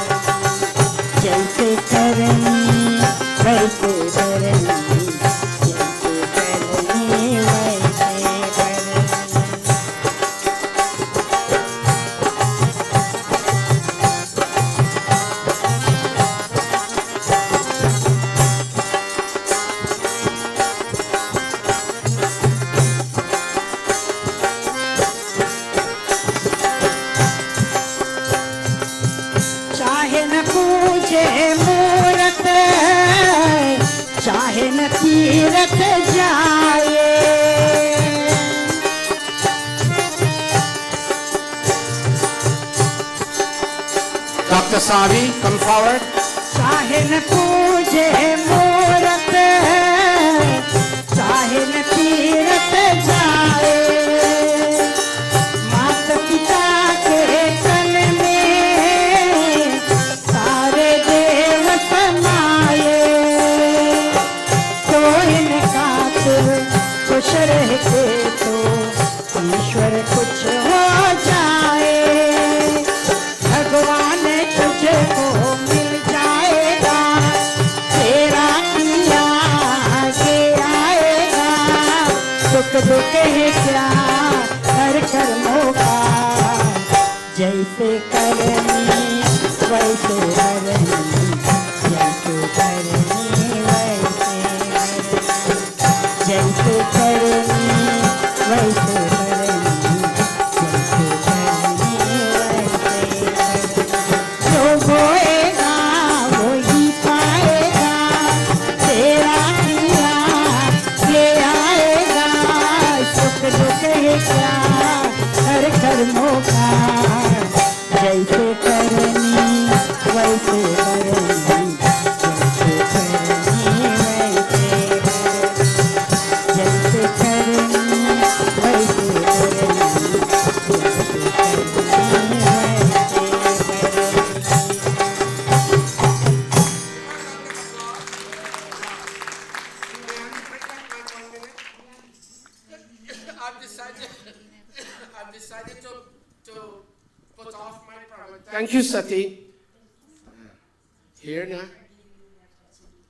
जैसे करनी पूजे मूरत चाहे न तीरथ जाए Dr. Savi, come forward. चाहे न पूजे मूरत चाहे न तीरथ जाए माता पिता के तन में सारे देव समाए तो इनका खुश रह के तो ईश्वर कुछ हो जाए भगवान तुझको मिल जाएगा तेरा किया आगे आएगा दुख दुख है क्या हर कर्मों का जैसे करनी वैसे भरनी जैसे करनी वैसे भरनी जैसे करनी वैसे भरनी जैसे करनी वैसे भरनी जो बोएगा वो ही पाएगा तेरा किया ये आएगा सुख दुख है क्या हर कर्मों का जैसे करनी वैसे भरनी जैसे करनी वैसे भरनी जैसे करनी वैसे भरनी जैसे करनी वैसे भरनी I've decided to put off my problem. Thank you, Sati. Here now.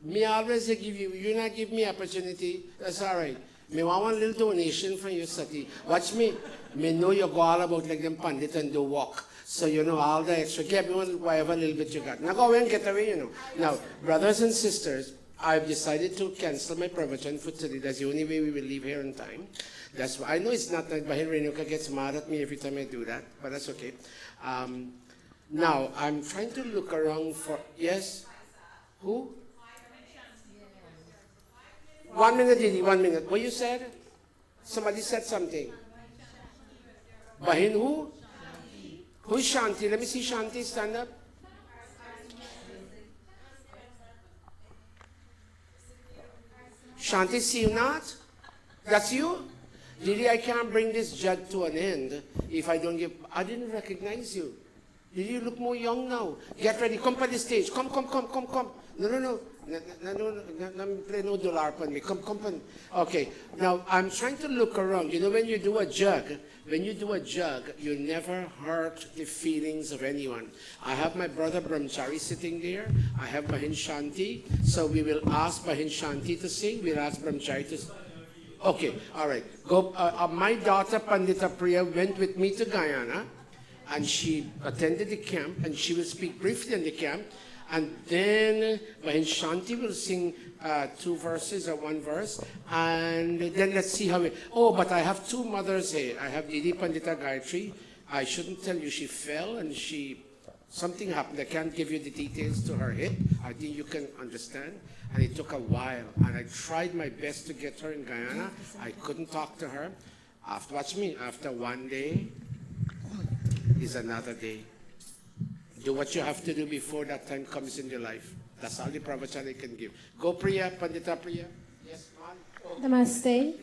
Me always give you not give me opportunity. That's all right. Me want one little donation from you, Sati. Watch me. Me know you go all about like them pandit and do walk. So you know all the extra. Give me one whatever little bit you got. Now go away and get away, you know. Now, brothers and sisters, I've decided to cancel my provision for today. That's the only way we will leave here on time. That's why I know it's not that Bahin Renuka gets mad at me every time I do that, but that's okay. Now I'm trying to look around for yes. Who? 1 minute, Didi, 1 minute. What you said? Somebody said something. Bahin who? Who's Shanti? Let me see Shanti stand up. Shanti, see you not? That's you? Didi, I can't bring this jug to an end if I don't give. I didn't recognize you. Didi, you look more young now. Get ready. Come to the stage. Come. No. No, play no dollar upon me. Come. Okay. Now, I'm trying to look around. You know, when you do a jug, you never hurt the feelings of anyone. I have my brother Brahmachari sitting there. I have Bahin Shanti. So we will ask Bahin Shanti to sing. We'll ask Brahmachari to sing. Okay, all right. Go. My daughter Pandita Priya went with me to Guyana, and she attended the camp, and she will speak briefly in the camp, and then Bahin Shanti will sing 2 verses or 1 verse, and then let's see how it. Oh, but I have 2 mothers here. I have Didi Pandita Gayatri. I shouldn't tell you she fell, and something happened. I can't give you the details to her hip. I think you can understand. And it took a while. And I tried my best to get her in Guyana. I couldn't talk to her. Watch me. After 1 day is another day. Do what you have to do before that time comes in your life. That's all the pravachan I can give. Go Priya, Pandita Priya. Yes, man. Namaste.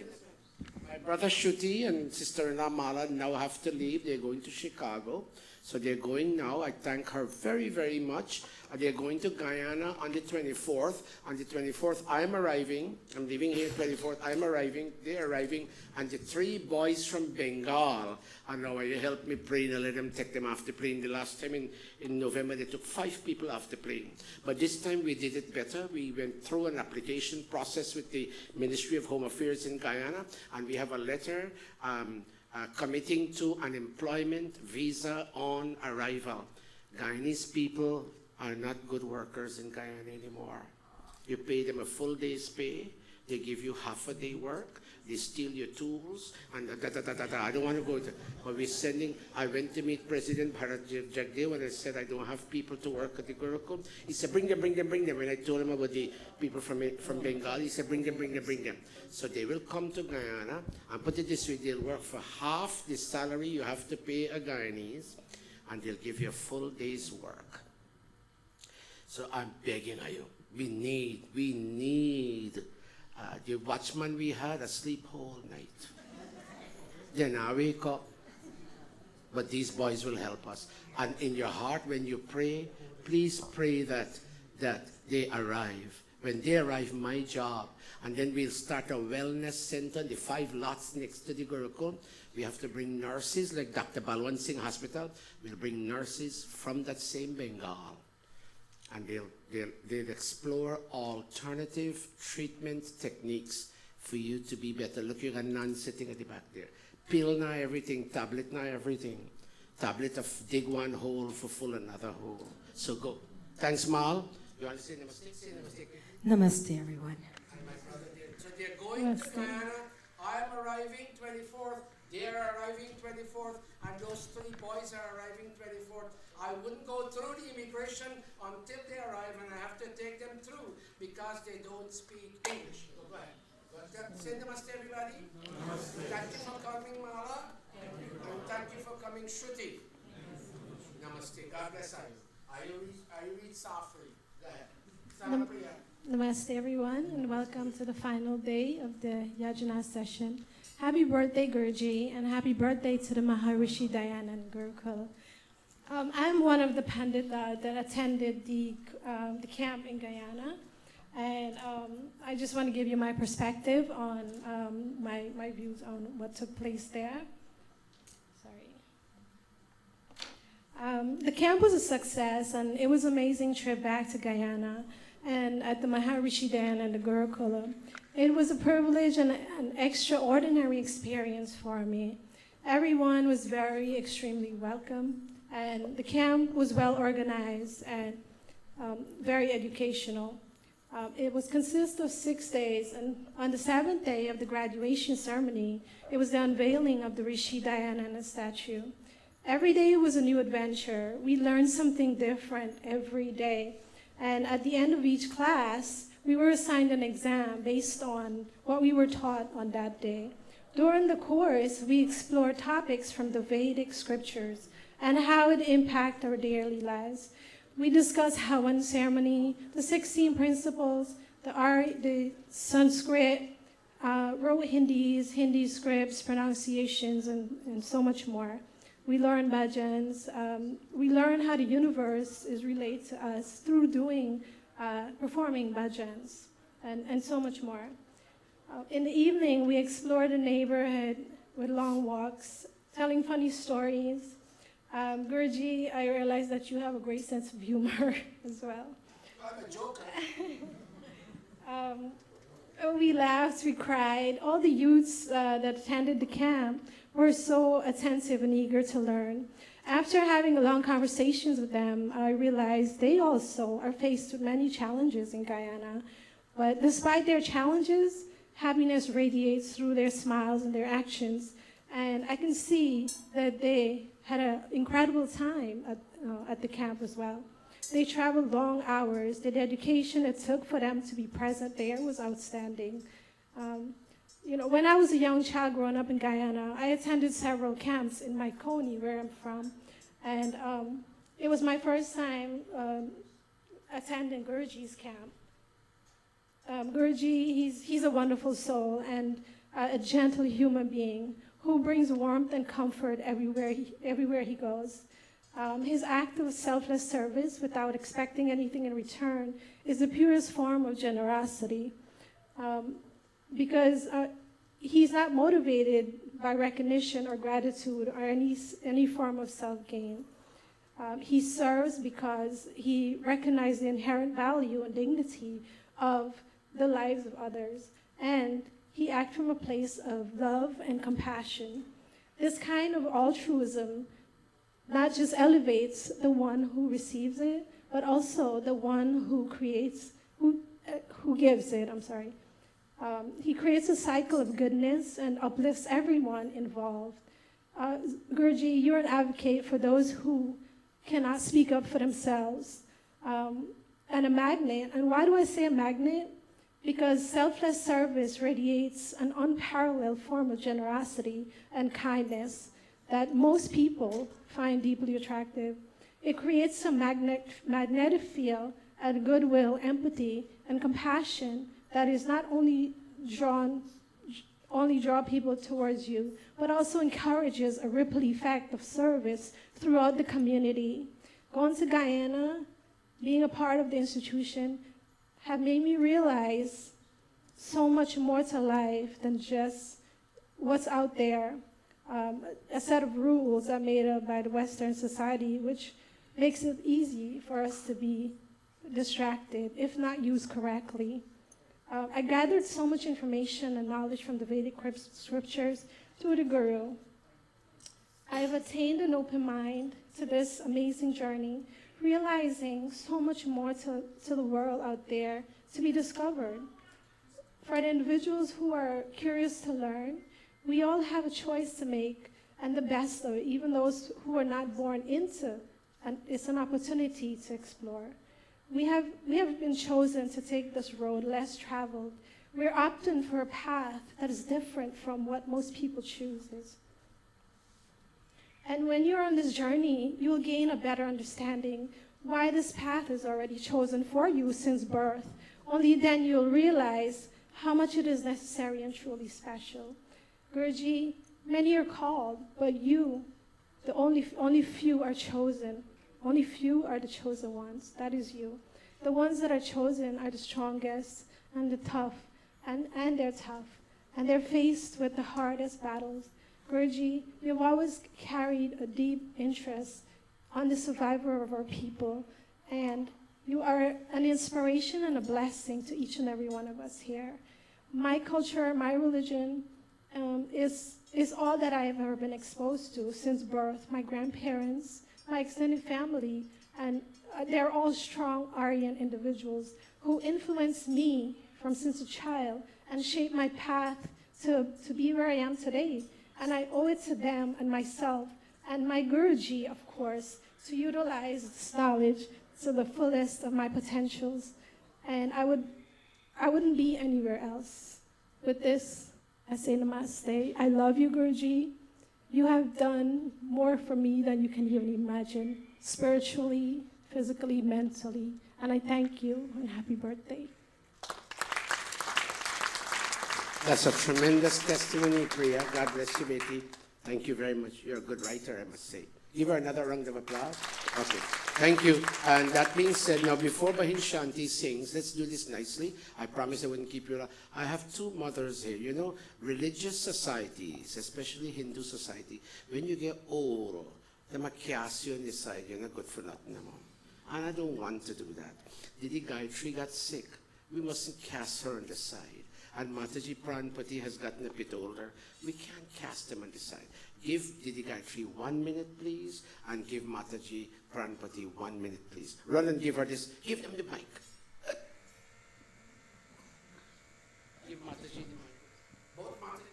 My brother Shruti and sister-in-law Mala now have to leave. They're going to Chicago. So they're going now. I thank her very, very much. They're going to Guyana on the 24th. On the 24th, I'm arriving. I'm leaving here 24th. I'm arriving. They're arriving. And the 3 boys from Bengal are now help me pray and let them take them off the plane. The last time in November, they took 5 people off the plane. But this time we did it better. We went through an application process with the Ministry of Home Affairs in Guyana. And we have a letter committing to an employment visa on arrival. Guyanese people are not good workers in Guyana anymore. You pay them a full day's pay, they give you half a day work, they steal your tools, and I don't want to go to, but we're sending, I went to meet President Bharat Jagdev and I said, I don't have people to work at the Gurukul. He said, bring them. When I told him about the people from Bengal, he said, bring them. So they will come to Guyana, and put it this way, they'll work for half the salary you have to pay a Guyanese, and they'll give you a full day's work. So I'm begging you, we need the watchman we had asleep whole night. Then I wake up, but these boys will help us. And in your heart, when you pray, please pray that they arrive. When they arrive, my job, and then we'll start a wellness center, the 5 lots next to the Gurukul. We have to bring nurses, like Dr. Balwant Singh Hospital. We'll bring nurses from that same Bengal. And they'll explore alternative treatment techniques for you to be better. Look, you got none sitting at the back there. Pill now everything, tablet now everything. Tablet of dig one hole for full another hole. So go. Thanks, Mal. You want to say namaste? Say namaste. Namaste, everyone. And my brother there. So they're going to Guyana. I am arriving 24th. They are arriving 24th. And those 3 boys are arriving 24th. I wouldn't go through the immigration until they arrive, and I have to take them through because they don't speak English. Go ahead. Say namaste, everybody. Namaste. Thank you for coming, Mala. And thank you for coming, Shruti. Namaste. God bless you. I read softly. Go ahead. Sanapriya. Namaste, everyone, and welcome to the final day of the Yajna session. Happy birthday, Guruji, and happy birthday to the Maharshi Dayananda Gurukula. I'm one of the pandit that attended the camp in Guyana, and I just want to give you my perspective on my views on what took place there. Sorry. The camp was a success, and it was an amazing trip back to Guyana and at the Maharshi Dayananda Gurukula. It was a privilege and an extraordinary experience for me. Everyone was extremely welcome. And the camp was well organized and very educational. It was consist of 6 days, and on the 7th day of the graduation ceremony, it was the unveiling of the Rishi Dayananda statue. Every day was a new adventure. We learned something different every day. And at the end of each class, we were assigned an exam based on what we were taught on that day. During the course, we explored topics from the Vedic scriptures and how it impacts our daily lives. We discussed Havan ceremony, the 16 principles, the Sanskrit, wrote Hindi scripts, pronunciations, and so much more. We learned bhajans. We learned how the universe is related to us through performing bhajans, and so much more. In the evening, we explored the neighborhood with long walks, telling funny stories. Guruji, I realize that you have a great sense of humor as well. I'm a joker. We laughed, we cried. All the youths that attended the camp were so attentive and eager to learn. After having long conversations with them, I realized they also are faced with many challenges in Guyana. But despite their challenges, happiness radiates through their smiles and their actions. And I can see that they had an incredible time at the camp as well. They traveled long hours. The dedication it took for them to be present there was outstanding. When I was a young child growing up in Guyana, I attended several camps in Maikoni, where I'm from. And it was my first time attending Guruji's camp. Guruji, he's a wonderful soul and a gentle human being who brings warmth and comfort everywhere he goes. His act of selfless service without expecting anything in return is the purest form of generosity, because he's not motivated by recognition or gratitude or any form of self-gain. He serves because he recognizes the inherent value and dignity of the lives of others, and he acts from a place of love and compassion. This kind of altruism not just elevates the one who receives it, but also the one who gives it. He creates a cycle of goodness and uplifts everyone involved. Guruji, you're an advocate for those who cannot speak up for themselves, and a magnet. And why do I say a magnet? Because selfless service radiates an unparalleled form of generosity and kindness that most people find deeply attractive. It creates a magnetic field and goodwill, empathy, and compassion that is not only draw people towards you, but also encourages a ripple effect of service throughout the community. Going to Guyana, being a part of the institution, have made me realize so much more to life than just what's out there. A set of rules are made up by the Western society, which makes it easy for us to be distracted, if not used correctly. I gathered so much information and knowledge from the Vedic scriptures through the Guru. I have attained an open mind to this amazing journey, realizing so much more to the world out there to be discovered. For the individuals who are curious to learn, we all have a choice to make, and the best of it, even those who are not born into, and it's an opportunity to explore. We have been chosen to take this road less traveled. We're opting for a path that is different from what most people choose. And when you're on this journey, you'll gain a better understanding why this path is already chosen for you since birth. Only then you'll realize how much it is necessary and truly special. Guruji, many are called, but you, the only few are chosen. Only few are the chosen ones. That is you. The ones that are chosen are the strongest and the tough, and they're tough. And they're faced with the hardest battles. Guruji, you've always carried a deep interest on the survival of our people, and you are an inspiration and a blessing to each and every one of us here. My culture, my religion is all that I have ever been exposed to since birth. My grandparents, my extended family, and they're all strong Aryan individuals who influenced me from since a child and shaped my path to be where I am today. And I owe it to them and myself and my Guruji, of course, to utilize this knowledge to the fullest of my potentials. And I wouldn't be anywhere else. With this, I say namaste. I love you, Guruji. You have done more for me than you can even imagine, spiritually, physically, mentally. And I thank you, and happy birthday. That's a tremendous testimony, Priya. God bless you, Betty. Thank you very much. You're a good writer, I must say. Give her another round of applause. Okay, thank you. And that being said, now before Bahin Shanti sings, let's do this nicely. I promise I wouldn't keep you long. I have two mothers here. You know, religious societies, especially Hindu society, when you get old, they might cast you on the side. You're not good for nothing anymore. And I don't want to do that. Didi Gayatri got sick. We mustn't cast her on the side. And Mataji Pranpati has gotten a bit older. We can't cast him on the side. Give Didi Gayatri 1 minute, please, and give Mataji Pranpati 1 minute, please. Run and give her this. Give them the mic. Give Mataji the mic. Both Mataji.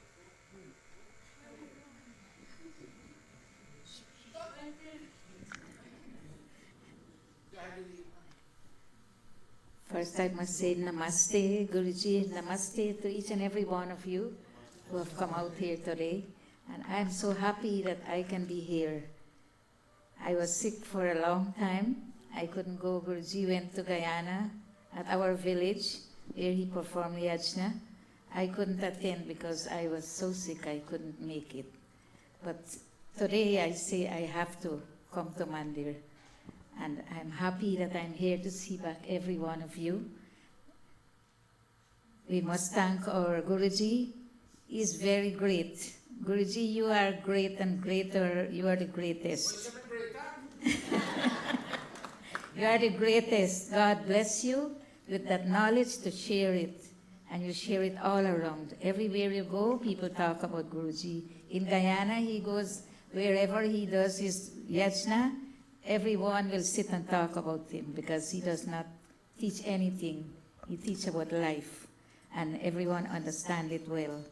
First, I must say namaste, Guruji, namaste to each and every one of you who have come out here today. And I'm so happy that I can be here. I was sick for a long time. I couldn't go. Guruji went to Guyana at our village where he performed yajna. I couldn't attend because I was so sick I couldn't make it. But today I say I have to come to Mandir. And I'm happy that I'm here to see back every one of you. We must thank our Guruji. He is very great. Guruji, you are great and greater. You are the greatest. You are the greatest. God bless you with that knowledge to share it. And you share it all around. Everywhere you go, people talk about Guruji. In Guyana, he goes, wherever he does his yajna, everyone will sit and talk about him because he does not teach anything. He teaches about life. and everyone understand it well.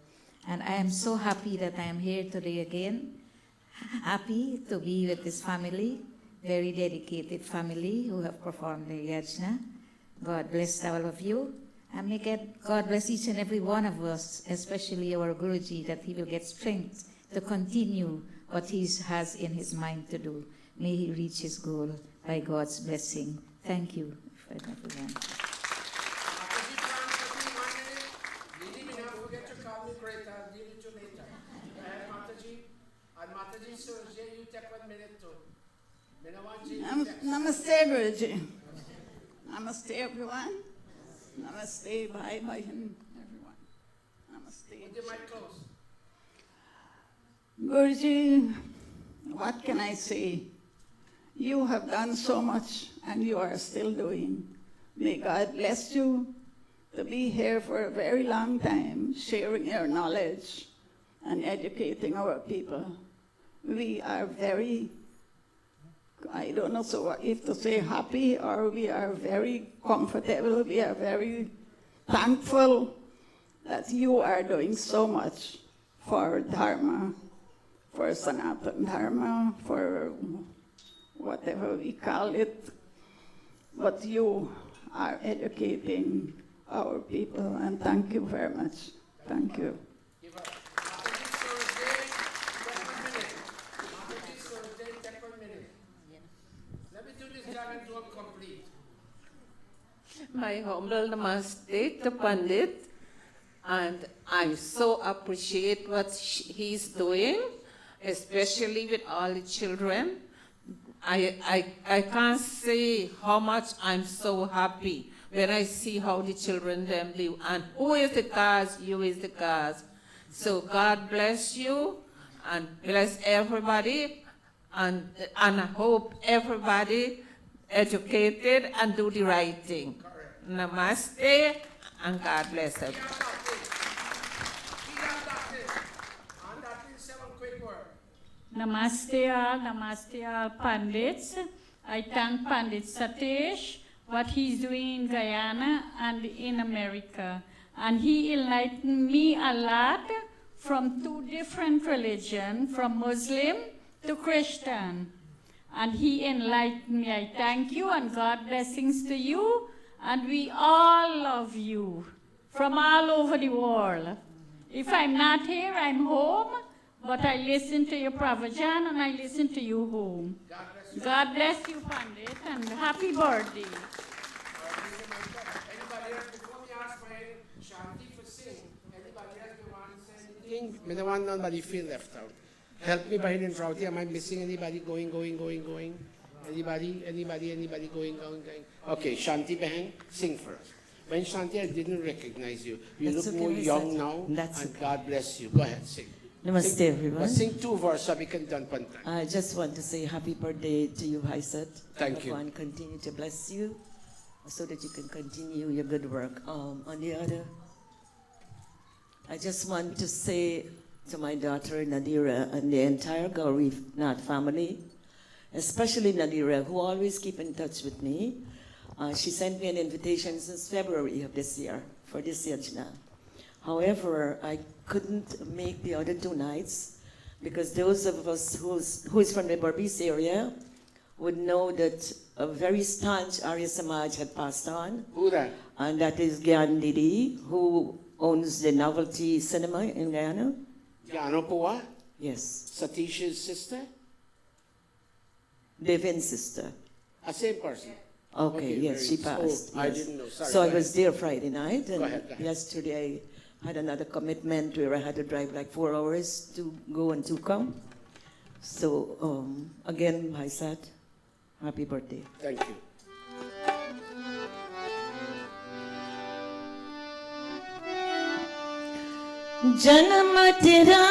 And I am so happy that I am here today again. Happy to be with this family, very dedicated family who have performed the yajna. God bless all of you. And may God bless each and every one of us, especially our Guruji, that he will get strength to continue what he has in his mind to do. May he reach his goal by God's blessing. Thank you, everyone. Namaste, Guruji. Namaste, everyone. Namaste, bye, bye, everyone. Namaste. Put your mic close. Guruji, what can I say? You have done so much, and you are still doing. May God bless you to be here for a very long time, sharing your knowledge and educating our people. We are very, I don't know if to say happy, or we are very comfortable, we are very thankful that you are doing so much for Dharma, for Sanatana Dharma, for whatever we call it, but you are educating our people, and thank you very much. Thank you. My humble namaste to Pandit, and I so appreciate what he's doing, especially with all the children. I can't say how much I'm so happy when I see how the children them live. And who is the cause? You is the cause. So God bless you and bless everybody, and I hope everybody educated and do the right thing. Namaste, and God bless everybody. Namaste all Pandits. I thank Pandit Satish, what he's doing in Guyana and in America. And he enlightened me a lot from two different religions, from Muslim to Christian. And he enlightened me. I thank you, and God blessings to you. And we all love you from all over the world. If I'm not here, I'm home, but I listen to your Pravajan and I listen to you home. God bless you, Pandit, and happy birthday. Anybody else, before we ask for Shanti for sing, anybody else who want to say anything? I don't want nobody feel left out. Help me, Bahin and Frauti. Am I missing anybody going? Anybody going? Okay, Shanti Bahin, sing for us. When Shanti, I didn't recognize you. You That's look okay, more my young son. now, That's and okay. God bless you. Go ahead, sing. Namaste, Sing, everyone. but sing two verses so we can done pantan. I just want to say happy birthday to you, Haisat. Thank you. God continue to bless you so that you can continue your good work. On the other, I just want to say to my daughter Nadira and the entire Gauri Nath family, especially Nadira, who always keep in touch with me. She sent me an invitation since February of this year for this yajna. However, I couldn't make the other 2 nights because those of us who is from the Barbis area would know that a very staunch Arya Samaj had passed on. Who that? And that is Gyan Didi, who owns the Novelty Cinema in Guyana. Gyano Pua? Yes. Satish's sister? Devin's sister. A same person. Okay, yes, she very- passed. Oh, I yes. didn't know. Sorry. So I go was ahead. there Friday night, and Go ahead. yesterday I had another commitment where I had to drive like 4 hours to go and to come. So again, Haisat, happy birthday. Thank you. जन्म तेरा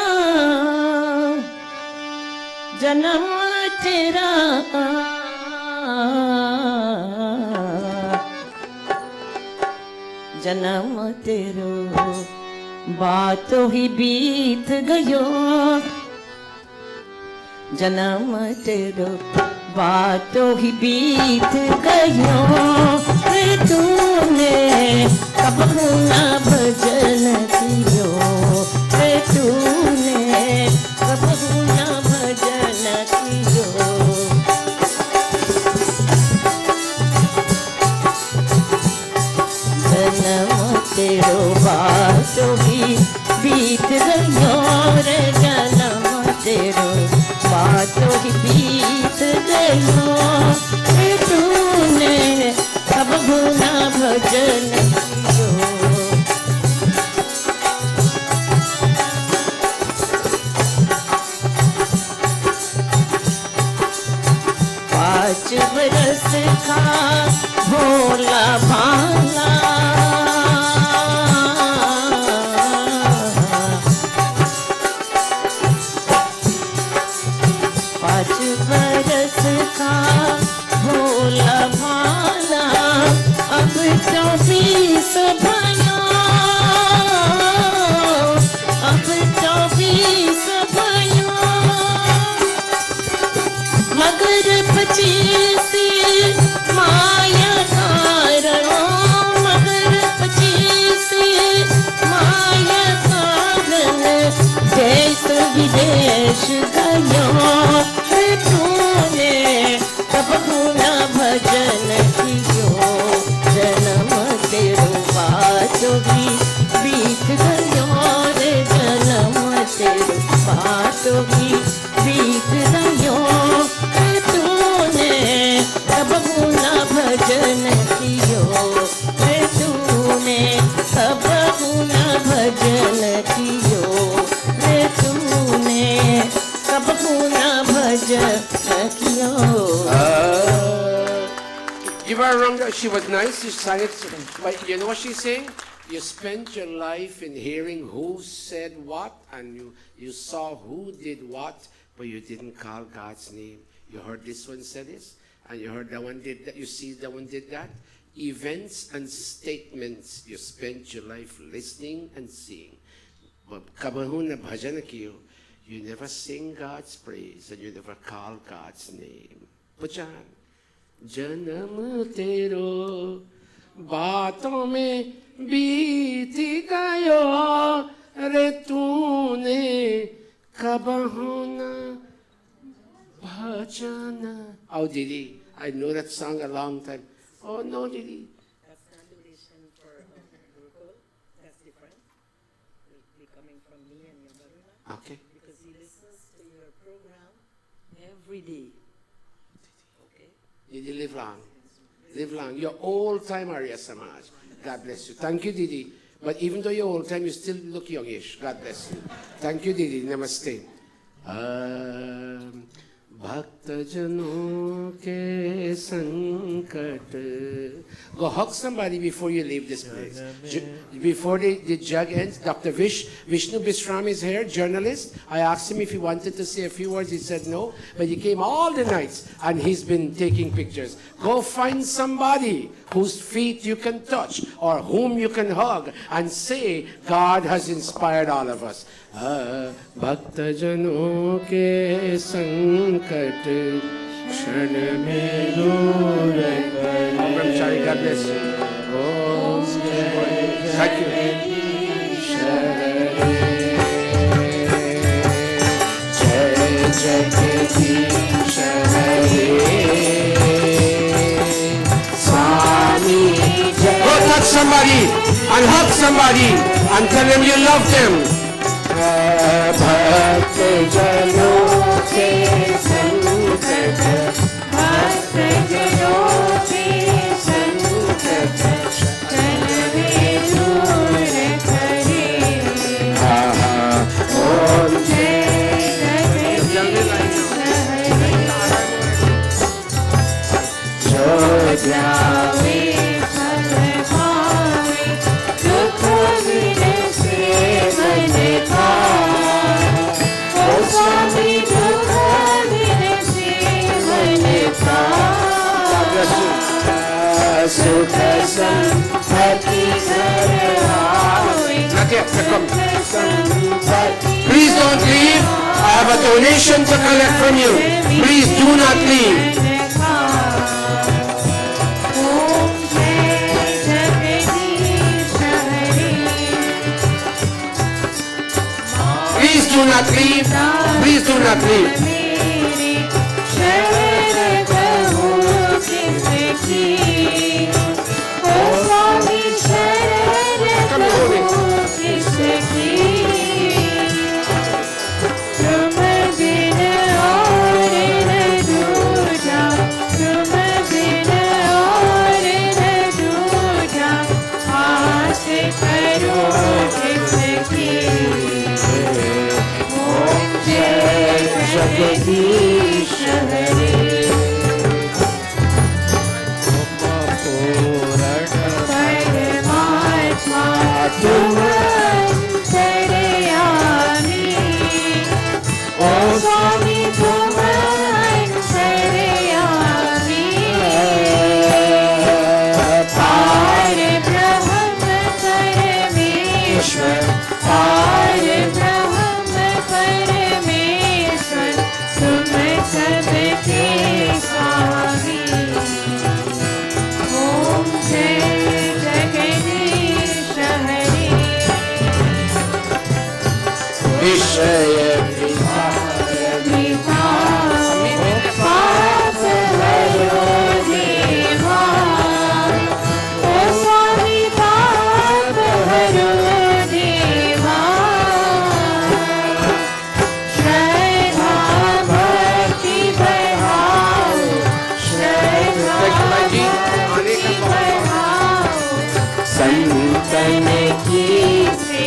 जन्म तेरो बातों ही बीत गयो जन्म तेरो बातों ही बीत गयो फिर तूने कबहू ना भजन कियो रे तूने कबहू ना भजन कियो जन्म तेरो बातो भी बीत गयो रे जन्म तेरो बातो ही बीत गयो रे तूने कबहू ना भजन कियो पाँच बरस का भोला भाला पाँच बरस का भोला भाला अब 24 भयो अब 24 भयो मगर 25 माया कारणो मगर 25 माया कारण देश विदेश गयो रे तूने कबहू ना भजन कियो जन्म तेरो बातो भी बीत गयो रे जन्म तेरो बातो भी बीत गयो रे तूने कबहू ना भजन कियो रे तूने कबहू ना भजन कियो रे तूने कबहू ना भजन कियो You were wrong. She was nice. She sang it. But you know what she's saying? You spent your life in hearing who said what, and you saw who did what, but you didn't call God's name. You heard this one said this, and you heard that one did that. You see that one did that. Events and statements. You spent your life listening and seeing. But kabahuna bhajana kiyo. You never sing God's praise, and you never call God's name. Put your hand. जन्म तेरो बातों में बीत गयो रे तूने कबहू ना भजन. Oh Didi, I know that song a long time. Oh no Didi. That's condolation for Gurukul. That's different. It'll be coming from me and your brother. Okay. Because he listens to your program every day. Didi, live long. Live long. You're old time Arya Samaj. God bless you. Thank you, Didi. But even though you're old time, you still look youngish. God bless you. Thank you, Didi. Namaste. भक्त जनों के संकट. Go hug somebody before you leave this place. Before the jug ends, Dr. Vishnu Bisram is here, journalist. I asked him if he wanted to say a few words. He said no, but he came all the nights and he's been taking pictures. Go find somebody whose feet you can touch or whom you can hug and say, God has inspired all of us. भक्त जनों के संकट क्षण में दूर कर. Brahmachari, God bless you. Thank you. जय जगदीश हरे स्वामी. Go touch somebody and hug somebody and tell them you love them. भक्त जनों के संकट भक्त जनों के संकट क्षण में दूर करे. ओम जय जगदीश हरे जो जावे फल पावे दुख विनसे मन सुख संपत्ति Please don't leave. I have a donation to collect from you. Please do not leave. not leave. Please do not leave. Come and hold it.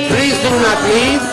Please do not leave.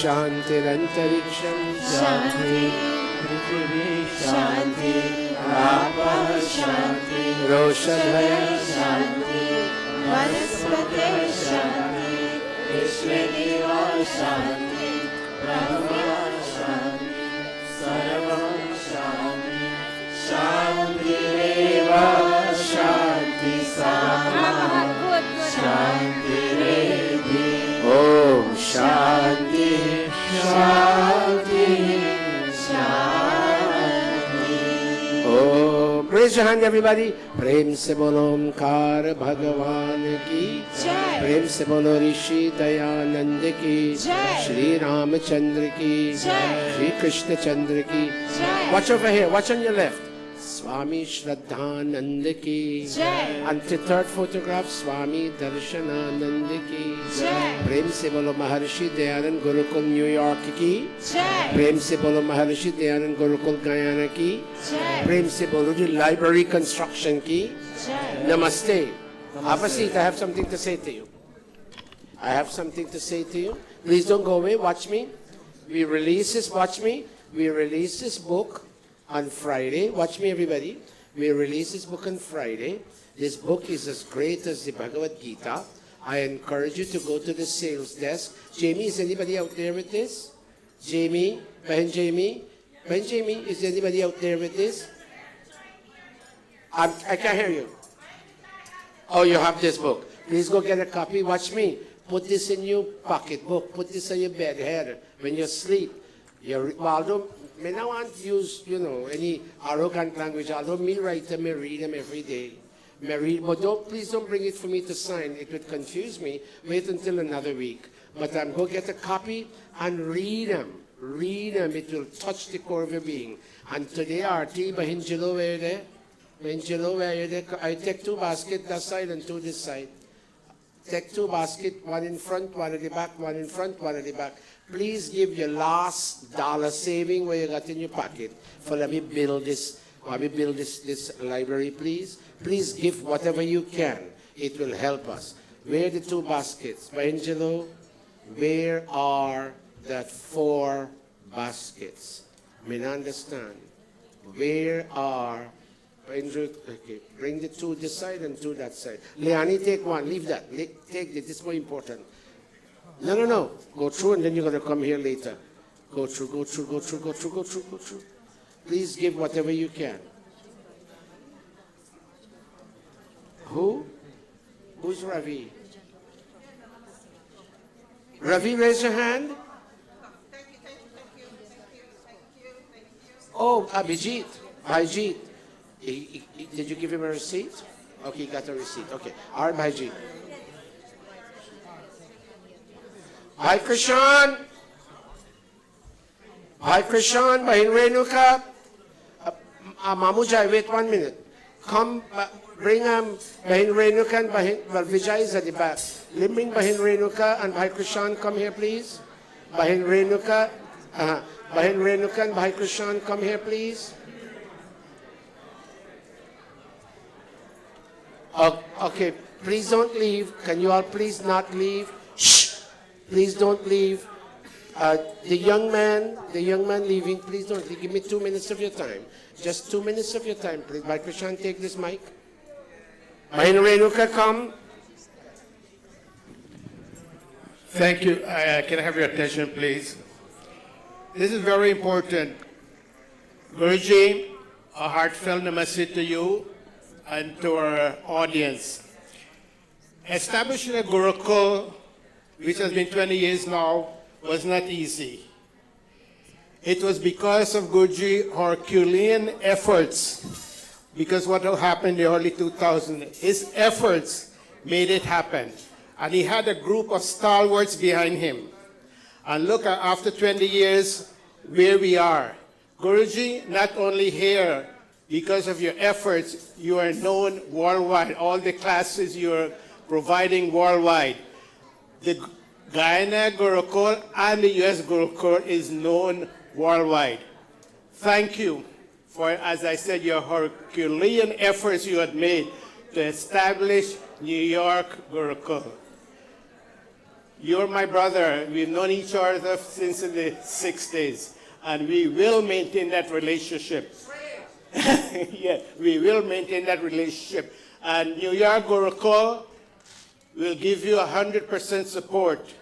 शांतिरंतरिक्षं शांति पृथ्वी शांति आपः शांति रोषधय शांति वनस्पते शांति विश्वेदेवा शांति ब्रह्मा शांति सर्वं शांति शांतिरेव शांति सामा शांतिरेधि ओम शांति शांति Shanti Om raise your hand everybody प्रेम से बोलो ओमकार भगवान की जय प्रेम से बोलो ऋषि दयानंद की जय श्री रामचंद्र की जय श्री कृष्ण चंद्र की जय watch over here watch on your left Swami Shraddhanand ki Jai. And the third photograph, Swami Darshananand ki Jai. Prem se bolo Maharshi Dayananda Gurukula New York ki Jai. Prem se bolo Maharshi Dayananda Gurukula Guyana ki Jai. Prem se bolo the library construction ki Jai. Namaste. Have a seat. I have something to say to you. I have something to say to you. Please don't go away. Watch me. We release this. Watch me. We release this book on Friday. Watch me, everybody. We release this book on Friday. This book is as great as the Bhagavad Gita. I encourage you to go to the sales desk. Jamie, is anybody out there with this? Jamie? Bahan Jamie? Bahan Jamie, is anybody out there with this? I can't hear you. Oh, you have this book. Please go get a copy. Watch me. Put this in your pocketbook. Put this on your bed here when you sleep. Waldo, I don't want to use, any arrogant language. Although me write them, I read them every day. But please don't bring it for me to sign. It would confuse me. Wait until another week. But go get a copy and read them. Read them. It will touch the core of your being. And today, Arti, Bahinjalo, where there? Bahinjalo, where there? I take 2 baskets that side and 2 this side. Take 2 baskets, 1 in front, 1 at the back, 1 in front, 1 at the back. Please give your last dollar saving where you got in your pocket for let me build this while we build this library, please. Please give whatever you can. It will help us. Where are the 2 baskets? Angelo, where are the 4 baskets? I mean, understand. Where are, okay, bring the 2 this side and 2 that side. Leonie, take 1, leave that. Take this is more important. No. Go through and then you're going to come here later. Go through. Please give whatever you can. Who? Who's Ravi? Ravi, raise your hand. Oh, Abhijit. Bhaijit. Did you give him a receipt? Okay, he got a receipt. Okay. All right, Bhaijit. Bhai Krishan. Bhai Krishan, Bahin Renuka. Mamujai, wait 1 minute. Come, bring Bahin Renuka and Vijay is at the back. Bring Bahin Renuka and Bhai Krishan, come here, please. Bahin Renuka. Bahin Renuka and Bhai Krishan, come here, please. Okay, please don't leave. Can you all please not leave? Shh! Please don't leave. The young man leaving, please don't leave. Give me 2 minutes of your time. Just 2 minutes of your time, please. Bhai Krishan, take this mic. Bahin Renuka, come. Thank you. Can I have your attention, please? This is very important. Guruji, a heartfelt namaste to you and to our audience. Establishing a Gurukul, which has been 20 years now, was not easy. It was because of Guruji's Herculean efforts, because what happened in the early 2000s, his efforts made it happen. And he had a group of stalwarts behind him. And look, after 20 years, where we are. Guruji, not only here, because of your efforts, you are known worldwide. All the classes you are providing worldwide. The Guyana Gurukul and the US Gurukul is known worldwide. Thank you for, as I said, your Herculean efforts you had made to establish New York Gurukul. You're my brother. We've known each other since in the 60s, and we will maintain that relationship. Yeah, we will maintain that relationship. And New York Gurukul will give you 100% support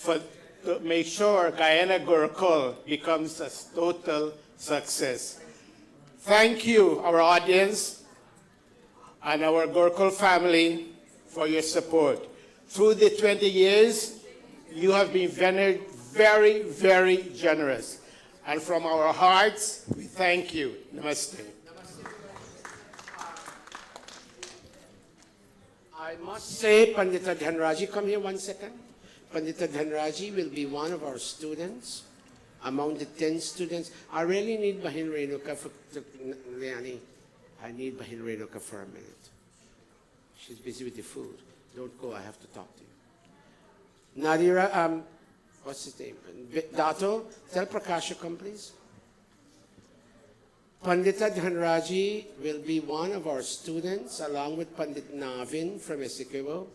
to make sure Guyana Gurukul becomes a total success. Thank you, our audience and our Gurukul family, for your support. Through the 20 years, you have been very, very generous. And from our hearts, we thank you. Namaste. I must say, Pandita Dhanraji, come here 1 second. Pandita Dhanraji will be one of our students, among the 10 students. I really need Bahin Renuka for Leonie. I need Bahin Renuka for a minute. She's busy with the food. Don't go, I have to talk to you. Nadira, what's his name? Dato, tell Prakash to come, please. Pandita Dhanraji will be one of our students, along with Pandit Navin from Essequibo,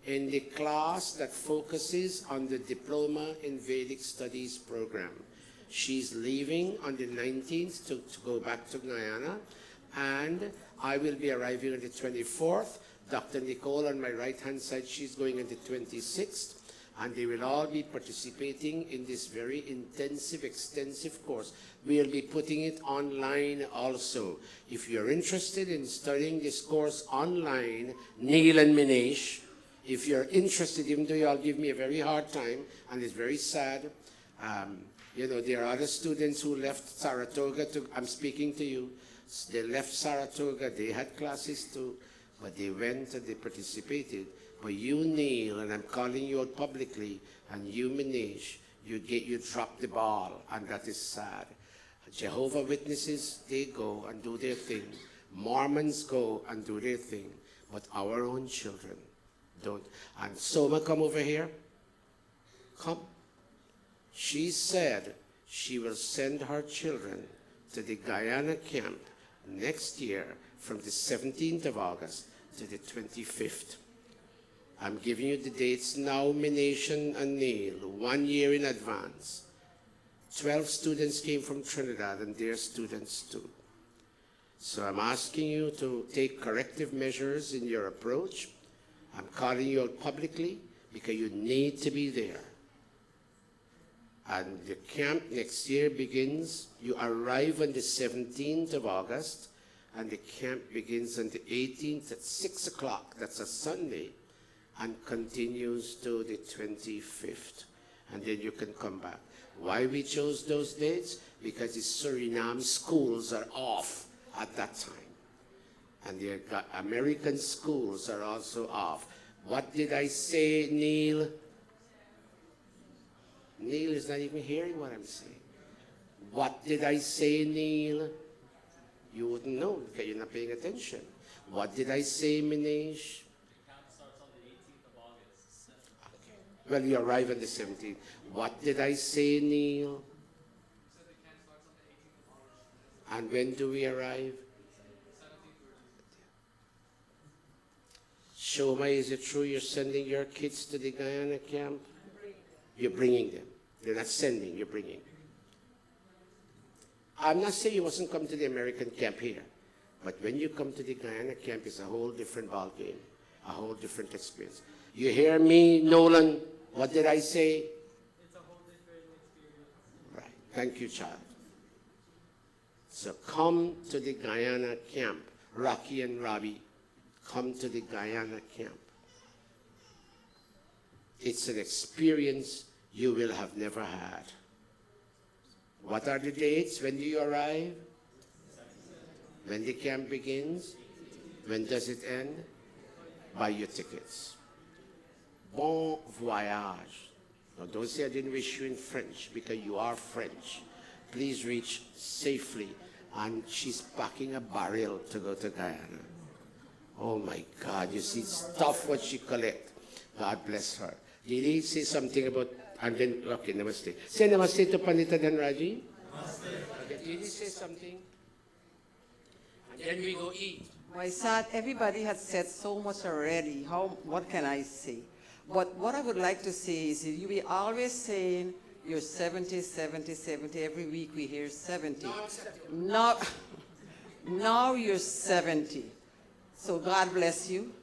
in the class that focuses on the Diploma in Vedic Studies program. She's leaving on the 19th to go back to Guyana, and I will be arriving on the 24th. Dr. Nicole on my right-hand side, she's going on the 26th, and they will all be participating in this very intensive, extensive course. We'll be putting it online also. If you're interested in studying this course online, Neil and Minesh, if you're interested, even though you all give me a very hard time, and it's very sad, you know, there are other students who left Saratoga I'm speaking to you. They left Saratoga, they had classes too, but they went and they participated. But you, Neil, and I'm calling you out publicly, and you, Minesh, you dropped the ball, and that is sad. Jehovah Witnesses, they go and do their thing. Mormons go and do their thing. But our own children don't. And Soma, come over here. Come. She said she will send her children to the Guyana camp next year from the 17th of August to the 25th. I'm giving you the dates now, Mination and Neil, 1 year in advance. 12 students came from Trinidad and their students too. So I'm asking you to take corrective measures in your approach. I'm calling you out publicly because you need to be there. And the camp next year begins, you arrive on the 17th of August, and the camp begins on the 18th at 6 o'clock, that's a Sunday, and continues to the 25th. And then you can come back. Why we chose those dates? Because the Suriname schools are off at that time. And the American schools are also off. What did I say, Neil? Neil is not even hearing what I'm saying. What did I say, Neil? You wouldn't know because you're not paying attention. What did I say, Minesh? The camp starts on the 18th of August. Okay. Well, you arrive on the 17th. What did I say, Neil? You said the camp starts on the 18th of August. And when do we arrive? 17th. Shoma, is it true you're sending your kids to the Guyana camp? You're bringing them. They're not sending, you're bringing. I'm not saying you mustn't come to the American camp here, but when you come to the Guyana camp, it's a whole different ball game, a whole different experience. You hear me, Nolan? What did I say? It's a whole different experience. Right. Thank you, child. So come to the Guyana camp. Rocky and Robbie, come to the Guyana camp. It's an experience you will have never had. What are the dates? When do you arrive? When the camp begins? When does it end? Buy your tickets. Bon voyage. Now don't say I didn't wish you in French because you are French. Please reach safely. And she's packing a barrel to go to Guyana. Oh my God, you see stuff what she collect. God bless her. Did he say something about, and then, okay, namaste. Say namaste to Pandita Dhanraji. Namaste. Okay, did he say something? And then we go eat. My son, everybody has said so much already. What can I say? But what I would like to say is you be always saying you're 70, 70, 70. Every week we hear 70. Now you're 70. So God bless you.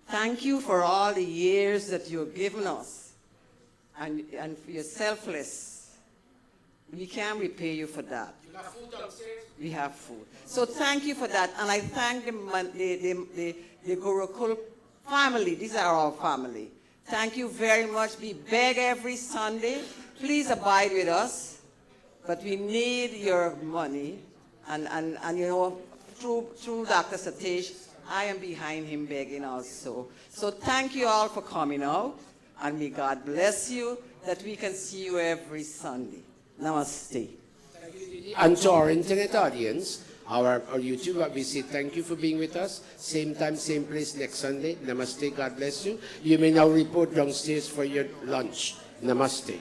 Thank you for all the years that you've given us. And for your selfless. We can't repay you for that. You have food downstairs? We have food. So thank you for that. And I thank the Gurukula family. These are our family. Thank you very much. We beg every Sunday. Please abide with us. But we need your money. And you know, through Dr. Satish, I am behind him begging also. So thank you all for coming out. And may God bless you that we can see you every Sunday. Namaste. And to our internet audience, our YouTube, we say thank you for being with us. Same time, same place next Sunday. Namaste. God bless you. You may now report downstairs for your lunch. Namaste.